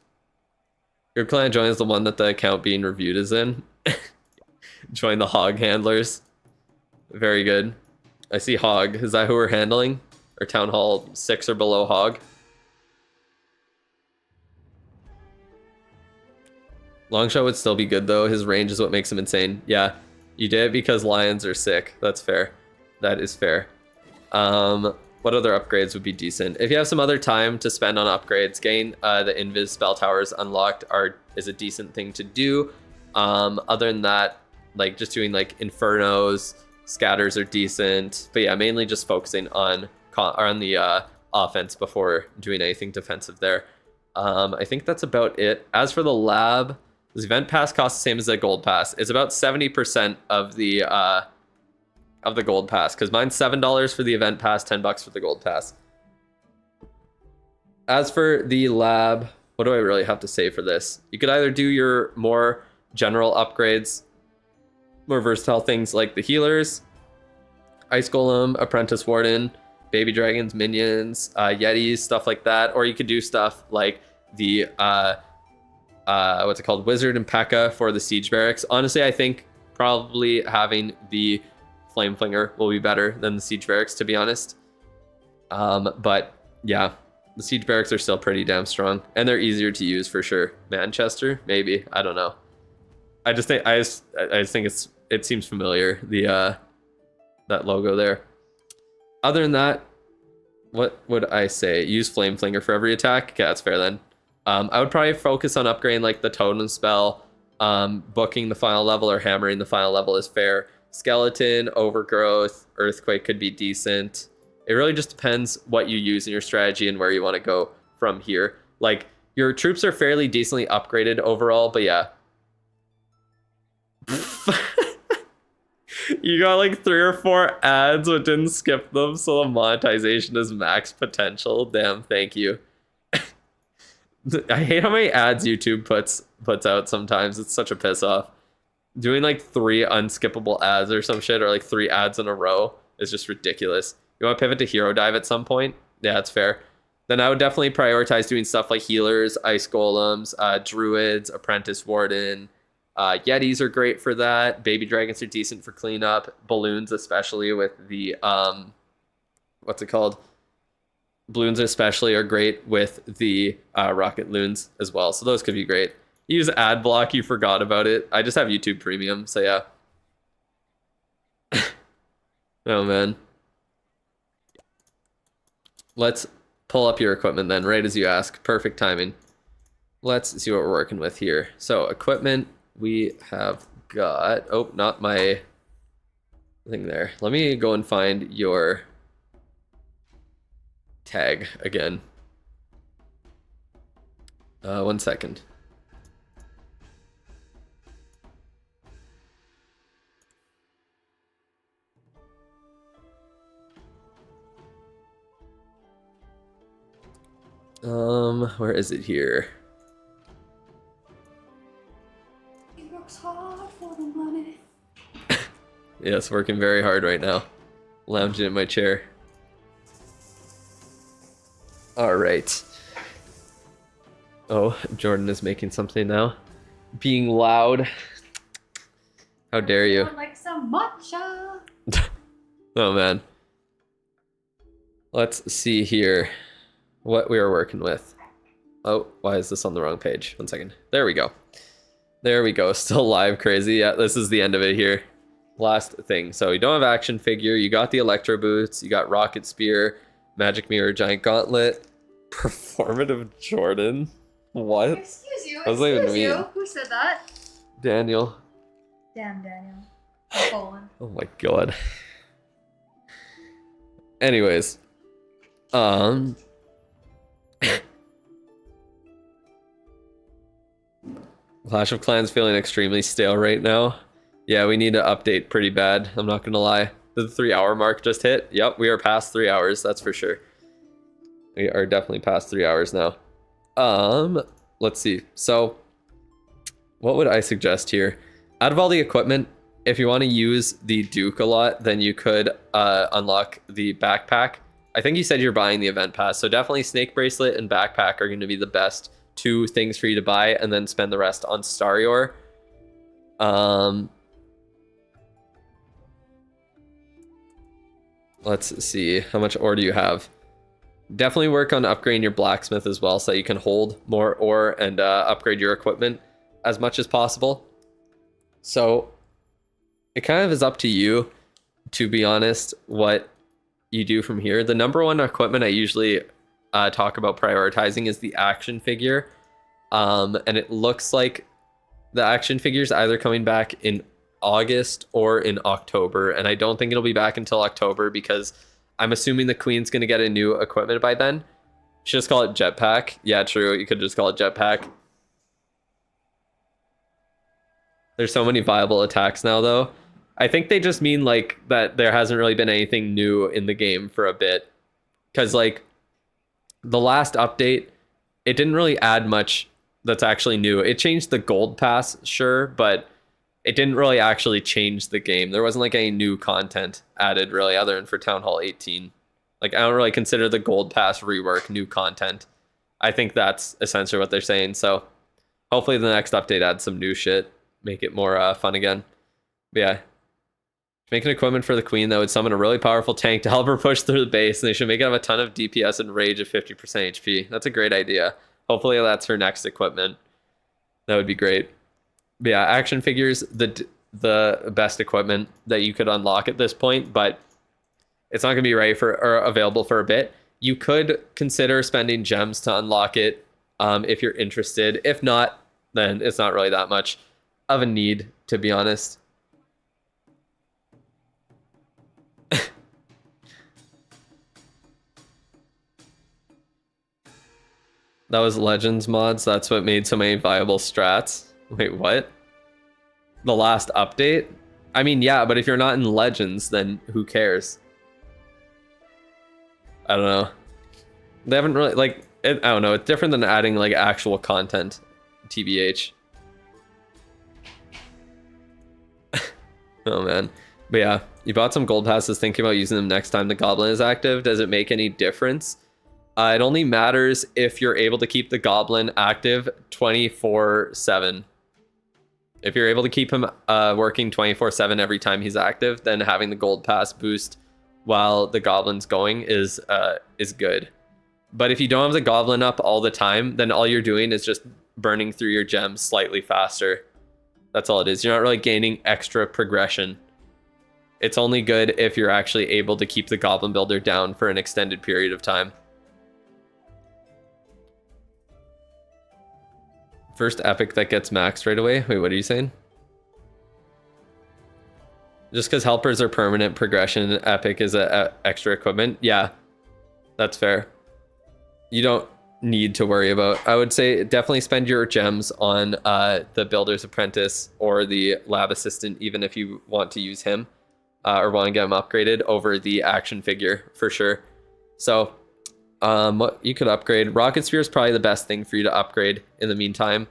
Your clan joins the one that the account being reviewed is in. Join the hog handlers. Very good. I see hog. Is that who we're handling? Or Town Hall 6 or below hog? Longshot would still be good though. His range is what makes him insane. Yeah, you did it because lions are sick. That's fair. That is fair. What other upgrades would be decent? If you have some other time to spend on upgrades, getting the Invis spell towers unlocked is a decent thing to do. Other than that, like just doing like infernos, scatters are decent. But yeah, mainly just focusing on the offense before doing anything defensive there. I think that's about it. As for the lab, this event pass costs the same as the gold pass. It's about 70% of the gold pass, because mine's $7 for the event pass, $10 for the gold pass. As for the lab, what do I really have to say for this? You could either do your more general upgrades, more versatile things like the healers, Ice Golem, Apprentice Warden, Baby Dragons, Minions, Yetis, stuff like that. Or you could do stuff like the, what's it called? Wizard and P.E.K.K.A. for the Siege Barracks. Honestly, I think probably having the Flame Flinger will be better than the Siege Barracks, to be honest. But yeah, the Siege Barracks are still pretty damn strong, and they're easier to use for sure. Manchester, maybe, I don't know. I just think it seems familiar, the that logo there. Other than that, what would I say? Use Flame Flinger for every attack. Okay, that's fair then. I would probably focus on upgrading like the Totem spell. Booking the final level or hammering the final level is fair. Skeleton, Overgrowth, Earthquake could be decent. It really just depends what you use in your strategy and where you want to go from here. Like, your troops are fairly decently upgraded overall, but yeah. You got like 3 or 4 ads but didn't skip them, so the monetization is max potential. Damn, thank you. I hate how many ads YouTube puts out sometimes. It's such a piss off. Doing like 3 unskippable ads or some shit, or like 3 ads in a row is just ridiculous. You want to pivot to Hero Dive at some point? Yeah, that's fair. Then I would definitely prioritize doing stuff like healers, ice golems, druids, apprentice warden. Yetis are great for that. Baby dragons are decent for cleanup. Balloons, especially with the what's it called? Balloons especially are great with the rocket loons as well. So those could be great. Use ad block. You forgot about it. I just have YouTube Premium, so yeah. Oh man. Let's pull up your equipment then, right as you ask. Perfect timing. Let's see what we're working with here. So equipment, we have got, oh, not my thing there. Let me go and find your tag again. 1 second. Where is it here? He works hard for the money. Yes, working very hard right now. Lounging in my chair. All right. Oh, Jordan is making something now. Being loud. How dare you? Like some matcha. Oh man. Let's see here what we are working with. Oh, why is this on the wrong page? 1 second. There we go. There we go. Still live, crazy. Yeah, this is the end of it here. Last thing. So you don't have action figure. You got the Electro Boots. You got Rocket Spear, Magic Mirror, Giant Gauntlet, Performative Jordan. What? Excuse you. What does that even Excuse you. mean? Who said that? Daniel. Damn, Daniel. I'm falling. Oh my god. Anyways. Clash of Clans feeling extremely stale right now. Yeah, we need to update pretty bad. I'm not gonna lie. The 3-hour mark just hit. Yep, we are past 3 hours, that's for sure. We are definitely past 3 hours now. Let's see. So, what would I suggest here? Out of all the equipment, if you want to use the Duke a lot, then you could unlock the backpack. I think you said you're buying the event pass, so definitely Snake Bracelet and backpack are going to be the best 2 things for you to buy, and then spend the rest on Starior. Let's see, how much ore do you have? Definitely work on upgrading your blacksmith as well, so you can hold more ore and upgrade your equipment as much as possible. So it kind of is up to you, to be honest, what you do from here. The number 1 equipment I usually talk about prioritizing is the action figure. And it looks like the action figure is either coming back in August or in October. And I don't think it'll be back until October because I'm assuming the Queen's going to get a new equipment by then. You should just call it Jetpack. Yeah, true. You could just call it Jetpack. There's so many viable attacks now, though. I think they just mean like that there hasn't really been anything new in the game for a bit. Because like the last update, it didn't really add much that's actually new. It changed the gold pass, sure, but it didn't really actually change the game. There wasn't like any new content added really other than for Town Hall 18. Like I don't really consider the gold pass rework new content. I think that's essentially what they're saying. So hopefully the next update adds some new shit, make it more fun again. But yeah. Make an equipment for the Queen that would summon a really powerful tank to help her push through the base, and they should make it have a ton of DPS and rage of 50% HP. That's a great idea. Hopefully that's her next equipment. That would be great. But yeah, action figures. the best equipment that you could unlock at this point, but it's not going to be ready for or available for a bit. You could consider spending gems to unlock it if you're interested. If not, then it's not really that much of a need, to be honest. That was Legends mods. That's what made so many viable strats. Wait, what? The last update? I mean, yeah, but if you're not in Legends, then who cares? I don't know. They haven't really, like, I don't know. It's different than adding, like, actual content, TBH. Oh, man. But yeah, you bought some gold passes thinking about using them next time the goblin is active. Does it make any difference? It only matters if you're able to keep the goblin active 24/7. If you're able to keep him working 24/7 every time he's active, then having the gold pass boost while the goblin's going is good. But if you don't have the goblin up all the time, then all you're doing is just burning through your gems slightly faster. That's all it is. You're not really gaining extra progression. It's only good if you're actually able to keep the goblin builder down for an extended period of time. First epic that gets maxed right away. Wait, what are you saying? Just because helpers are permanent, progression epic is a extra equipment. Yeah, that's fair. You don't need to worry about. I would say definitely spend your gems on the Builder's Apprentice or the Lab Assistant, even if you want to use him or want to get him upgraded over the action figure for sure. So what you could upgrade, Rocket Spear is probably the best thing for you to upgrade in the meantime.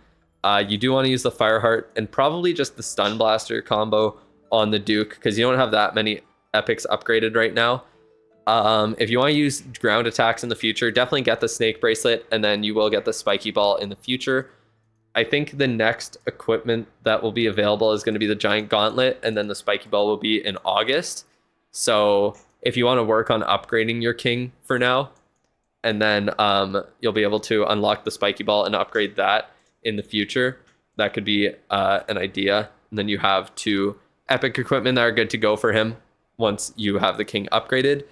You do want to use the Fireheart and probably just the Stun Blaster combo on the Duke because you don't have that many epics upgraded right now. If you want to use ground attacks in the future, definitely get the Snake Bracelet and then you will get the Spiky Ball in the future. I think the next equipment that will be available is going to be the Giant Gauntlet, and then the Spiky Ball will be in August. So if you want to work on upgrading your king for now, and then you'll be able to unlock the Spiky Ball and upgrade that in the future. That could be an idea. And then you have 2 epic equipment that are good to go for him once you have the king upgraded.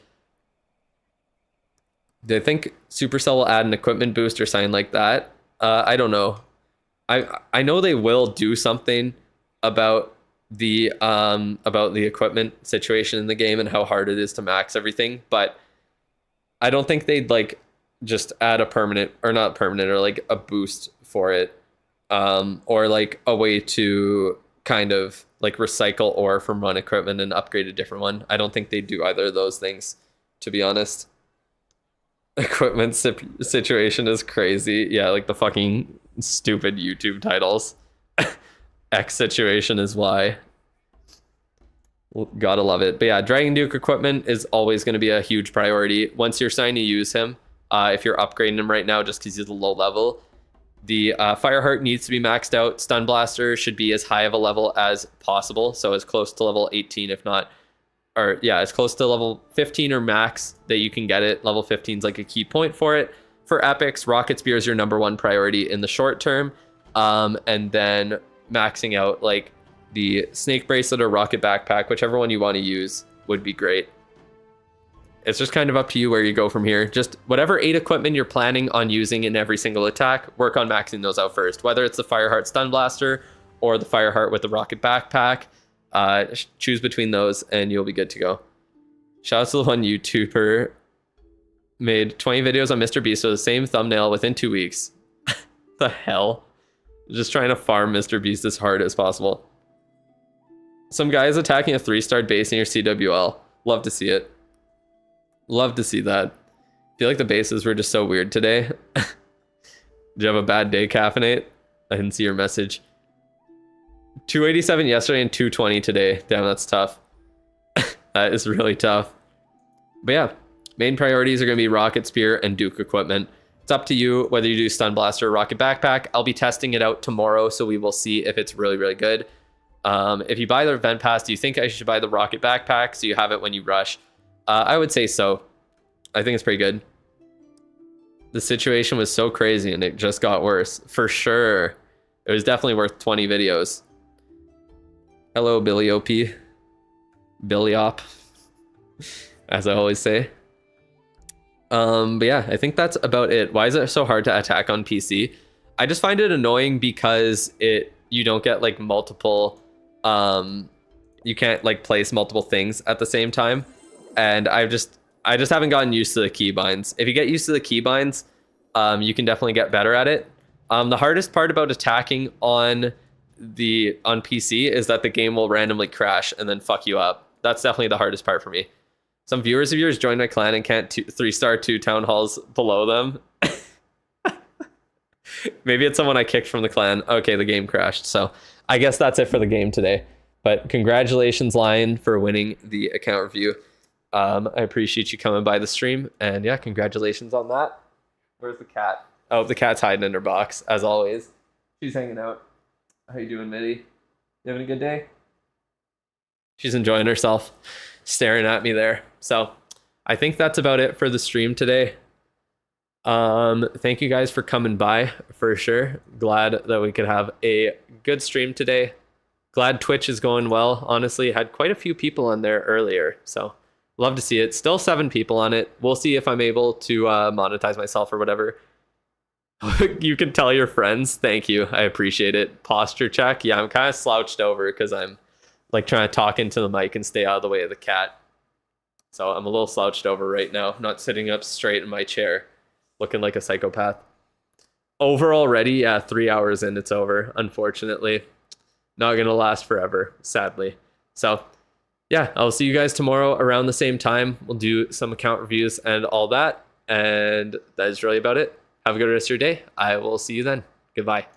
Do I think Supercell will add an equipment boost or something like that? I don't know. I know they will do something about the equipment situation in the game and how hard it is to max everything, but I don't think they'd like just add a permanent or not permanent or like a boost for it, or like a way to kind of like recycle ore from one equipment and upgrade a different one. I don't think they do either of those things, to be honest. Equipment situation is crazy. Yeah, like the fucking stupid YouTube titles. X situation is why. Gotta love it. But yeah, Dragon Duke equipment is always going to be a huge priority. Once you're starting to use him, if you're upgrading him right now just because he's a low level, the Fireheart needs to be maxed out. Stun Blaster should be as high of a level as possible, so as close to level 18, if not, or yeah, as close to level 15 or max that you can get it. Level 15 is like a key point for it. For epics, Rocket Spear is your #1 priority in the short term, and then maxing out like the Snake Bracelet or Rocket Backpack, whichever one you want to use, would be great. It's just kind of up to you where you go from here. Just whatever 8 equipment you're planning on using in every single attack, work on maxing those out first. Whether it's the Fireheart Stun Blaster or the Fireheart with the Rocket Backpack, choose between those and you'll be good to go. Shout out to the one YouTuber made 20 videos on Mr. Beast with the same thumbnail within 2 weeks. The hell? Just trying to farm Mr. Beast as hard as possible. Some guy is attacking a 3-star base in your CWL. Love to see it. Love to see that. I feel like the bases were just so weird today. Did you have a bad day, Caffeinate? I didn't see your message. 287 yesterday and 220 today. Damn, that's tough. That is really tough. But yeah, main priorities are going to be Rocket Spear and Duke equipment. It's up to you whether you do Stun Blaster or Rocket Backpack. I'll be testing it out tomorrow, so we will see if it's really, really good. If you buy the event pass, do you think I should buy the Rocket Backpack so you have it when you rush? I would say so. I think it's pretty good. The situation was so crazy and it just got worse. For sure. It was definitely worth 20 videos. Hello, Billy OP. Billy Op, as I always say. But yeah, I think that's about it. Why is it so hard to attack on PC? I just find it annoying because you don't get like multiple, you can't like place multiple things at the same time, and I just haven't gotten used to the keybinds. If you get used to the keybinds, you can definitely get better at it. The hardest part about attacking on PC is that the game will randomly crash and then fuck you up. That's definitely the hardest part for me. Some viewers of yours joined my clan and can't 3-star 2 town halls below them. Maybe it's someone I kicked from the clan. Okay, the game crashed. So I guess that's it for the game today. But congratulations, Lion, for winning the account review. I appreciate you coming by the stream. And yeah, congratulations on that. Where's the cat? Oh, the cat's hiding in her box, as always. She's hanging out. How you doing, Mitty? You having a good day? She's enjoying herself, staring at me there. So I think that's about it for the stream today. Thank you guys for coming by, for sure. Glad that we could have a good stream today. Glad Twitch is going well. Honestly, had quite a few people on there earlier, so love to see it. Still 7 people on it. We'll see if I'm able to monetize myself or whatever. You can tell your friends. Thank you. I appreciate it. Posture check. Yeah, I'm kind of slouched over because I'm like trying to talk into the mic and stay out of the way of the cat. So I'm a little slouched over right now, not sitting up straight in my chair, looking like a psychopath. Over already, yeah, 3 hours in, it's over, unfortunately. Not gonna last forever, sadly. So yeah, I'll see you guys tomorrow around the same time. We'll do some account reviews and all that. And that is really about it. Have a good rest of your day. I will see you then. Goodbye.